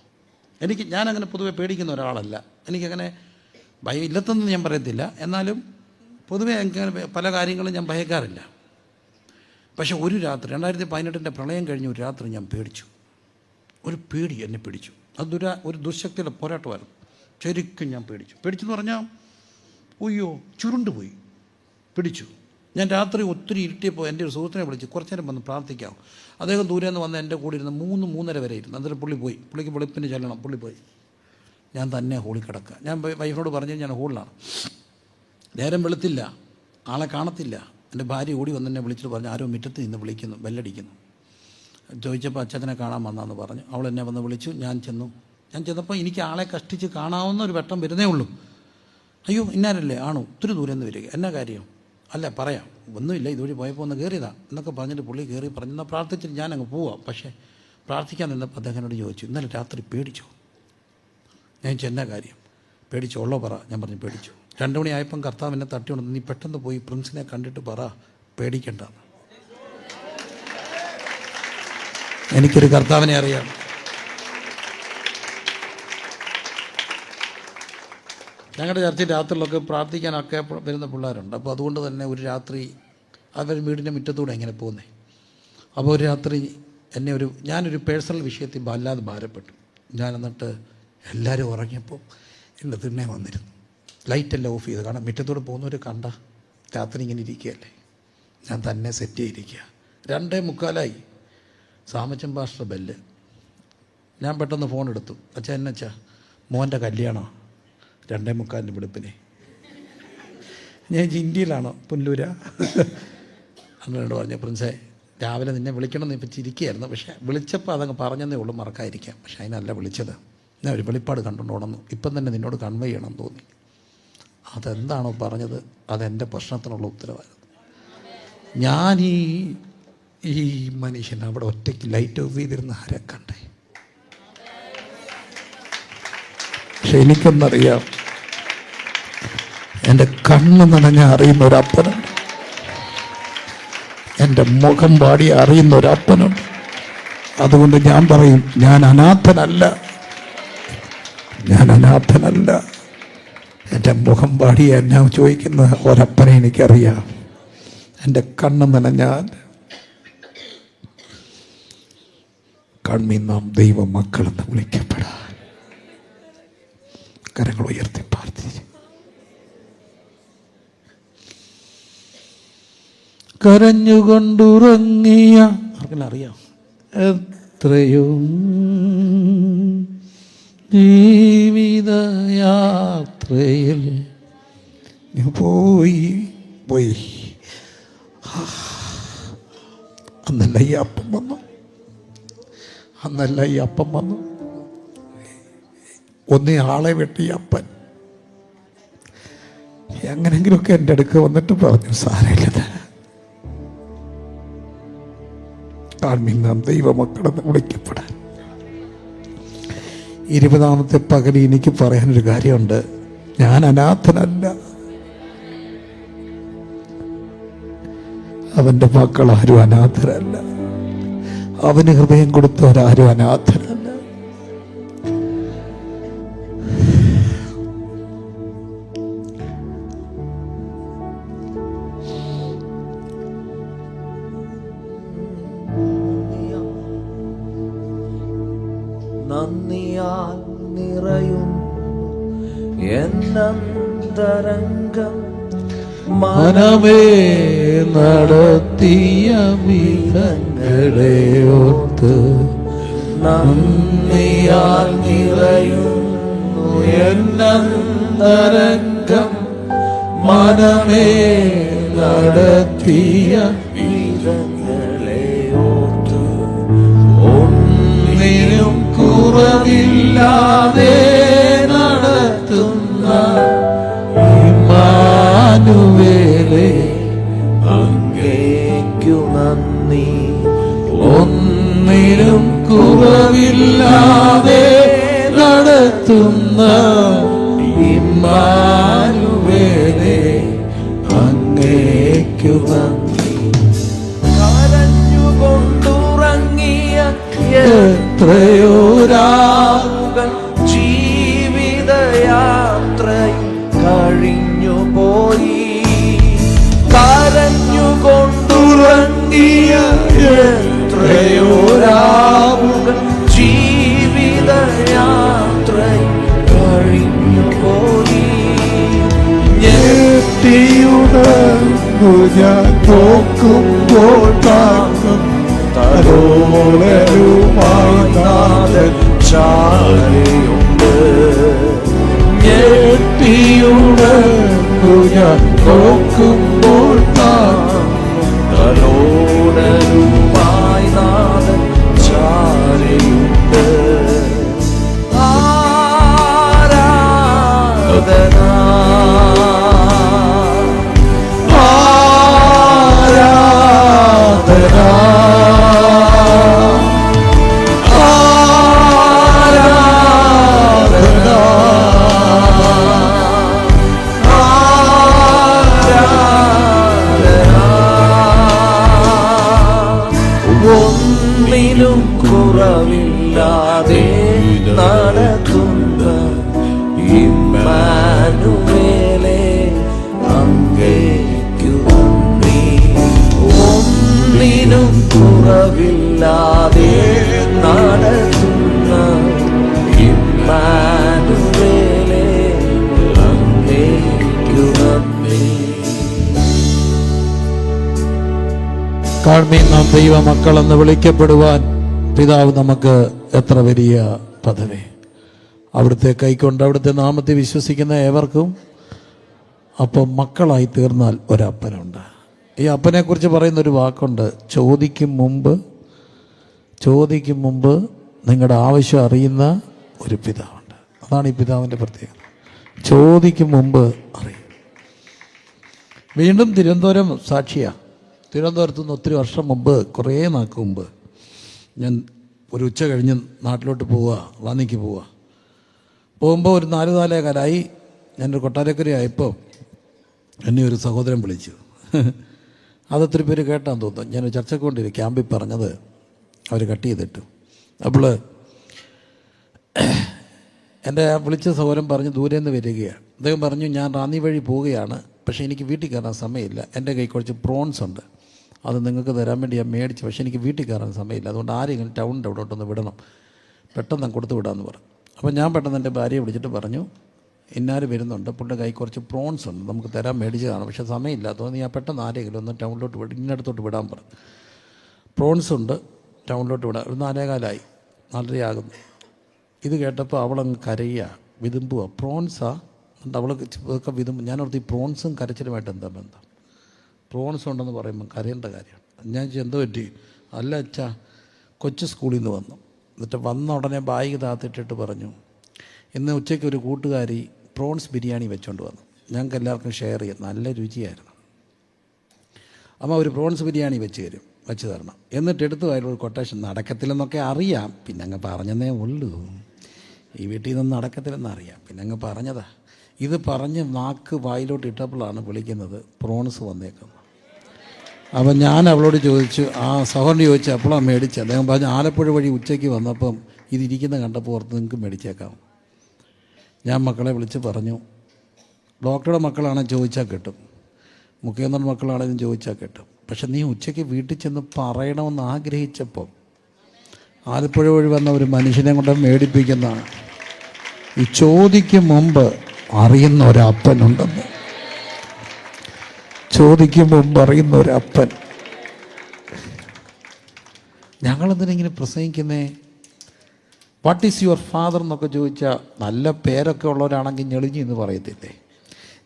ഞാനങ്ങനെ പൊതുവെ പേടിക്കുന്ന ഒരാളല്ല. എനിക്കങ്ങനെ ഭയം ഇല്ലത്തെന്ന് ഞാൻ പറയത്തില്ല. എന്നാലും പൊതുവെ അങ്ങനെ പല കാര്യങ്ങളും ഞാൻ ഭയക്കാറില്ല. പക്ഷെ ഒരു രാത്രി 2018 പ്രളയം കഴിഞ്ഞ ഒരു രാത്രി ഞാൻ പേടിച്ചു. ഒരു പേടി എന്നെ പിടിച്ചു. അത് ഒരു ദുശക്തിയുടെ പോരാട്ടമായിരുന്നു. ശരിക്കും ഞാൻ പേടിച്ചെന്ന് പറഞ്ഞാൽ അയ്യോ ചുരുണ്ടുപോയി. പിടിച്ചു. ഞാൻ രാത്രി ഒത്തിരി ഇരുട്ടിയപ്പോൾ എൻ്റെ ഒരു സുഹൃത്തിനെ വിളിച്ച് കുറച്ച് നേരം വന്ന് പ്രാർത്ഥിക്കാം. അദ്ദേഹം ദൂരെ നിന്ന് വന്ന് എൻ്റെ കൂടെ ഇരുന്ന് 3-3:30 വരെ ഇരുന്നു. എന്നിട്ട് പുള്ളി പോയി. പുള്ളിക്ക് വെളുപ്പിന് ചെല്ലണം. പുള്ളി പോയി. ഞാൻ തന്നെ ഹോളിൽ കിടക്കുക. ഞാൻ വൈഫിനോട് പറഞ്ഞു ഞാൻ ഹോളിലാണ്. നേരം വെളുത്തില്ല, ആളെ കാണത്തില്ല. എൻ്റെ ഭാര്യ ഓടി വന്ന് എന്നെ വിളിച്ചിട്ട് പറഞ്ഞു, ആരോ മുറ്റത്ത് നിന്ന് വിളിക്കുന്നു, ബെല്ലടിക്കുന്നു. ചോദിച്ചപ്പോൾ അച്ഛനെ കാണാൻ വന്നാന്ന് പറഞ്ഞു. അവൾ എന്നെ വന്ന് വിളിച്ചു. ഞാൻ ചെന്നപ്പോൾ എനിക്ക് ആളെ കഷ്ടിച്ച് കാണാവുന്ന ഒരു വട്ടം വരുന്നേ ഉള്ളൂ. അയ്യോ ഇന്നാരല്ലേ? ആണോ? ഒത്തിരി ദൂരെ നിന്ന് വരിക. എന്നാ കാര്യം? അല്ല പറയാം, ഒന്നുമില്ല, ഇതുവഴി പോയപ്പോൾ ഒന്ന് കയറിയതാ എന്നൊക്കെ പറഞ്ഞിട്ട് പുള്ളി കയറി പറഞ്ഞു. എന്നാൽ പ്രാർത്ഥിച്ചിട്ട് ഞാനങ്ങ് പോവാം. പക്ഷേ പ്രാർത്ഥിക്കാൻ നിന്നപ്പോൾ അദ്ദേഹത്തിനോട് ചോദിച്ചു, ഇന്നലെ രാത്രി പേടിച്ചോ? ഞാൻ ചോദിച്ചു എന്നാ കാര്യം? പേടിച്ചോ? ഉള്ളോ പറ. ഞാൻ പറഞ്ഞു പേടിച്ചു. 2 മണിയായപ്പം കർത്താവ് എന്നെ തട്ടിയുണ്ട്, നീ പെട്ടെന്ന് പോയി പ്രിൻസിനെ കണ്ടിട്ട് പറ പേടിക്കണ്ട. എനിക്കൊരു കർത്താവിനെ അറിയാം. ഞങ്ങളുടെ ചർച്ചയിൽ രാത്രിയിലൊക്കെ പ്രാർത്ഥിക്കാനൊക്കെ വരുന്ന പിള്ളേരുണ്ട്. അപ്പോൾ അതുകൊണ്ട് തന്നെ ഒരു രാത്രി അവർ വീടിൻ്റെ മുറ്റത്തൂടെ എങ്ങനെ പോകുന്നേ. അപ്പോൾ ഒരു രാത്രി ഞാനൊരു പേഴ്സണൽ വിഷയത്തിൽ വല്ലാതെ ഭാരപ്പെട്ടു. ഞാൻ എന്നിട്ട് എല്ലാവരും ഉറങ്ങിയപ്പോൾ എൻ്റെ തിണ്ണെ വന്നിരുന്നു. ലൈറ്റെല്ലാം ഓഫ് ചെയ്ത്. കാരണം മുറ്റത്തൂടെ പോകുന്നവർ കണ്ട രാത്രി ഇങ്ങനെ ഇരിക്കുകയല്ലേ. ഞാൻ തന്നെ സെറ്റ് ചെയ്തിരിക്കുക. 2:45 സാമച്ചൻ പാസ്റ്റർ ബെല്ല്. ഞാൻ പെട്ടെന്ന് ഫോൺ എടുത്തു. അച്ഛാ എന്നച്ചാ മോൻ്റെ കല്യാണം 2:45 വെളുപ്പിനെ. ഞാൻ ഇന്ത്യയിലാണോ പുല്ലൂര? അന്നോട് പറഞ്ഞു, പ്രിൻസേ രാവിലെ നിന്നെ വിളിക്കണമെന്ന് ഇപ്പം ചിരിക്കുകയായിരുന്നു. പക്ഷേ വിളിച്ചപ്പോൾ അതങ്ങ് പറഞ്ഞതേ ഉള്ളൂ, മറക്കാതിരിക്കാം. പക്ഷേ അതിനല്ല വിളിച്ചത്. ഞാൻ ഒരു വെളിപ്പാട് കണ്ടുകൊണ്ട് ഉണർന്നു. ഇപ്പം തന്നെ നിന്നോട് കൺവേ ചെയ്യണമെന്ന് തോന്നി. അതെന്താണോ പറഞ്ഞത് അതെൻ്റെ പ്രശ്നത്തിനുള്ള ഉത്തരവാദിത്വം. ഞാൻ ഈ മനുഷ്യൻ അവിടെ ഒറ്റയ്ക്ക് ലൈറ്റ് ഓഫ് ചെയ്തിരുന്ന ആരെ കണ്ടേ. പക്ഷെ എനിക്കൊന്നറിയാം, എൻ്റെ കണ്ണ് നനഞ്ഞ അറിയുന്ന ഒരപ്പനുണ്ട്, എൻ്റെ മുഖം പാടി അറിയുന്ന ഒരപ്പനുണ്ട്. അതുകൊണ്ട് ഞാൻ പറയും, ഞാൻ അനാഥനല്ല. എൻ്റെ മുഖം പാടി എന്നെ ചോദിക്കുന്ന ഒരപ്പനെ എനിക്കറിയാം. എൻ്റെ കണ്ണ് നനഞ്ഞാൽ കണ്ണിൽ നാം ദൈവ മക്കളെന്ന് വിളിക്കപ്പെടാൻ കരങ്ങൾ ഉയർത്തി പ്രാർത്ഥിച്ചു. കരഞ്ഞുകൊണ്ടുറങ്ങിയ ആർക്കെല്ലാം അറിയാം എത്രയോ ജീവിതയാത്രയിൽ പോയി അന്നല്ല ഈ അപ്പം വന്നു. ഒന്നേ ആളെ വെട്ടി അപ്പൻ എങ്ങനെങ്കിലുമൊക്കെ എൻ്റെ അടുക്ക വന്നിട്ട് പറഞ്ഞു, സാരമില്ലത് കാൺമീൻ നാം ദൈവമക്കളെന്ന് വിളിക്കപ്പെടാൻ. 20ാമത്തെ പകൽ എനിക്ക് പറയാനൊരു കാര്യമുണ്ട്. ഞാൻ അനാഥനല്ല. അവൻ്റെ മക്കൾ ആരും അനാഥരല്ല. അവന് ഹൃദയം കൊടുത്തവരാരും അനാഥരല്ല. നന്ദിയാൽ നിറയും എന്നന്തരംഗം മനമേ നടത്തിയ വിധങ്ങളെ ഓർത്ത് നന്ദിയാൽ നിറയുന്നു എന്നന്തരംഗം മനമേ നടത്തിയ വിധങ്ങളെ ഓർത്ത് കുറവില്ലാതെ നടത്തുന്ന ഇമ്മാനുവേലേ അങ്ങേക്കു നന്ദി. ഒന്നിനും കുറവില്ലാതെ നടത്തുന്ന ഇമ്മാനുവേലേ അങ്ങേക്കു നന്ദി. കരഞ്ഞുകൊണ്ടുറങ്ങിയ എത്രയോ രാവുകൾ ജീവിതയാത്രയും കഴിഞ്ഞുപോയി. കരഞ്ഞുകൊണ്ടുറങ്ങിയ എത്രയോ രാവുകൾ ജീവിതയാത്രയും കഴിഞ്ഞുപോയി. ഞെട്ടിയുണർന്നു ഞാൻ നോക്കുമ്പോൾ താങ്ങും തലോലരുമായി നാഥൻ ചാരയുണ്ട്. ഞെട്ടിയുണർന്നു ഞാൻ നോക്കുമ്പോൾ താങ്ങും തലോടരുമായി നാഥൻ ചാരയുണ്ട്. ആരാധന ആരാധന ആരാധന ഒന്നിനും കുറവില്ലാതെ നടത്തുന്ന ഇമ്മാനുവേലേ അങ്ങേക്കു നന്ദി. ഒന്നിനും കുറവില്ലാതെ നടത്തുന്ന ഇമ്മാനുവേലേ അങ്ങേക്കു നന്ദി. കാൺമീൻ നാം ദൈവമക്കളെന്ന് വിളിക്കപ്പെടുവാൻ പിതാവ് നമുക്ക് എത്ര വലിയ പദവി. അവിടുത്തെ കൈക്കൊണ്ട് അവിടുത്തെ നാമത്തെ വിശ്വസിക്കുന്ന ഏവർക്കും അപ്പം മക്കളായി തീർന്നാൽ ഒരപ്പനുണ്ട്. ഈ അപ്പനെക്കുറിച്ച് പറയുന്നൊരു വാക്കുണ്ട്, ചോദിക്കും മുമ്പ് നിങ്ങളുടെ ആവശ്യം അറിയുന്ന ഒരു പിതാവുണ്ട്. അതാണ് ഈ പിതാവിൻ്റെ പ്രത്യേകത. ചോദിക്കും മുമ്പ് അറിയും. വീണ്ടും തിരുവനന്തപുരം സാക്ഷിയാണ്. തിരുവനന്തപുരത്ത് നിന്ന് ഒത്തിരി വർഷം മുമ്പ്, കുറേ നാൾക്ക് മുമ്പ് ഞാൻ ഒരു ഉച്ച കഴിഞ്ഞ് നാട്ടിലോട്ട് റാന്നിക്ക് പോകുമ്പോൾ ഒരു 4-4:15 ഞാനൊരു കൊട്ടാരക്കരയായപ്പോൾ എന്നെ ഒരു സഹോദരൻ വിളിച്ചു. അതൊത്തിരി പേര് കേട്ടാൻ തോന്നുന്നു. ഞാൻ ചർച്ചയ്ക്ക് കൊണ്ടിരുന്നു. ക്യാമ്പിൽ പറഞ്ഞത് അവർ കട്ട് ചെയ്തിട്ടു. അപ്പോൾ എൻ്റെ വിളിച്ച സഹോദരൻ പറഞ്ഞു ദൂരെ നിന്ന് വരികയാണ്. അദ്ദേഹം പറഞ്ഞു ഞാൻ റാന്നി വഴി പോവുകയാണ്, പക്ഷേ എനിക്ക് വീട്ടിൽ കയറാൻ സമയമില്ല. എൻ്റെ കൈ കുറച്ച് പ്രോൺസ് ഉണ്ട്, അത് നിങ്ങൾക്ക് തരാൻ വേണ്ടി ഞാൻ മേടിച്ചു, പക്ഷേ എനിക്ക് വീട്ടിൽ കയറാൻ സമയമില്ല. അതുകൊണ്ട് ആരെങ്കിലും ടൗണിൻ്റെ അവിടോട്ടൊന്ന് വിടണം, പെട്ടെന്ന് കൊടുത്തു വിടാമെന്ന് പറഞ്ഞു. അപ്പോൾ ഞാൻ പെട്ടെന്ന് എൻ്റെ ഭാര്യയെ വിളിച്ചിട്ട് പറഞ്ഞു ഇന്നാര് വരുന്നുണ്ട്, പുള്ളിയുടെ കൈ കുറച്ച് പ്രോൺസ് ഉണ്ട്, നമുക്ക് തരാൻ മേടിച്ചതാണ്, പക്ഷേ സമയമില്ലാത്തതുകൊണ്ട് ഞാൻ പെട്ടെന്ന് ആരെങ്കിലും ഒന്ന് ടൗണിലോട്ട് ഇന്നടത്തോട്ട് വിടാൻ പറഞ്ഞു. പ്രോൺസ് ഉണ്ട്, ടൗണിലോട്ട് വിടാം. ഒരു 4:15 4:30 ആകുന്നു. ഇത് കേട്ടപ്പോൾ അവളങ്ങ് കരയുക, വിതുമ്പുക. പ്രോൺസാ എന്നിട്ട് അവൾക്ക് ഇതൊക്കെ വിതുമ്പ്. ഞാനോർത്ത് ഈ പ്രോൺസും കരച്ചിലുമായിട്ട് എന്താ ബന്ധം? പ്രോൺസ് ഉണ്ടെന്ന് പറയുമ്പോൾ കരയേണ്ട കാര്യമാണ്. ഞാൻ എന്തോ പറ്റി? അല്ല അച്ഛാ, കൊച്ചു സ്കൂളിൽ നിന്ന് വന്നു. എന്നിട്ട് വന്ന ഉടനെ ബാഗ് താത്തിട്ടിട്ട് പറഞ്ഞു ഇന്ന് ഉച്ചയ്ക്ക് ഒരു കൂട്ടുകാരി പ്രോൺസ് ബിരിയാണി വെച്ചുകൊണ്ട് വന്നു, ഞങ്ങൾക്ക് എല്ലാവർക്കും ഷെയർ ചെയ്യാം, നല്ല രുചിയായിരുന്നു. അമ്മ ഒരു പ്രോൺസ് ബിരിയാണി വെച്ച് തരണം. എന്നിട്ട് എടുത്തു അതിലൊരു കൊട്ടേഷൻ. നടക്കത്തില്ലെന്നൊക്കെ അറിയാം, പിന്നെ അങ്ങ് പറഞ്ഞതേ ഉള്ളൂ. ഈ വീട്ടിൽ നിന്ന് നടക്കത്തില്ലെന്ന് അറിയാം, പിന്നെ അങ്ങ് പറഞ്ഞതാ. ഇത് പറഞ്ഞ് നാക്ക് വായിലോട്ട് ഇട്ടപ്പോഴാണ് വിളിക്കുന്നത് പ്രോൺസ് വന്നേക്കുന്നത്. അപ്പം ഞാൻ അവളോട് ചോദിച്ചു, ആ സഹോദരൻ ചോദിച്ചു അപ്പോഴാണ് മേടിച്ചത്. അദ്ദേഹം പറഞ്ഞു ആലപ്പുഴ വഴി ഉച്ചയ്ക്ക് വന്നപ്പം ഇതിരിക്കുന്ന കണ്ടപ്പോൾ ഓർത്ത് നിങ്ങൾക്ക് മേടിച്ചേക്കാം. ഞാൻ മക്കളെ വിളിച്ച് പറഞ്ഞു, ഡോക്ടറുടെ മക്കളാണെങ്കിൽ ചോദിച്ചാൽ കിട്ടും, മുഖ്യമന്ത്രി മക്കളാണെങ്കിലും ചോദിച്ചാൽ കിട്ടും, പക്ഷെ നീ ഉച്ചയ്ക്ക് വീട്ടിൽ ചെന്ന് പറയണമെന്ന് ആഗ്രഹിച്ചപ്പോൾ ആലപ്പുഴ വഴി വന്ന ഒരു മനുഷ്യനെ കൊണ്ട് മേടിപ്പിക്കുന്നതാണ്. ഈ ചോദിക്കും മുമ്പ് അറിയുന്ന ഒരപ്പനുണ്ടെന്ന്. ചോദിക്കും മുമ്പ് അറിയുന്ന ഒരപ്പൻ. ഞങ്ങളെന്തിനെങ്ങനെ പ്രസംഗിക്കുന്നേ? വാട്ട് ഈസ് യുവർ ഫാദർ എന്നൊക്കെ ചോദിച്ചാൽ നല്ല പേരൊക്കെ ഉള്ളവരാണെങ്കിൽ ഞെളിഞ്ഞി എന്ന് പറയത്തില്ലേ?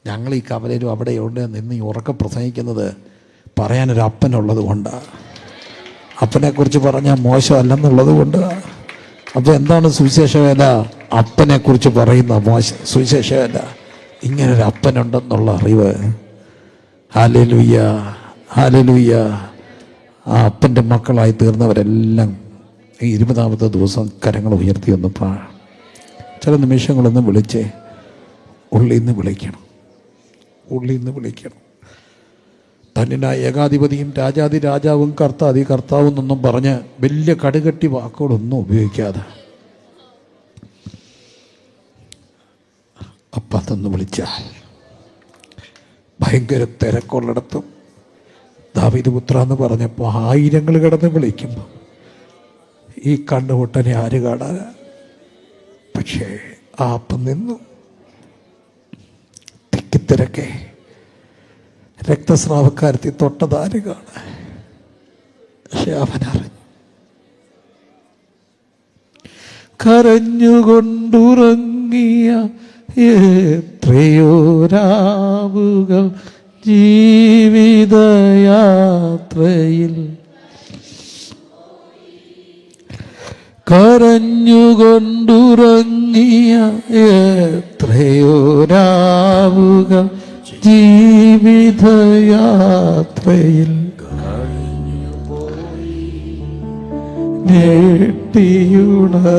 ഞങ്ങൾ ഈ കവലയിലും അവിടെയുണ്ട് നിന്ന് ഈ ഉറക്കെ പ്രസംഗിക്കുന്നത് പറയാനൊരു അപ്പനുള്ളത് കൊണ്ടാണ്. അപ്പനെക്കുറിച്ച് പറഞ്ഞാൽ മോശമല്ലെന്നുള്ളത് കൊണ്ടാണ്. അപ്പൊ എന്താണ് സുവിശേഷ വേല? അപ്പനെ കുറിച്ച് പറയുന്ന സുവിശേഷ വേല. ഇങ്ങനൊരു അപ്പനുണ്ടെന്നുള്ള അറിവ്. Hallelujah, hallelujah. ആ അപ്പൻ്റെ മക്കളായി തീർന്നവരെല്ലാം ഈ 20-ാമത്തെ ദിവസം കരങ്ങൾ ഉയർത്തി വന്നപ്പോൾ ചില നിമിഷങ്ങളൊന്ന് വിളിച്ചേ. ഉള്ളിന്ന് വിളിക്കണം, ഉള്ളിന്ന് വിളിക്കണം. തന്നിനായ ഏകാധിപതിയും രാജാതി രാജാവും കർത്താതി കർത്താവും എന്നൊന്നും പറഞ്ഞ് വലിയ കടുകട്ടി വാക്കുകളൊന്നും ഉപയോഗിക്കാതെ അപ്പത്തൊന്ന് വിളിച്ചാൽ ഭയങ്കര തിരക്കുള്ളിടത്തും ദാവീദ് പുത്ര എന്ന് പറഞ്ഞപ്പോൾ 1000 കിടന്ന് വിളിക്കുമ്പോൾ ഈ കണ്ണുപൊട്ടനെ ആര് കാണാനാ? പക്ഷേ ആ അപ്പം നിന്നു. തിക്കിത്തിരക്കെ രക്തസ്രാവക്കാരത്തി തൊട്ടതാര് കാണാൻ? പക്ഷെ അവനറിഞ്ഞു. കരഞ്ഞുകൊണ്ടുറങ്ങിയ എത്രയോ രാവുകൾ ജീവിതയാത്രയിൽ, കരഞ്ഞുകൊണ്ടുറങ്ങിയ എത്രയോ രാവുകൾ ജീവിതയാത്രയിൽ ഞെട്ടിയുണർന്നു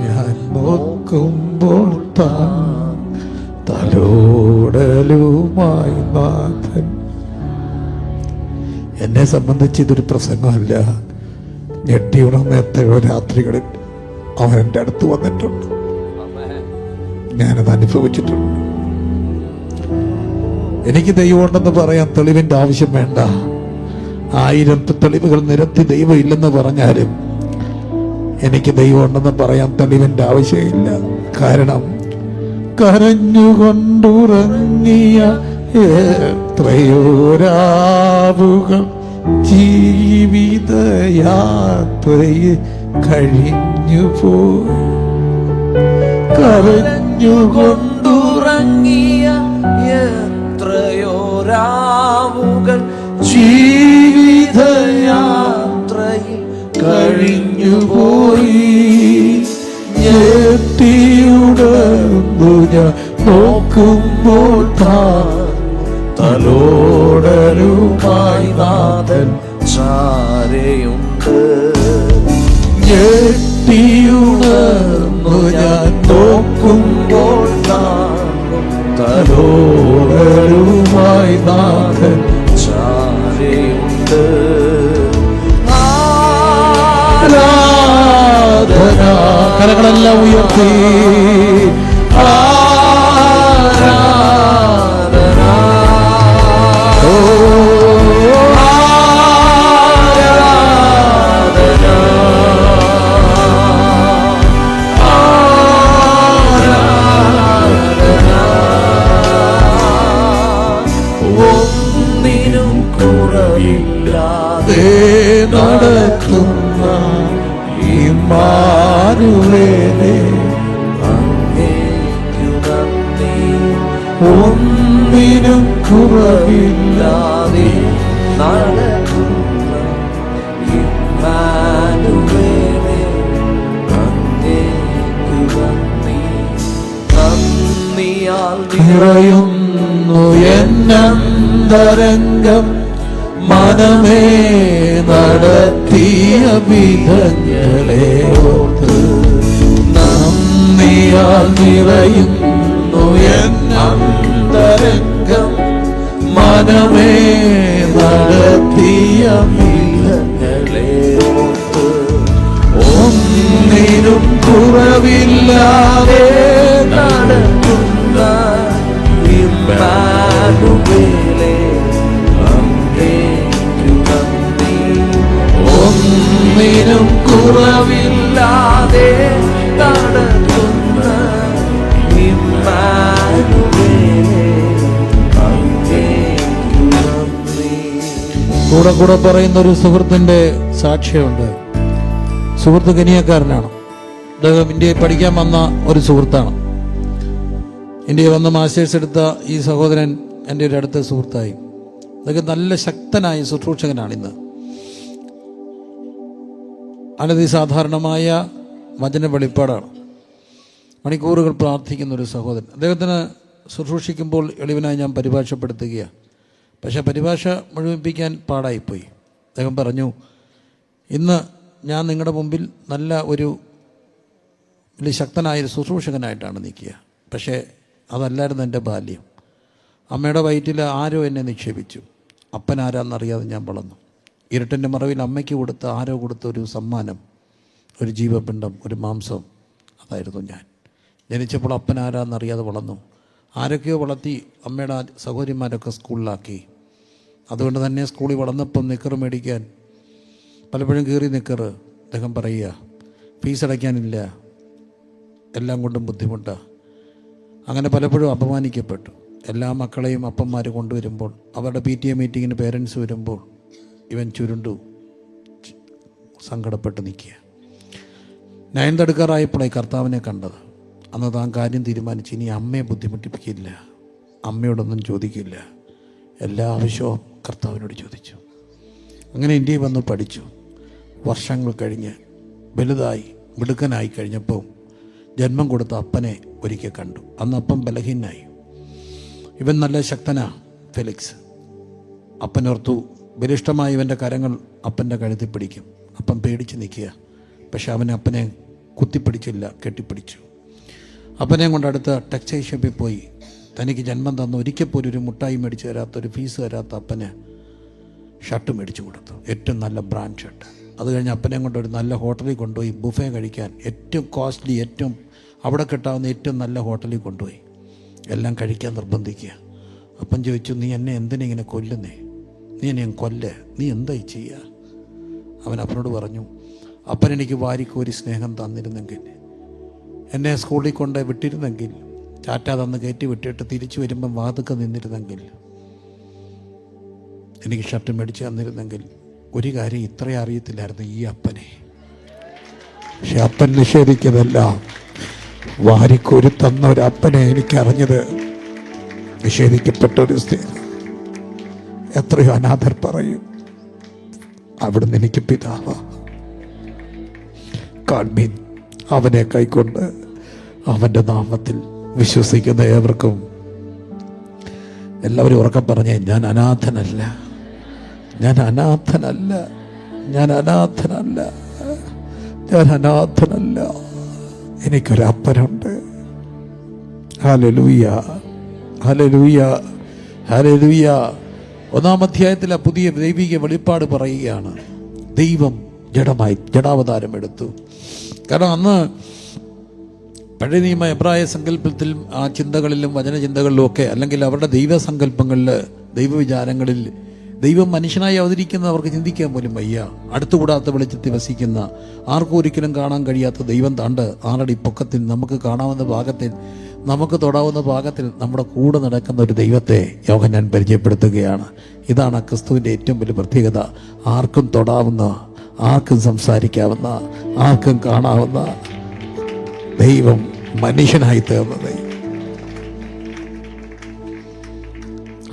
ഞാൻ നോക്കുമ്പോൾ താൻ തലോടലുമായി നാഥൻ. എന്നെ സംബന്ധിച്ച് ഇതൊരു പ്രസംഗമല്ല. ഞെട്ടിയുണർന്ന എത്രയോ രാത്രികളിൽ അവൻ എൻ്റെ അടുത്ത് വന്നിട്ടുണ്ട്. ഞാനത് അനുഭവിച്ചിട്ടുണ്ട്. എനിക്ക് ദൈവമുണ്ടെന്ന് പറയാൻ തെളിവിൻ്റെ ആവശ്യം വേണ്ട. 1000 തെളിവുകൾ നിരത്തി ദൈവം ഇല്ലെന്ന് പറഞ്ഞാലും എനിക്ക് ദൈവമുണ്ടെന്ന് പറയാൻ തെളിവിൻ്റെ ആവശ്യമില്ല. കാരണം കരഞ്ഞുകൊണ്ടുറങ്ങിയ എത്രയോ രാവുകൾ ജീവിതയാത്രയിൽ കഴിഞ്ഞുപോയി. കരഞ്ഞുകൊണ്ടുറങ്ങിയ എത്രയോ രാവുകൾ ജീവിതയാത്രയിൽ കഴിഞ്ഞുപോയി. ഞെട്ടിയുണർന്നു ഞാൻ നോക്കുമ്പോൾ തലോടലുമായി നാഥൻ ചാരയുണ്ട്. ഞെട്ടിയുണർന്നു ഞാൻ നോക്കുമ്പോൾ തലോടലുമായി നാഥൻ ചാരയുണ്ട്. ആരാധന. കരങ്ങളെല്ലാം ഉയർത്തി ആരാധന. ഓ ആരാധന. ഒന്നിനും കുറവില്ലാതെ നടക്കുന്ന ഇമ്മാനുവേലേ, അങ്ങേക്കു നന്ദി. ഒന്നിനും കുറവില്ലാതെ നടക്കുന്ന ഇമ്മാനുവേലേ, അങ്ങേക്കു നന്ദി. നന്ദിയാൽ നിറയുന്നു എന്നന്തരംഗം മനമേ നടത്തിയ വിധങ്ങളെ ഓർത്ത്. നന്ദിയാൽ നിറയുന്നു എന്നന്തരംഗം മനമേ നടത്തിയ വിധങ്ങളെ ഓർത്ത്. ഒന്നിനും കുറവില്ലാതെ നടക്കുന്ന ഇമ്മാനുവേലേ, അങ്ങേക്കു നന്ദി. ഒന്നിനും കുറവില്ലാതെ നടക്കുന്ന ഇമ്മാനുവേലേ, അങ്ങേക്കു നന്ദി. കൂടെ കൂടെ പറയുന്ന ഒരു സുഹൃത്തിന്റെ സാക്ഷ്യമുണ്ട്. സുഹൃത്ത് കെനിയക്കാരനാണ്. അദ്ദേഹം ഇന്ത്യയിൽ പഠിക്കാൻ വന്ന ഒരു സുഹൃത്താണ്. ഇന്ത്യയിൽ വന്ന് മാസ്റ്റേഴ്സ് എടുത്ത ഈ സഹോദരൻ എൻ്റെ ഒരു അടുത്ത സുഹൃത്തായി. അദ്ദേഹം നല്ല ശക്തനായ ശുശ്രൂഷകനാണ്. ഇന്ന് അനധിസാധാരണമായ വചന വെളിപ്പാടാണ്. മണിക്കൂറുകൾ പ്രാർത്ഥിക്കുന്ന ഒരു സഹോദരൻ. അദ്ദേഹത്തിന് ശുശ്രൂഷിക്കുമ്പോൾ എളിവനായി ഞാൻ പരിഭാഷപ്പെടുത്തുകയാണ്. പക്ഷേ പരിഭാഷ മുഴുമിപ്പിക്കാൻ പാടായിപ്പോയി. അദ്ദേഹം പറഞ്ഞു, ഇന്ന് ഞാൻ നിങ്ങളുടെ മുമ്പിൽ നല്ല ഒരു വലിയ ശക്തനായൊരു ശുശ്രൂഷകനായിട്ടാണ് നിൽക്കുക. പക്ഷേ അതല്ലായിരുന്നു എൻ്റെ ബാല്യം. അമ്മയുടെ വയറ്റിൽ ആരോ എന്നെ നിക്ഷേപിച്ചു. അപ്പൻ ആരാന്നറിയാതെ ഞാൻ വളർന്നു. ഇരുട്ടിൻ്റെ മറവിൽ അമ്മയ്ക്ക് കൊടുത്ത ആരോ കൊടുത്ത ഒരു സമ്മാനം, ഒരു ജീവപിണ്ഡം, ഒരു മാംസം, അതായിരുന്നു ഞാൻ. ജനിച്ചപ്പോൾ അപ്പൻ ആരാന്നറിയാതെ വളർന്നു. ആരൊക്കെയോ വളർത്തി അമ്മയുടെ സഹോദരിമാരൊക്കെ സ്കൂളിലാക്കി. അതുകൊണ്ട് തന്നെ സ്കൂളിൽ വളർന്നപ്പം നിക്കറ് മേടിക്കാൻ പലപ്പോഴും കീറി നിക്കറ്. അദ്ദേഹം പറയുക, ഫീസ് അടയ്ക്കാനില്ല, എല്ലാം കൊണ്ടും ബുദ്ധിമുട്ടാണ്. അങ്ങനെ പലപ്പോഴും അപമാനിക്കപ്പെട്ടു. എല്ലാ മക്കളെയും അപ്പന്മാർ കൊണ്ടുവരുമ്പോൾ, അവരുടെ PTA മീറ്റിങ്ങിന് പേരൻസ് വരുമ്പോൾ ഇവൻ ചുരുണ്ടു സങ്കടപ്പെട്ട് നിൽക്കുക. 9th എടുക്കാറായപ്പോഴായി കർത്താവിനെ കണ്ടത്. അന്ന് താൻ കാര്യം തീരുമാനിച്ച് ഇനി അമ്മയെ ബുദ്ധിമുട്ടിപ്പിക്കില്ല, അമ്മയോടൊന്നും ചോദിക്കില്ല, എല്ലാ ആവശ്യവും കർത്താവിനോട് ചോദിച്ചു. അങ്ങനെ ഇന്ത്യയിൽ വന്ന് പഠിച്ചു. വർഷങ്ങൾ കഴിഞ്ഞ് വലുതായി മിടുക്കനായി കഴിഞ്ഞപ്പോൾ ജന്മം കൊടുത്ത അപ്പനെ ഒരിക്കൽ കണ്ടു. അന്ന് അപ്പം ബലഹീനായി. ഇവൻ നല്ല ശക്തനാ ഫെലിക്സ്. അപ്പനോർത്തു ബലിഷ്ടമായ ഇവൻ്റെ കരങ്ങൾ അപ്പൻ്റെ കഴുത്തിൽ പിടിക്കും. അപ്പം പേടിച്ച് നിൽക്കുക. പക്ഷെ അപ്പനെ കുത്തിപ്പിടിച്ചില്ല, കെട്ടിപ്പിടിച്ചു. അപ്പനെയും കൊണ്ട് അടുത്ത ടെക്സ്റ്റൈൽ ഷോപ്പിൽ പോയി തനിക്ക് ജന്മം തന്ന ഒരിക്കൽ പോലും ഒരു മുട്ടായി മേടിച്ച് തരാത്ത, ഒരു ഫീസ് തരാത്ത അപ്പന് ഷർട്ട് മേടിച്ചു കൊടുത്തു, ഏറ്റവും നല്ല ബ്രാൻഡ് ഷർട്ട്. അത് കഴിഞ്ഞ് അപ്പനെയും കൊണ്ട് ഒരു നല്ല ഹോട്ടലിൽ കൊണ്ടുപോയി ബുഫേ കഴിക്കാൻ, ഏറ്റവും കോസ്റ്റ്ലി, ഏറ്റവും അവിടെ കിട്ടാവുന്ന ഏറ്റവും നല്ല ഹോട്ടലിൽ കൊണ്ടുപോയി എല്ലാം കഴിക്കാൻ നിർബന്ധിക്കുക. അപ്പം ചോദിച്ചു, നീ എന്നെ എന്തിനിങ്ങനെ കൊല്ലുന്നേ? നീ എന്നെ നീ എന്തായി ചെയ്യുക? അവൻ അപ്പനോട് പറഞ്ഞു, അപ്പൻ എനിക്ക് വാരിക്കോരി സ്നേഹം തന്നിരുന്നെങ്കിൽ, എന്നെ സ്കൂളിൽ കൊണ്ട് വിട്ടിരുന്നെങ്കിൽ, ടാറ്റ തന്ന് കയറ്റി വിട്ടിട്ട് തിരിച്ചു വരുമ്പം വാതുക്ക നിന്നിരുന്നെങ്കിൽ, എനിക്ക് ഷർട്ട് മേടിച്ച് തന്നിരുന്നെങ്കിൽ, ഒരു കാര്യം ഇത്രയും അറിയത്തില്ലായിരുന്നു ഈ അപ്പനെ. പക്ഷെ അപ്പൻ നിഷേധിക്കുന്നതല്ല, വാരിക്കോരി തന്ന ഒരു അപ്പനെ എനിക്കറിഞ്ഞത് നിഷേധിക്കപ്പെട്ട ഒരു സ്ത്രീ. എത്രയോ അനാഥർ പറയും, അവിടുന്ന് എനിക്ക് പിതാവാ. കാൺമീൻ, അവനെ കൈക്കൊണ്ട് അവൻ്റെ നാമത്തിൽ വിശ്വസിക്കുന്ന ഏവർക്കും എല്ലാവരും ഉറക്കം പറഞ്ഞേ, ഞാൻ അനാഥനല്ല, ഞാൻ അനാഥനല്ല, ഞാൻ അനാഥനല്ല, ഞാൻ അനാഥനല്ല, എനിക്കൊരപ്പനുണ്ട്. Hallelujah, hallelujah, hallelujah. 1-ാം അധ്യായത്തിലെ പുതിയ ദൈവിക വെളിപ്പാട് പറയുകയാണ്, ദൈവം ജഡാവതാരം എടുത്തു. കാരണം അന്ന് പഴയ നിയമ എബ്രായ സങ്കല്പത്തിൽ ആ ചിന്തകളിലും വചനചിന്തകളിലും ഒക്കെ, അല്ലെങ്കിൽ അവരുടെ ദൈവസങ്കല്പങ്ങളിൽ, ദൈവവിചാരങ്ങളിൽ ദൈവം മനുഷ്യനായി അവതരിക്കുന്ന അവർക്ക് ചിന്തിക്കാൻ പോലും വയ്യ. അടുത്തുകൂടാത്ത വെളിച്ചത്തിൽ വസിക്കുന്ന, ആർക്കും ഒരിക്കലും കാണാൻ കഴിയാത്ത ദൈവം താണ്ട് 6 അടി പൊക്കത്തിൽ നമുക്ക് കാണാവുന്ന ഭാഗത്തിൽ, നമുക്ക് തൊടാവുന്ന ഭാഗത്തിൽ നമ്മുടെ കൂടെ നടക്കുന്ന ഒരു ദൈവത്തെ യോഹന്നാൻ പരിചയപ്പെടുത്തുകയാണ്. ഇതാണ് ക്രിസ്തുവിൻ്റെ ഏറ്റവും വലിയ പ്രത്യേകത. ആർക്കും തൊടാവുന്ന, ആർക്കും സംസാരിക്കാവുന്ന, ആർക്കും കാണാവുന്ന ദൈവം മനുഷ്യനായി തീർന്ന ദൈവം.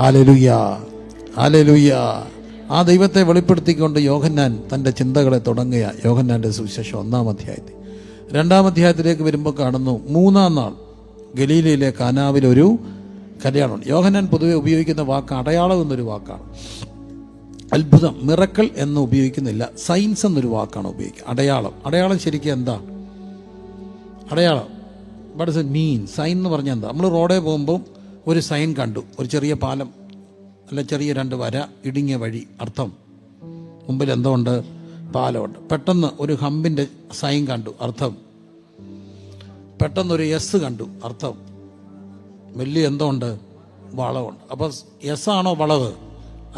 Hallelujah, hallelujah. ആ ദൈവത്തെ വെളിപ്പെടുത്തിക്കൊണ്ട് യോഹന്നാൻ തൻ്റെ ചിന്തകളെ തുടങ്ങിയ യോഹന്നാൻ്റെ സുവിശേഷം 1-ാം അധ്യായത്തിൽ. 2-ാം അധ്യായത്തിലേക്ക് വരുമ്പോൾ കാണുന്നു, 3-ാം നാൾ ഗലീലയിലെ കാനാവിലൊരു കല്യാണമുണ്ട്. യോഹന്നാൻ പൊതുവെ ഉപയോഗിക്കുന്ന വാക്ക് അടയാളം എന്നൊരു വാക്കാണ്. അത്ഭുതം, മിറക്കിൾ എന്ന് ഉപയോഗിക്കുന്നില്ല, സയൻസ് എന്നൊരു വാക്കാണ് ഉപയോഗിക്കുക. അടയാളം ശരിക്കും എന്താ അടയാളം? What does it mean? Sign എന്ന് പറഞ്ഞാൽ എന്താ? നമ്മൾ റോഡിൽ പോകുമ്പോൾ ഒരു സൈൻ കണ്ടു, ഒരു ചെറിയ പാലം, അല്ല ചെറിയ 2 വര, ഇടുങ്ങിയ വഴി, അർത്ഥം മുമ്പിൽ എന്തോ ഉണ്ട്? പാലമുണ്ട്. പെട്ടെന്ന് ഒരു ഹമ്പിൻ്റെ സൈൻ കണ്ടു, അർത്ഥം. പെട്ടെന്നൊരു എസ് കണ്ടു, അർത്ഥം വലിയ എന്തോ ഉണ്ട്? വളവുണ്ട്. അപ്പോൾ എസ് ആണോ വളവ്?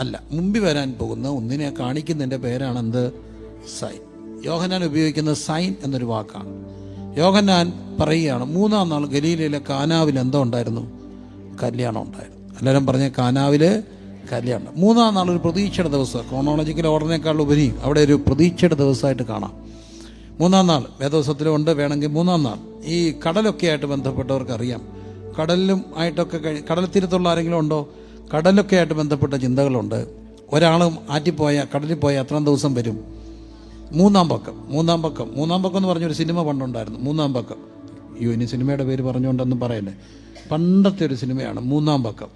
അല്ല, മുമ്പിൽ വരാൻ പോകുന്ന ഒന്നിനെ കാണിക്കുന്നതിൻ്റെ പേരാണ് എന്ത്? സൈൻ. യോഹന്നാൻ ഉപയോഗിക്കുന്ന സൈൻ എന്നൊരു വാക്കാണ്. യോഹന്നാൻ പറയുകയാണ്, 3-ാം നാൾ ഗലീലയിലെ കാനാവിൽ എന്തോ ഉണ്ടായിരുന്നു? കല്യാണം ഉണ്ടായിരുന്നു. എല്ലാവരും പറഞ്ഞ കാനാവിൽ കല്യാണം. 3-ാം നാൾ ഒരു പ്രതീക്ഷയുടെ ദിവസം, ക്രോണോളജിക്കൽ ഓർഡറിനേക്കാൾ ഉപരി അവിടെ ഒരു പ്രതീക്ഷയുടെ ദിവസമായിട്ട് കാണാം. 3-ാം നാൾ വേദോസത്തിലുണ്ട്. വേണമെങ്കിൽ 3-ാം നാൾ ഈ കടലൊക്കെ ആയിട്ട് ബന്ധപ്പെട്ടവർക്കറിയാം. കടലിലും ആയിട്ടൊക്കെ കടൽ തീരത്തുള്ള ആരെങ്കിലും ഉണ്ടോ? കടലൊക്കെ ആയിട്ട് ബന്ധപ്പെട്ട ചിന്തകളുണ്ട്. ഒരാളും കടലിൽ പോയ എത്ര ദിവസം വരും? മൂന്നാം പക്കം എന്ന് പറഞ്ഞൊരു സിനിമ പണ്ടുണ്ടായിരുന്നു. മൂന്നാം പക്കം. അയ്യോ, ഇനി സിനിമയുടെ പേര് പറഞ്ഞുകൊണ്ടൊന്നും പറയല്ലേ. പണ്ടത്തെ ഒരു സിനിമയാണ് മൂന്നാം പക്കം.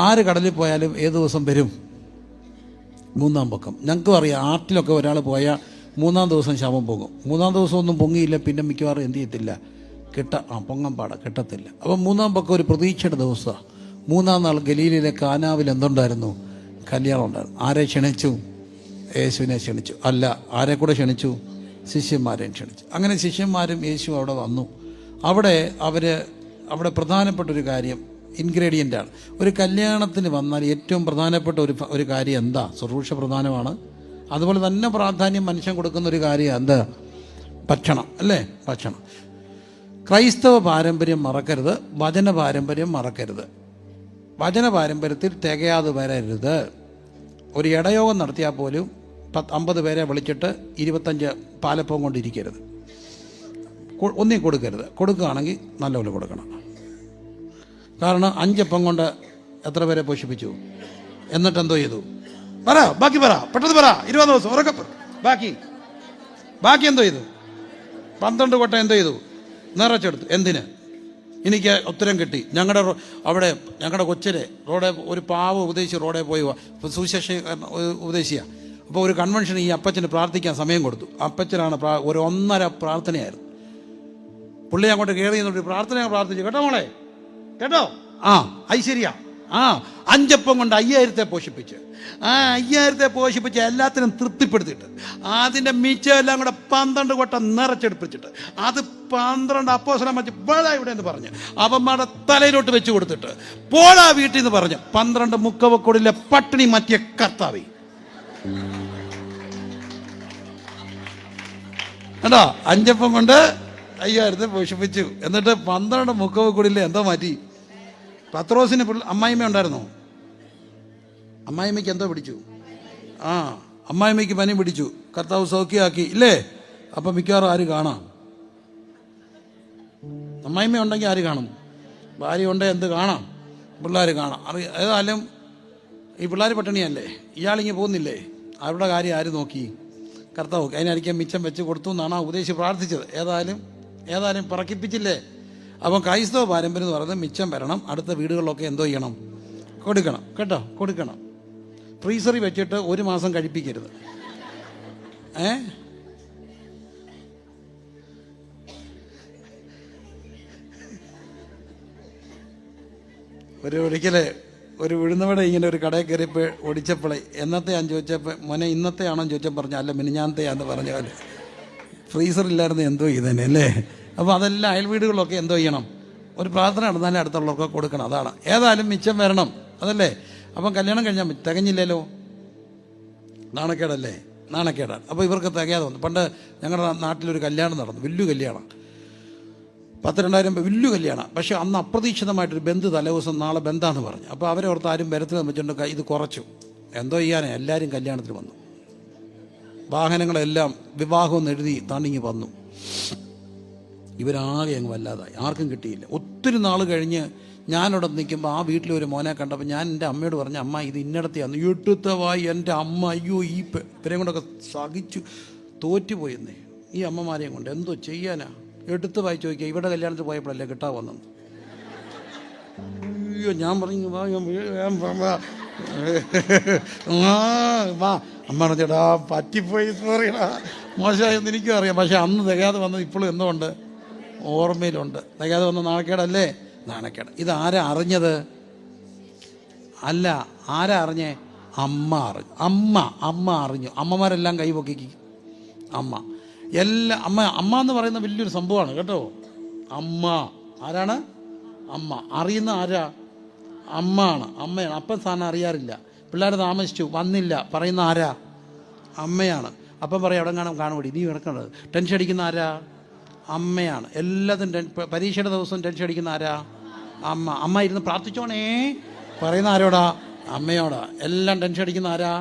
ആര് കടലിൽ പോയാലും ഏത് ദിവസം വരും? മൂന്നാം പക്കം. ഞങ്ങൾക്കും അറിയാം, ആർട്ടിലൊക്കെ ഒരാൾ പോയാൽ 3-ാം ദിവസം ശവം പൊങ്ങും. 3-ാം ദിവസം ഒന്നും പൊങ്ങിയില്ല, പിന്നെ മിക്കവാറും എന്ത് ചെയ്യത്തില്ല, പൊങ്ങാൻ കിട്ടത്തില്ല. അപ്പം 3-ാം പക്കം ഒരു പ്രതീക്ഷയുടെ ദിവസമാണ്. 3-ാം നാൾ ഗലീലിലെ കാനാവിൽ എന്തുണ്ടായിരുന്നു? കല്യാണം ഉണ്ടായിരുന്നു. ആരെ ക്ഷണിച്ചു? യേശുവിനെ ക്ഷണിച്ചു. അല്ല, ആരെ കൂടെ ക്ഷണിച്ചു? ശിഷ്യന്മാരെയും ക്ഷണിച്ചു. അങ്ങനെ ശിഷ്യന്മാരും യേശു അവിടെ വന്നു. അവിടെ പ്രധാനപ്പെട്ട ഒരു കാര്യം ഇൻഗ്രീഡിയൻ്റാണ്. ഒരു കല്യാണത്തിന് വന്നാൽ ഏറ്റവും പ്രധാനപ്പെട്ട ഒരു കാര്യം എന്താ? ശുശ്രൂഷ പ്രധാനമാണ്. അതുപോലെ തന്നെ പ്രാധാന്യം മനുഷ്യൻ കൊടുക്കുന്ന ഒരു കാര്യം എന്താ? ഭക്ഷണം, അല്ലേ? ഭക്ഷണം. ക്രൈസ്തവ പാരമ്പര്യം മറക്കരുത്, വചന പാരമ്പര്യം മറക്കരുത്. വചന പാരമ്പര്യത്തിൽ തികയാതെ വരരുത്. ഒരു ഇടയോഗം നടത്തിയാൽ പോലും 50 പേരെ വിളിച്ചിട്ട് 25 പാലപ്പം കൊണ്ടിരിക്കരുത്. ഒന്നും കൊടുക്കരുത്. കൊടുക്കുകയാണെങ്കിൽ നല്ലപോലെ കൊടുക്കണം. കാരണം 5 അപ്പം കൊണ്ട് എത്ര പേരെ പോഷിപ്പിച്ചു? എന്നിട്ട് എന്തോ ചെയ്തു? ബാക്കി പറ, പെട്ടെന്ന് പറ. 20 ദിവസം ഉറക്കെ ബാക്കി എന്തോ ചെയ്തു? 12 കൊട്ട എന്തോ ചെയ്തു? നിറച്ചെടുത്തു. എന്തിന്? എനിക്ക് ഉത്തരം കിട്ടി. ഞങ്ങളുടെ കൊച്ചിലെ ഒരു പാവ ഉപദേശി റോഡേ പോയി സുവിശേഷ ഉപദേശിയ. അപ്പോൾ ഒരു കൺവെൻഷൻ ഈ അപ്പച്ചന് പ്രാർത്ഥിക്കാൻ സമയം കൊടുത്തു. അപ്പച്ചനാണ് ഒരു 1.5 പ്രാർത്ഥനയായിരുന്നു. പുള്ളി അങ്ങോട്ട് കയറി നിന്നൊരു പ്രാർത്ഥിച്ചു. കേട്ടോ മോളെ, കേട്ടോ? ശരിയാ. 5 അപ്പം കൊണ്ട് 5000 പോഷിപ്പിച്ച്. 5000 പോഷിപ്പിച്ച് എല്ലാത്തിനും തൃപ്തിപ്പെടുത്തിയിട്ട് അതിൻ്റെ മിച്ചം എല്ലാം കൂടെ 12 കൊട്ട നിറച്ചെടുപ്പിച്ചിട്ട് അത് 12 അപ്പോസ്തലൻ വെച്ച് വേള ഇവിടെ എന്ന് പറഞ്ഞ് അവന്മാരുടെ തലയിലോട്ട് വെച്ച് കൊടുത്തിട്ട് പോളാ വീട്ടിൽ നിന്ന് പറഞ്ഞ് 12 മുക്കവക്കൊടിലെ പട്ടിണി മാറ്റിയ കർത്താവേ. കേട്ടോ? 5 അപ്പം കൊണ്ട് 5000 പോഷിപ്പിച്ചു. എന്നിട്ട് 12 മുക്കവക്കൊടിലെ എന്തോ മാറ്റി? പത്രോസിന് അമ്മായിമ്മ ഉണ്ടായിരുന്നോ? അമ്മായിമ്മയ്ക്ക് എന്തോ പിടിച്ചു? അമ്മായിമ്മയ്ക്ക് പനി പിടിച്ചു. കർത്താവ് സൗഖ്യമാക്കി, ഇല്ലേ? അപ്പം മിക്കവാറും ആര് കാണാം? അമ്മായിമ്മ ഉണ്ടെങ്കിൽ ആര് കാണും? ഭാര്യ ഉണ്ടെങ്കിൽ എന്ത് കാണാം? പിള്ളേർ കാണാം. ഏതായാലും ഈ പിള്ളേർ പട്ടിണിയല്ലേ, ഇയാളിങ്ങനെ പോകുന്നില്ലേ? അവരുടെ കാര്യം ആര് നോക്കി? കർത്താവ്. അതിനടിക്കാൻ മിച്ചം വെച്ച് കൊടുത്തു എന്നാണ് ആ ഉപദേശി പ്രാർത്ഥിച്ചത്. ഏതായാലും പറക്കിപ്പിച്ചില്ലേ? അപ്പം ക്രൈസ്തവ പാരമ്പര്യം എന്ന് പറയുന്നത് മിച്ചം വരണം. അടുത്ത വീടുകളിലൊക്കെ എന്തോ ചെയ്യണം? കൊടുക്കണം. കേട്ടോ? കൊടുക്കണം. ഫ്രീസറിൽ വെച്ചിട്ട് 1 മാസം കഴിപ്പിക്കരുത്. ഒരിക്കലെ ഒരു ഉഴുന്നവട ഇങ്ങനെ ഒരു കടയിൽ കയറിയപ്പോൾ ഒടിച്ചപ്പോഴേ എന്നത്തെ ഞാൻ ചോദിച്ചപ്പോൾ മോനെ ഇന്നത്തെ ആണോ ചോദിച്ചപ്പോൾ പറഞ്ഞു അല്ല മിനിഞ്ഞാന്നത്തെയാന്ന് പറഞ്ഞാൽ ഫ്രീസറില്ലായിരുന്നു എന്തോ ചെയ്തേനെ, അല്ലേ? അപ്പോൾ അതെല്ലാം അയൽ വീടുകളിലൊക്കെ എന്തോ ചെയ്യണം? ഒരു പ്രാർത്ഥന നടന്നാലേ അടുത്തുള്ളവർക്ക് കൊടുക്കണം. അതാണ്. ഏതായാലും മിച്ചം വരണം, അതല്ലേ? അപ്പം കല്യാണം കഴിഞ്ഞാൽ തികഞ്ഞില്ലല്ലോ, നാണക്കേടല്ലേ? നാണക്കേടാണ്. അപ്പോൾ ഇവർക്ക് തികയാതെ വന്നു. പണ്ട് ഞങ്ങളുടെ നാട്ടിലൊരു കല്യാണം നടന്നു, വലിയ കല്യാണം, 10,000-2000 വലിയ കല്യാണം. പക്ഷേ അന്ന് അപ്രതീക്ഷിതമായിട്ടൊരു ബന്ധു തലേദിവസം നാളെ ബന്ധാന്ന് പറഞ്ഞു. അപ്പോൾ അവരെ ഓർത്ത് ആരും വരത്തിൽ വെച്ചിട്ടുണ്ട്, ഇത് കുറച്ചു. എന്തോ ചെയ്യാനേ, എല്ലാവരും കല്യാണത്തിന് വന്നു. വാഹനങ്ങളെല്ലാം വിവാഹമെന്ന് എഴുതി തണിങ്ങി വന്നു. ഇവരാകെ അങ്ങ് വല്ലാതായി, ആർക്കും കിട്ടിയില്ല. ഒത്തിരി നാൾ കഴിഞ്ഞ് ഞാനവിടെ നിൽക്കുമ്പോൾ ആ വീട്ടിലൊരു മോനെ കണ്ടപ്പോൾ ഞാൻ എൻ്റെ അമ്മയോട് പറഞ്ഞു, അമ്മ ഇത് ഇന്നടത്തെയാന്ന്. എടുത്തവായി എൻ്റെ അമ്മ, അയ്യോ ഈ ഇവരെയും കൊണ്ടൊക്കെ സഹിച്ചു തോറ്റുപോയെന്നേ. ഈ അമ്മമാരെയും കൊണ്ട് എന്തോ ചെയ്യാനാ? എടുത്ത് വായിച്ച് നോക്കിയാൽ ഇവിടെ കല്യാണത്തിൽ പോയപ്പോഴല്ലേ കിട്ടാൻ വന്നത്. അയ്യോ ഞാൻ പറഞ്ഞു വാ അമ്മ പറഞ്ഞടാ പറ്റിപ്പോയി, സോറിയടാ, മോശമായെന്ന് എനിക്കും അറിയാം. പക്ഷെ അന്ന് തികയാതെ വന്നത് ഇപ്പോഴും എന്തുകൊണ്ട് ഓർമ്മയിലുണ്ട്. തികയാതെ വന്ന നാണക്കേടല്ലേ? നാണക്കേട്. ഇതാരാ അറിഞ്ഞത്? അല്ല, ആരാ അറിഞ്ഞേ? അമ്മ അറിഞ്ഞു. അമ്മ അറിഞ്ഞു. അമ്മമാരെല്ലാം കൈപൊക്കിക്ക്. അമ്മ എന്ന് പറയുന്ന വലിയൊരു സംഭവമാണ് കേട്ടോ. അമ്മ ആരാണ്? അമ്മ. അറിയുന്ന ആരാ? അമ്മയാണ്. അമ്മയാണ്. അപ്പം സ്ഥാനം അറിയാറില്ല. പിള്ളേർ താമസിച്ചു വന്നില്ല, പറയുന്ന ആരാ? അമ്മയാണ്. അപ്പം പറയാം അവിടെ കാണുകൂടി നീ കിടക്കേണ്ടത്. ടെൻഷൻ അടിക്കുന്ന ആരാ? അമ്മയാണ്. എല്ലാത്തിനും പരീക്ഷയുടെ ദിവസം ടെൻഷൻ അടിക്കുന്ന ആരാ? അമ്മ ഇരുന്ന് പ്രാർത്ഥിച്ചോണേ പറയുന്ന ആരോടാ? അമ്മയോടാ. എല്ലാം ടെൻഷൻ അടിക്കുന്ന ആരാ?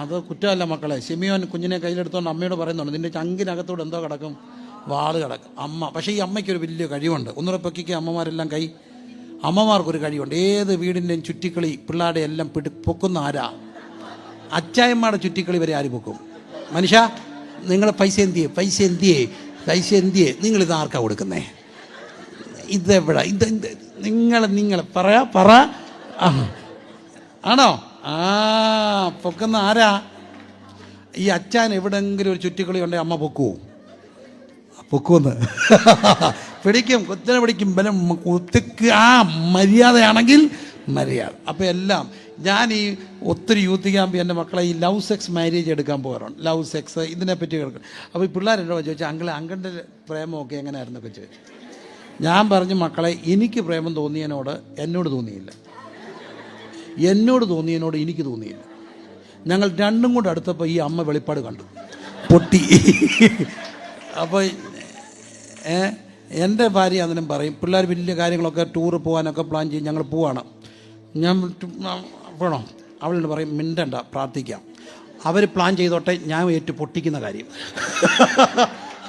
അത് കുറ്റമല്ല മക്കളെ. ശിമിയോൻ കുഞ്ഞിനെ കയ്യിലെടുത്തോണ്ട് അമ്മയോട് പറയുന്നുണ്ട്, നിന്റെ ചങ്കിനകത്തോട് എന്തോ കിടക്കും? വാള് കിടക്കും. അമ്മ. പക്ഷേ ഈ അമ്മയ്ക്കൊരു വലിയ കഴിവുണ്ട്. ഒന്നുകൂടെ പൊക്കിക്ക് അമ്മമാരെല്ലാം കൈ. അമ്മമാർക്കൊരു കഴിവുണ്ട്. ഏത് വീടിൻ്റെയും ചുറ്റിക്കളി പിള്ളേരുടെ എല്ലാം പൊക്കുന്ന ആരാ? അച്ചായന്മാരുടെ ചുറ്റിക്കളി വരെ ആര് പൊക്കും? മനുഷ്യ നിങ്ങളെ പൈസ എന്തിയേ നിങ്ങളിത് ആർക്കാ കൊടുക്കുന്നേ? ഇതെവിടാ ഇത് നിങ്ങൾ പറ ആണോ? പൊക്കുന്ന ആരാ? ഈ അച്ഛൻ എവിടെങ്കിലും ഒരു ചുറ്റിക്കളി ഉണ്ടെങ്കിൽ അമ്മ പൊക്കുമെന്ന് പിടിക്കും, കൊച്ചിനെ പിടിക്കും, ബലം കുത്തിക്ക്. മര്യാദയാണെങ്കിൽ മര്യാദ. അപ്പോൾ എല്ലാം ഞാൻ ഈ ഒത്തിരി യൂത്ത് ക്യാമ്പ് എൻ്റെ മക്കളെ ഈ ലവ് സെക്സ് മാരേജ് എടുക്കാൻ പോകാറുണ്ട്. ലവ് സെക്സ് ഇതിനെപ്പറ്റി കേൾക്കണം. അപ്പോൾ ഈ പിള്ളേരെന്നോട് ചോദിച്ചാൽ അങ്കിളുടെ പ്രേമമൊക്കെ എങ്ങനെയായിരുന്നൊക്കെ ചോദിച്ചു. ഞാൻ പറഞ്ഞു, മക്കളെ, എനിക്ക് പ്രേമം തോന്നിയതിനോട് എന്നോട് തോന്നിയില്ല, എന്നോട് തോന്നിയതിനോട് എനിക്ക് തോന്നിയില്ല. ഞങ്ങൾ രണ്ടും കൂടെ അടുത്തപ്പോൾ ഈ അമ്മ വെളിപ്പാട് കണ്ടു, പൊട്ടി. അപ്പോൾ എൻ്റെ ഭാര്യ അതിനും പറയും, പിള്ളേർ വലിയ കാര്യങ്ങളൊക്കെ ടൂറ് പോകാനൊക്കെ പ്ലാൻ ചെയ്യും, ഞങ്ങൾ പോവാണ്, ഞാൻ വേണോ? അവളോട് പറയും, മിണ്ടണ്ട, പ്രാർത്ഥിക്കാം. അവർ പ്ലാൻ ചെയ്തോട്ടെ, ഞാൻ ഏറ്റു പൊട്ടിക്കുന്ന കാര്യം.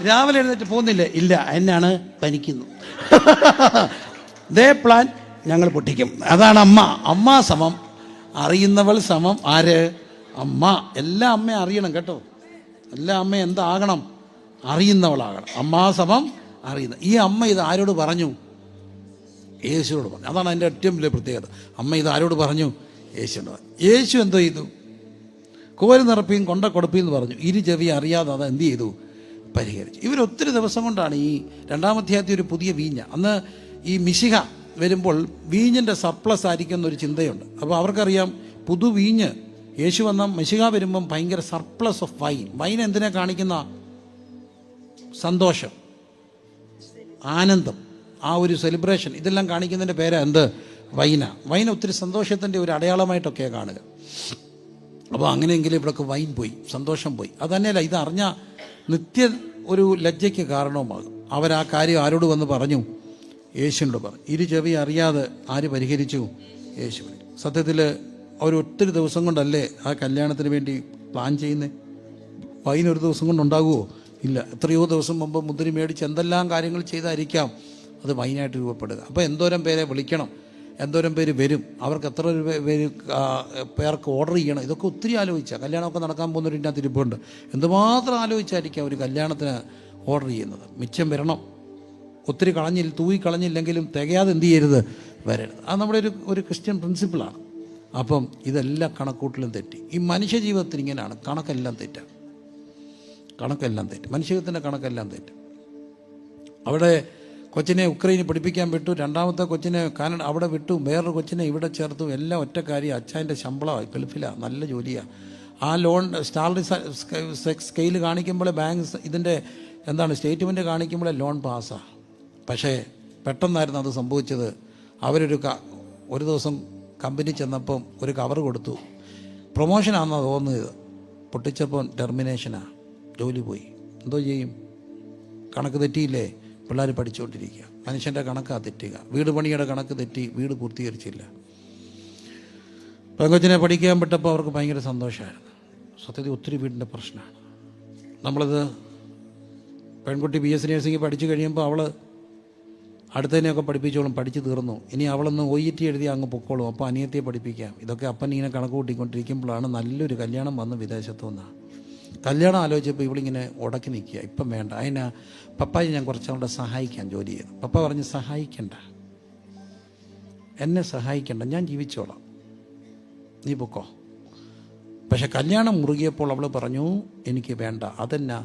രാവിലെ എഴുന്നേറ്റ് പോകുന്നില്ലേ? ഇല്ല, എന്നാണ് പനിക്കുന്നു. ദേ പ്ലാൻ, ഞങ്ങൾ പൊട്ടിക്കും. അതാണ് അമ്മ. അമ്മ സമം അറിയുന്നവൾ സമം ആര്? അമ്മ. എല്ലാ അമ്മയും അറിയണം കേട്ടോ. എല്ലാ അമ്മയും എന്താകണം? അറിയുന്നവളാകണം. അമ്മ സമം അറിയുന്ന. ഈ അമ്മ ഇത് ആരോട് പറഞ്ഞു? യേശുവോട് പറഞ്ഞു. അതാണ് അതിൻ്റെ ഏറ്റവും വലിയ പ്രത്യേകത. അമ്മ ഇത് ആരോട് പറഞ്ഞു? യേശുവിനോട് പറഞ്ഞു. യേശു എന്തോ ചെയ്തു? കോരി നിറപ്പിയും കൊണ്ട കൊടുപ്പിയെന്ന് പറഞ്ഞു. ഇരു ചെവി അറിയാതെ അത് എന്ത് ചെയ്തു? പരിഹരിച്ചു. ഇവരൊത്തിരി ദിവസം കൊണ്ടാണ് ഈ 2-ാം അധ്യായത്തിൽ ഒരു പുതിയ വീഞ്ഞ. അന്ന് ഈ മിശിഹ വരുമ്പോൾ വീഞ്ഞിൻ്റെ സർപ്ലസ് ആയിരിക്കും എന്നൊരു ചിന്തയുണ്ട്. അപ്പോൾ അവർക്കറിയാം പുതു വീഞ്ഞ് യേശു വന്ന മിശിഹ വരുമ്പം ഭയങ്കര സർപ്ലസ് ഓഫ് വൈൻ. വൈൻ എന്തിനാ കാണിക്കുന്ന? സന്തോഷം, ആനന്ദം, ആ ഒരു സെലിബ്രേഷൻ, ഇതെല്ലാം കാണിക്കുന്നതിൻ്റെ പേരാ എന്ത്? വൈന. വൈൻ ഒത്തിരി സന്തോഷത്തിൻ്റെ ഒരു അടയാളമായിട്ടൊക്കെയാണ് കാണുക. അപ്പോൾ അങ്ങനെയെങ്കിലും ഇവിടെയൊക്കെ വൈൻ പോയി, സന്തോഷം പോയി. അതുതന്നെയല്ല, ഇതറിഞ്ഞ നിത്യ ഒരു ലജ്ജയ്ക്ക് കാരണവുമാകും. അവരാ കാര്യം ആരോട് വന്ന് പറഞ്ഞു? യേശുവിനോട് പറഞ്ഞു. ഇരു ചെവി അറിയാതെ ആര് പരിഹരിച്ചു? യേശു. സത്യത്തിൽ അവർ ഒത്തിരി ദിവസം കൊണ്ടല്ലേ ആ കല്യാണത്തിന് വേണ്ടി പ്ലാൻ ചെയ്യുന്നത്? വൈൻ ഒരു ദിവസം കൊണ്ടുണ്ടാകുമോ? ഇല്ല. എത്രയോ ദിവസം മുമ്പ് മുന്തിരി മേടിച്ച് എന്തെല്ലാം കാര്യങ്ങൾ ചെയ്തായിരിക്കാം അത് വൈനായിട്ട് രൂപപ്പെടുക. അപ്പോൾ എന്തോരം പേരെ വിളിക്കണം, എന്തോരം പേര് വരും, അവർക്ക് എത്ര പേർക്ക് ഓർഡർ ചെയ്യണം, ഇതൊക്കെ ഒത്തിരി ആലോചിച്ചാൽ. കല്യാണമൊക്കെ നടക്കാൻ പോകുന്നവർ ഇതിനകത്ത് ഇരിപ്പുണ്ട്. എന്തുമാത്രം ആലോചിച്ചായിരിക്കാം ഒരു കല്യാണത്തിന് ഓർഡർ ചെയ്യുന്നത്. മിച്ചം വരണം. ഒത്തിരി തൂയി കളഞ്ഞില്ലെങ്കിലും തികയാതെ എന്ത് ചെയ്യരുത്? വരരുത്. അത് നമ്മുടെ ഒരു ക്രിസ്ത്യൻ പ്രിൻസിപ്പിളാണ്. അപ്പം ഇതെല്ലാം കണക്കൂട്ടിലും തെറ്റി. ഈ മനുഷ്യ ജീവിതത്തിൽ ഇങ്ങനെയാണ്, കണക്കെല്ലാം തെറ്റാം. മനുഷ്യത്തിൻ്റെ കണക്കെല്ലാം തെറ്റും. അവിടെ കൊച്ചിനെ ഉക്രൈനിൽ പഠിപ്പിക്കാൻ വിട്ടു, 2ാമത്തെ കൊച്ചിനെ കാനഡ അവിടെ വിട്ടു, വേറൊരു കൊച്ചിനെ ഇവിടെ ചേർത്തു. എല്ലാം ഒറ്റ കാര്യം, അച്ഛൻ്റെ ശമ്പളമാണ്, ഗൾഫിലാണ്, നല്ല ജോലിയാണ്. ആ ലോൺ സാലറി സ്കെയിൽ കാണിക്കുമ്പോൾ ബാങ്ക് ഇതിൻ്റെ സ്റ്റേറ്റ്മെൻറ്റ് കാണിക്കുമ്പോൾ ലോൺ പാസ്സാണ്. പക്ഷേ പെട്ടെന്നായിരുന്നു അത് സംഭവിച്ചത്. ഒരു ദിവസം കമ്പനി ചെന്നപ്പം ഒരു കവർ കൊടുത്തു. പ്രൊമോഷനാണെന്നാണ് തോന്നുന്നത്. പൊട്ടിച്ചപ്പോൾ ടെർമിനേഷനാണ്, ജോലി പോയി. എന്തോ ചെയ്യും? കണക്ക് തെറ്റിയില്ലേ? പിള്ളേർ പഠിച്ചുകൊണ്ടിരിക്കുക. മനുഷ്യൻ്റെ കണക്കാണ് തെറ്റുക. വീട് പണിയുടെ കണക്ക് തെറ്റി, വീട് പൂർത്തീകരിച്ചില്ല. പെങ്കൊച്ചിനെ പഠിക്കാൻ വിട്ടപ്പോൾ അവർക്ക് ഭയങ്കര സന്തോഷമായിരുന്നു. സത്യത്തിൽ ഒത്തിരി വീടിൻ്റെ പ്രശ്നമാണ്. നമ്മളത് പെൺകുട്ടി BSc നഴ്സിംഗ് പഠിച്ചു കഴിയുമ്പോൾ അവൾ അടുത്തതിനെയൊക്കെ പഠിപ്പിച്ചോളും, പഠിച്ചു തീർന്നു. ഇനി അവളൊന്ന് OET എഴുതി അങ്ങ് പൊക്കോളും. അപ്പോൾ അനിയത്തിയെ പഠിപ്പിക്കാം. ഇതൊക്കെ അപ്പൻ ഇങ്ങനെ കണക്ക് കൂട്ടിക്കൊണ്ടിരിക്കുമ്പോഴാണ് നല്ലൊരു കല്യാണം വന്ന് വിദേശത്തു നിന്നാണ്. കല്യാണം ആലോചിച്ചപ്പോൾ ഇവളിങ്ങനെ ഉടക്കി നിൽക്കുക. ഇപ്പം വേണ്ട, അതിന് പപ്പായെ ഞാൻ കുറച്ചുകൂടെ സഹായിക്കാൻ ജോലി ചെയ്തു. പപ്പ പറഞ്ഞ്, സഹായിക്കണ്ട, എന്നെ സഹായിക്കണ്ട, ഞാൻ ജീവിച്ചോളാം, നീ പൊക്കോ. പക്ഷെ കല്യാണം മുറുകിയപ്പോൾ അവൾ പറഞ്ഞു, എനിക്ക് വേണ്ട. അതെന്നാ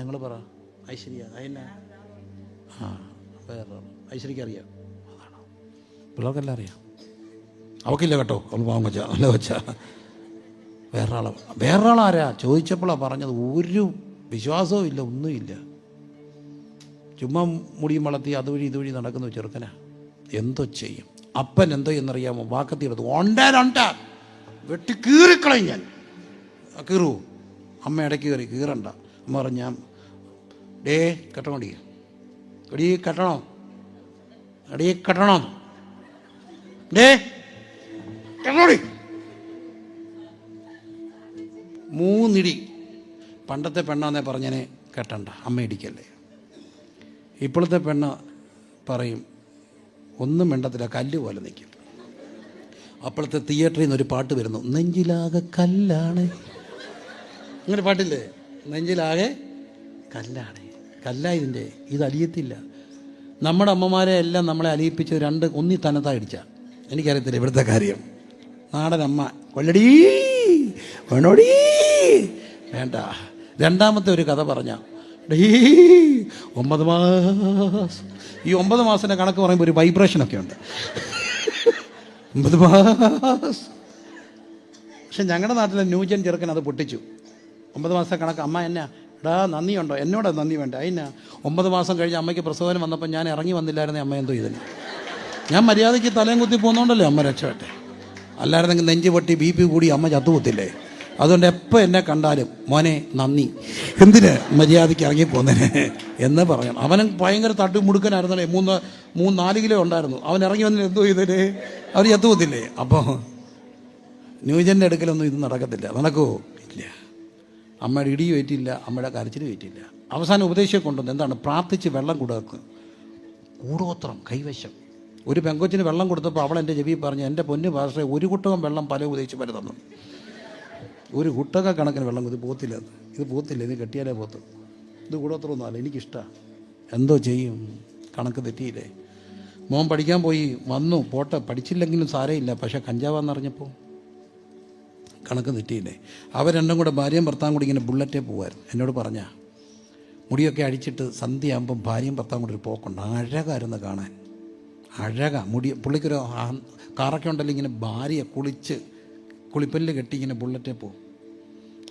നിങ്ങൾ പറ ഐശ്വര്യ, അതെന്നാ? വേറെ ഐശ്വര്യക്ക് അറിയാം. അതാണോ? പിള്ളേർക്കെല്ലാം അറിയാം. അവക്കില്ല കേട്ടോ, അവൾ പാവം വെച്ചാ, നല്ല വെച്ചാ. വേറൊരാളാരാ ചോദിച്ചപ്പോഴാണ് പറഞ്ഞത്. ഒരു വിശ്വാസവും ഇല്ല, ഒന്നുമില്ല. ചുമ്മാ മുടിയും വളർത്തി അതുവഴി ഇതുവഴി നടക്കുന്ന ചെറുക്കനാ. എന്തോ ചെയ്യും? അപ്പൻ എന്തോ എന്നറിയാമോ? വാക്കത്തി എടുത്തു, വെട്ടി കീറിക്കളയും. ഞാൻ കീറൂ? അമ്മ ഇടയ്ക്ക് കയറി, കീറണ്ട. അമ്മ പറഞ്ഞു, ഞാൻ കെട്ടണോടി, എടീ കെട്ടണോ, എടീ കെട്ടണോ, കെട്ടണോടി. 3 ഇടി. പണ്ടത്തെ പെണ്ണാന്നേ പറഞ്ഞതിനെ കെട്ടണ്ട, അമ്മ ഇടിക്കല്ലേ. ഇപ്പോഴത്തെ പെണ്ണ് പറയും, ഒന്നും മിണ്ടത്തില്ല, കല്ല് പോലെ നിൽക്കും. അപ്പോഴത്തെ തിയേറ്ററിൽ നിന്നൊരു പാട്ട് വരുന്നു, നെഞ്ചിലാകെ കല്ലാണ്. അങ്ങനെ പാട്ടില്ലേ? നെഞ്ചിലാകെ കല്ലാണ്. കല്ലായതിൻ്റെ ഇത് അലിയത്തില്ല. നമ്മുടെ അമ്മമാരെ എല്ലാം നമ്മളെ അലിയിപ്പിച്ച് ഒന്നി തന്നത്താ ഇടിച്ച. എനിക്കറിയത്തില്ല ഇവിടുത്തെ കാര്യം. നാടൻ അമ്മ കൊല്ലടീ വേണോടീ വേണ്ട. രണ്ടാമത്തെ ഒരു കഥ പറഞ്ഞ 9 മാസം. ഈ 9 മാസത്തിൻ്റെ കണക്ക് പറയുമ്പോൾ ഒരു വൈബ്രേഷനൊക്കെ ഉണ്ട്. 9 മാസം. പക്ഷെ ഞങ്ങളുടെ നാട്ടിലെ ന്യൂജൻ ചെറുക്കൻ അത് പൊട്ടിച്ചു. 9 മാസത്തെ കണക്ക്. അമ്മ എന്നാ എടാ നന്ദിയുണ്ടോ? എന്നോട് നന്ദി വേണ്ട. അതിനാ 9 മാസം കഴിഞ്ഞ് അമ്മയ്ക്ക് പ്രസവനം വന്നപ്പോൾ ഞാൻ ഇറങ്ങി വന്നില്ലായിരുന്നേ അമ്മ എന്തോ ഇതിന്. ഞാൻ മര്യാദയ്ക്ക് തലയും കുത്തി പോകുന്നോണ്ടല്ലേ അമ്മ രക്ഷപ്പെട്ടെ. അല്ലായിരുന്നെങ്കിൽ നെഞ്ച് പൊട്ടി BP കൂടി അമ്മ ചത്തുപോത്തില്ലേ. അതുകൊണ്ട് എപ്പോൾ എന്നെ കണ്ടാലും മോനെ നന്ദി, എന്തിന് മര്യാദയ്ക്ക് ഇറങ്ങി പോകുന്നതിന് എന്ന് പറയണം. അവനും ഭയങ്കര തട്ടുമുടുക്കനായിരുന്നല്ലേ. 3-4 കിലോ ഉണ്ടായിരുന്നു. അവൻ ഇറങ്ങി വന്നിട്ട് എന്തോ ഇതിന് അവർ ചത്തുപോത്തില്ലേ. അപ്പോൾ ന്യൂജൻ്റെ അടുക്കലൊന്നും ഇത് നടക്കത്തില്ല. നടക്കുമോ? ഇല്ല. അമ്മയുടെ ഇടി വെയിറ്റില്ല, അമ്മയുടെ കരച്ചിൽ വെയിറ്റില്ല. അവസാനം ഉപദേശിയെ കൊണ്ടുവന്ന് എന്താണ്? പ്രാർത്ഥിച്ച് വെള്ളം കൊടുക്കുക. കൂടോത്രം കൈവശം. ഒരു പെങ്കൊച്ചിന് വെള്ളം കൊടുത്തപ്പോൾ അവൾ എൻ്റെ ചെവി പറഞ്ഞു, എൻ്റെ പൊന്നു പാസ്റ്ററെ, ഒരു കുട്ടകം വെള്ളം പല ഉപദേശിച്ച് പല തന്നു. ഒരു കുട്ടക കണക്കിന് വെള്ളം ഇത് പോത്തില്ല. ഇത് പോത്തില്ല, ഇത് കെട്ടിയാലേ പോത്തു. ഇത് കൂടോത്രമൊന്നും അല്ല, എനിക്കിഷ്ടമാണ്. എന്തോ ചെയ്യും, കണക്ക് തെറ്റിയില്ലേ. മോൻ പഠിക്കാൻ പോയി വന്നു, പോട്ടെ, പഠിച്ചില്ലെങ്കിലും സാരമില്ല. പക്ഷേ കഞ്ചാവാന്നറിഞ്ഞപ്പോൾ കണക്ക് തെറ്റിയില്ലേ. അവർ രണ്ടും കൂടെ ഭാര്യയും ഭർത്താവും കൂടി ഇങ്ങനെ ബുള്ളറ്റേ പോകുമായിരുന്നു. എന്നോട് പറഞ്ഞാൽ മുടിയൊക്കെ അടിച്ചിട്ട് സന്ധ്യയാകുമ്പം ഭാര്യയും ഭർത്താവും കൂടി ഒരു പോക്കുണ്ട്. അഴകായിരുന്നു കാണാൻ, അഴക മുടി. പുള്ളിക്കൊരു കാറൊക്കെ ഉണ്ടല്ലോ, ഇങ്ങനെ ഭാര്യയെ കുളിപ്പല്ല് കെട്ടി ഇങ്ങനെ ബുള്ളറ്റേ പോകും.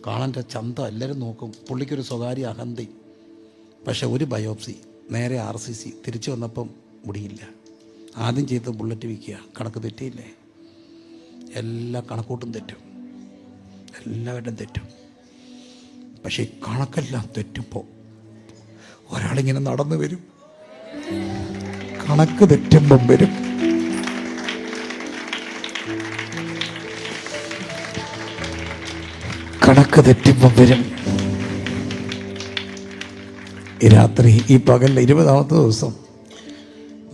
കാണാൻ ചന്തം, എല്ലാവരും നോക്കും. പുള്ളിക്കൊരു സ്വകാര്യ അഹന്തി. പക്ഷെ ഒരു ബയോപ്സി, നേരെ RCC. തിരിച്ചു വന്നപ്പം മുടിയില്ല. ആദ്യം ചെയ്ത് ബുള്ളറ്റ് വിൽക്കുക. കണക്ക് തെറ്റിയില്ലേ. എല്ലാ കണക്കൂട്ടും തെറ്റും, എല്ലാവരുടെയും തെറ്റും. പക്ഷേ ഈ കണക്കെല്ലാം തെറ്റുമ്പോൾ ഒരാളിങ്ങനെ നടന്നു വരും. കണക്ക് തെറ്റുമ്പം വരും. കണക്ക് തെറ്റുമ്പം വരും. ഈ രാത്രി, ഈ പകലിൽ 20ാമത്തെ ദിവസം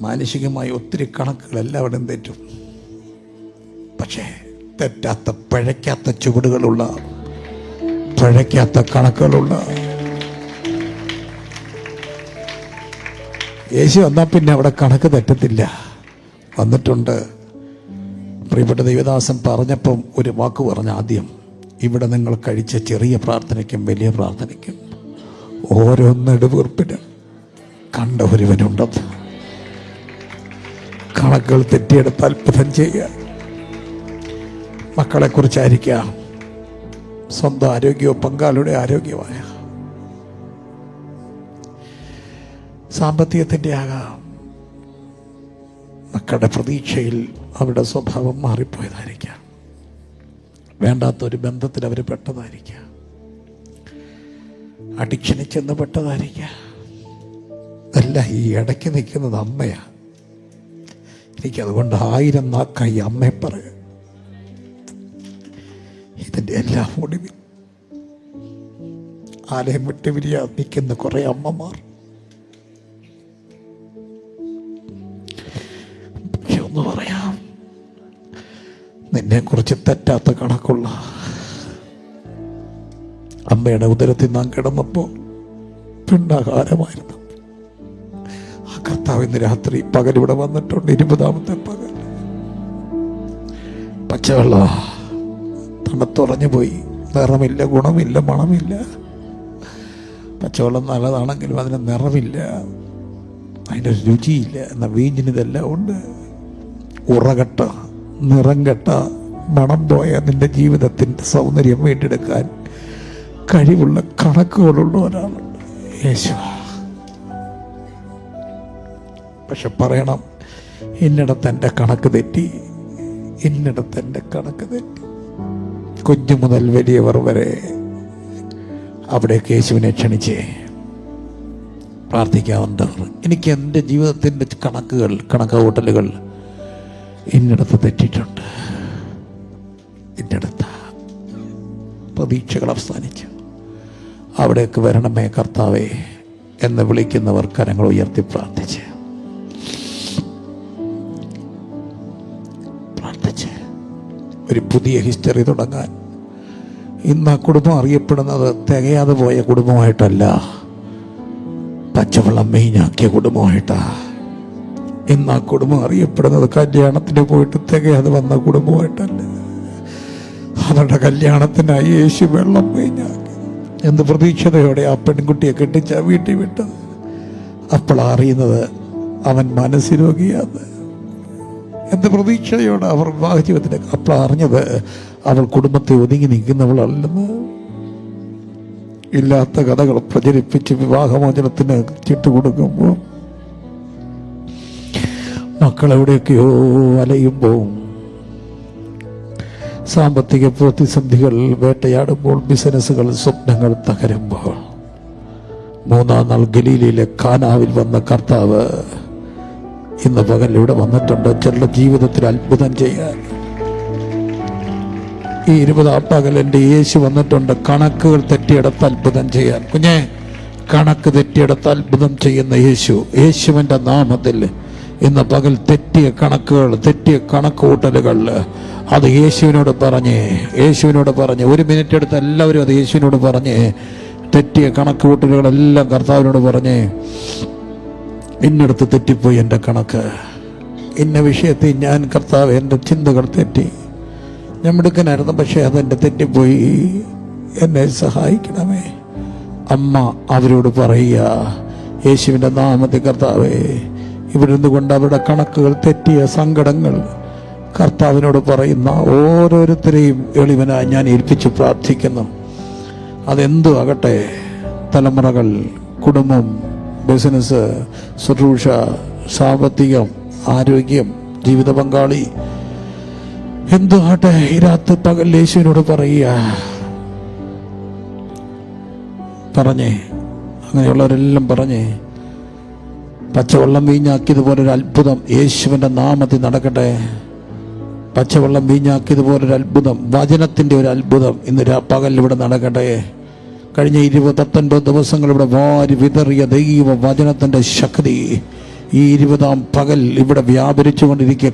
മാനുഷികമായി ഒത്തിരി കണക്കുകൾ എല്ലാവരും തെറ്റും. പക്ഷേ തെറ്റാത്ത, പഴയ്ക്കാത്ത ചുവടുകളുള്ള, പഴയ്ക്കാത്ത കണക്കുകളുള്ള യേശു വന്നാൽ പിന്നെ അവിടെ കണക്ക് തെറ്റത്തില്ല. വന്നിട്ടുണ്ട്. പ്രിയപ്പെട്ട ദൈവദാസൻ പറഞ്ഞപ്പം ഒരു വാക്ക് പറഞ്ഞ ആദ്യം, ഇവിടെ നിങ്ങൾ കഴിച്ച ചെറിയ പ്രാർത്ഥനയ്ക്കും വലിയ പ്രാർത്ഥനയ്ക്കും ഓരോ നെടുവീർപ്പിന് കണ്ട ഒരുവനുണ്ടെന്ന്. കണക്കുകൾ തെറ്റിയെടുത്ത് അത്ഭുതം ചെയ്യുക. മക്കളെക്കുറിച്ചായിരിക്കാം, സ്വന്തം ആരോഗ്യവും പങ്കാളിയുടെ ആരോഗ്യമായ, സാമ്പത്തികത്തിൻ്റെ ആകാം. മക്കളുടെ പ്രതീക്ഷയിൽ അവരുടെ സ്വഭാവം മാറിപ്പോയതായിരിക്കാം. വേണ്ടാത്തൊരു ബന്ധത്തിൽ അവർ പെട്ടതായിരിക്കാം. അഡിക്ഷനിൽ ചെന്ന് പെട്ടതായിരിക്കാം. അല്ല, ഈ ഇടയ്ക്ക് നിൽക്കുന്നത് അമ്മയാണ്. എനിക്കതുകൊണ്ട് 1000 നാക്കായി അമ്മയെ പറയുക. ഇതിൻ്റെ എല്ലാം ഒടുവിൽ ആലയം വിട്ട് വിരിയാതെ നിൽക്കുന്ന കുറേ അമ്മമാർ. ഒന്ന് പറയാം, നിന്നെക്കുറിച്ച് തെറ്റാത്ത കണക്കുള്ള അമ്മയുടെ ഉദരത്തിൽ നാം കിടന്നപ്പോൾ പിണ്ടാകാരമായിരുന്നു. ആ കർത്താവ് ഇന്ന് രാത്രി പകലിവിടെ വന്നിട്ടുണ്ട്. 20ാമത്തെ പകൽ. പച്ചവെള്ള തണുത്തുറഞ്ഞു പോയി. നിറമില്ല, ഗുണമില്ല, മണമില്ല. പച്ചവെള്ളം നല്ലതാണെങ്കിലും അതിന് നിറമില്ല, അതിൻ്റെ രുചിയില്ല. എന്നാൽ വീഞ്ഞിന് ഇതെല്ലാം ഉണ്ട്. ഉറകട്ട, നിറം കെട്ട, മണം പോയ നിന്റെ ജീവിതത്തിൻ്റെ സൗന്ദര്യം വീണ്ടെടുക്കാൻ കഴിവുള്ള കണക്കുകളുള്ള ഒരാളുണ്ട്, യേശു. പക്ഷെ പറയണം, ഇന്നിടത്ത് എൻ്റെ കണക്ക് തെറ്റി, ഇന്നിടത്ത് എൻ്റെ കണക്ക് തെറ്റി. കുഞ്ഞു മുതൽ വലിയവർ വരെ അവിടേക്ക് യേശുവിനെ ക്ഷണിച്ചേ പ്രാർത്ഥിക്കാവുന്നവർ. എനിക്ക് എൻ്റെ ജീവിതത്തിൻ്റെ കണക്കുകൂട്ടലുകൾ ഇന്നിടത്ത് തെറ്റിയിട്ടുണ്ട്. ഇന്നിടത്ത് പ്രതീക്ഷകൾ അവസാനിച്ചു. അവിടേക്ക് വരണമേ കർത്താവേ എന്ന് വിളിക്കുന്നവർ കരങ്ങൾ ഉയർത്തി പ്രാർത്ഥിച്ച് ഒരു പുതിയ ഹിസ്റ്ററി തുടങ്ങാൻ ഇന്ന് ആ കുടുംബം അറിയപ്പെടുന്നത് തികയാതെ പോയ കുടുംബമായിട്ടല്ല, പച്ചവെള്ളം മെയിനാക്കിയ കുടുംബമായിട്ടാ. ഇന്ന് ആ കുടുംബം അറിയപ്പെടുന്നത് കല്യാണത്തിന് പോയിട്ട് തികയാതെ വന്ന കുടുംബമായിട്ടല്ല, അവരുടെ കല്യാണത്തിനായി യേശു വെള്ളം മെയിനാക്കി. എന്ത് പ്രതീക്ഷതയോടെ ആ പെൺകുട്ടിയെ കെട്ടിച്ച വീട്ടിൽ വിട്ടത്. അപ്പോഴാണ് അറിയുന്നത് അവൻ മനസ്സിരോഗിയാന്ന്. എന്ത് പ്രതീക്ഷയോടെ അവർ വിവാഹ ജീവിതത്തിലേക്ക്. അപ്പോഴാണ് അറിഞ്ഞത് അവൾ കുടുംബത്തെ ഒതുങ്ങി നിൽക്കുന്നവളല്ലെന്ന്. ഇല്ലാത്ത കഥകൾ പ്രചരിപ്പിച്ച് വിവാഹമോചനത്തിന് ചിട്ടുകൊടുക്കുമ്പോൾ മക്കളെവിടെയൊക്കെയോ അലയുമ്പോൾ, സാമ്പത്തിക പ്രതിസന്ധികൾ വേട്ടയാടുമ്പോൾ, ബിസിനസ്സുകൾ, സ്വപ്നങ്ങൾ തകരുമ്പോൾ, മൂന്നാം നാൾ ഗലീലയിലെ കാനാവിൽ വന്ന കർത്താവ് ഇന്ന് പകൽ ഇവിടെ വന്നിട്ടുണ്ട് ചിലരുടെ ജീവിതത്തിൽ അത്ഭുതം ചെയ്യാൻ. ഈ 20-ആം പകൽ എൻ്റെ യേശു വന്നിട്ടുണ്ട് കണക്കുകൾ തെറ്റിയെടുത്ത് അത്ഭുതം ചെയ്യാൻ. കുഞ്ഞെ, കണക്ക് തെറ്റിയെടുത്ത് അത്ഭുതം ചെയ്യുന്ന യേശു, യേശുവിൻ്റെ നാമത്തിൽ ഇന്ന് പകൽ തെറ്റിയ കണക്കുകൾ, തെറ്റിയ കണക്കുകൂട്ടലുകൾ അത് യേശുവിനോട് പറഞ്ഞ് 1 മിനിറ്റ് എടുത്ത് എല്ലാവരും അത് യേശുവിനോട് പറഞ്ഞ് തെറ്റിയ കണക്കുകൂട്ടലുകളെല്ലാം കർത്താവിനോട് പറഞ്ഞ്, ഇന്നടത്ത് തെറ്റിപ്പോയി എൻ്റെ കണക്ക്, ഇന്ന വിഷയത്തിൽ ഞാൻ കർത്താവ് എൻ്റെ ചിന്തകൾ തെറ്റി, ഞാൻ മിടുക്കനായിരുന്നു പക്ഷേ അതെൻ്റെ തെറ്റിപ്പോയി, എന്നെ സഹായിക്കണമേ. അമ്മ അവരോട് പറയുക, യേശുവിൻ്റെ നാമത്തിൽ കർത്താവേ, ഇവിടെ നിന്നുകൊണ്ട് അവരുടെ കണക്കുകൾ തെറ്റിയ സങ്കടങ്ങൾ കർത്താവിനോട് പറയുന്ന ഓരോരുത്തരെയും എളിവനായി ഞാൻ ഏൽപ്പിച്ച് പ്രാർത്ഥിക്കുന്നു. അതെന്തു ആകട്ടെ, തലമുറകൾ, കുടുംബം, ബിസിനസ്, ശുശ്രൂഷ, സാമ്പത്തികം, ആരോഗ്യം, ജീവിത പങ്കാളി, എന്തു ആട്ടെ, ഈ രാത്രി പകൽ യേശുവിനോട് പറഞ്ഞേ, അങ്ങനെയുള്ളവരെല്ലാം പറഞ്ഞേ, പച്ചവെള്ളം വീഞ്ഞാക്കിയതുപോലൊരു അത്ഭുതം യേശുവിൻ്റെ നാമത്തിൽ നടക്കട്ടെ. പച്ചവെള്ളം വീഞ്ഞാക്കിയതുപോലൊരു അത്ഭുതം, വചനത്തിൻ്റെ ഒരു അത്ഭുതം ഇന്ന് പകൽ ഇവിടെ നടക്കട്ടെ. കഴിഞ്ഞ 29 ദിവസങ്ങൾ ഇവിടെ വാരി വിതറിയ ദൈവ വചനത്തിൻ്റെ ശക്തി ഈ 20-ആം പകൽ ഇവിടെ വ്യാപരിച്ചു കൊണ്ടിരിക്കുക.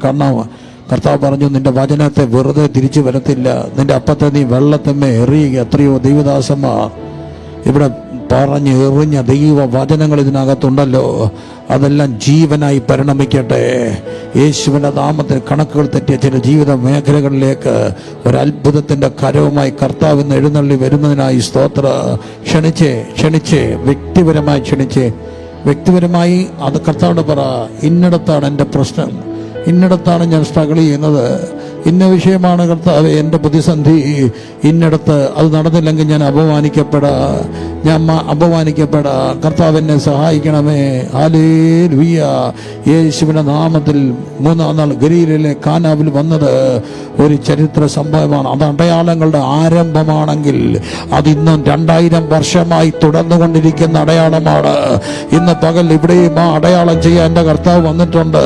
കർത്താവ് പറഞ്ഞു, നിന്റെ വചനത്തെ വെറുതെ തിരിച്ചു വരത്തില്ല, നിന്റെ അപ്പത്തെ നീ വെള്ളത്തമ്മേ എറിയുക. എത്രയോ ദൈവദാസന്മാർ ഇവിടെ പറഞ്ഞ് എറിഞ്ഞ ദൈവ വചനങ്ങൾ ഇതിനകത്തുണ്ടല്ലോ, അതെല്ലാം ജീവനായി പരിണമിക്കട്ടെ. യേശുവിൻ്റെ നാമത്തിൽ കണക്കുകൾ തെറ്റിയ ചില ജീവിത മേഖലകളിലേക്ക് ഒരത്ഭുതത്തിൻ്റെ കരവുമായി കർത്താവ് ഇന്ന് എഴുന്നള്ളി വരുന്നതിനായി സ്തോത്ര. ക്ഷണിച്ച് വ്യക്തിപരമായി അത് കർത്താവിനോട് പറ, ഇന്നിടത്താണ് എൻ്റെ പ്രശ്നം, ഇന്നിടത്താണ് ഞാൻ സ്ട്രഗിൾ ചെയ്യുന്നത്, ഇന്ന വിഷയമാണ് കർത്താവ് എൻ്റെ പ്രതിസന്ധി, ഇന്നിടത്ത് അത് നടന്നില്ലെങ്കിൽ ഞാൻ അപമാനിക്കപ്പെടാ, കർത്താവ് എന്നെ സഹായിക്കണമേ. ഹല്ലേലൂയ. യേശുവിൻ്റെ നാമത്തിൽ 3-ആം നാൾ ഗലീലയിലെ കാനാവിൽ വന്നത് ഒരു ചരിത്ര സംഭവമാണ്. അത് അടയാളങ്ങളുടെ ആരംഭമാണെങ്കിൽ അതിന്നും 2000 വർഷമായി തുടർന്നുകൊണ്ടിരിക്കുന്ന അടയാളമാണ്. ഇന്ന് പകൽ ഇവിടെയും ആ അടയാളം ചെയ്യാൻ എൻ്റെ കർത്താവ് വന്നിട്ടുണ്ട്.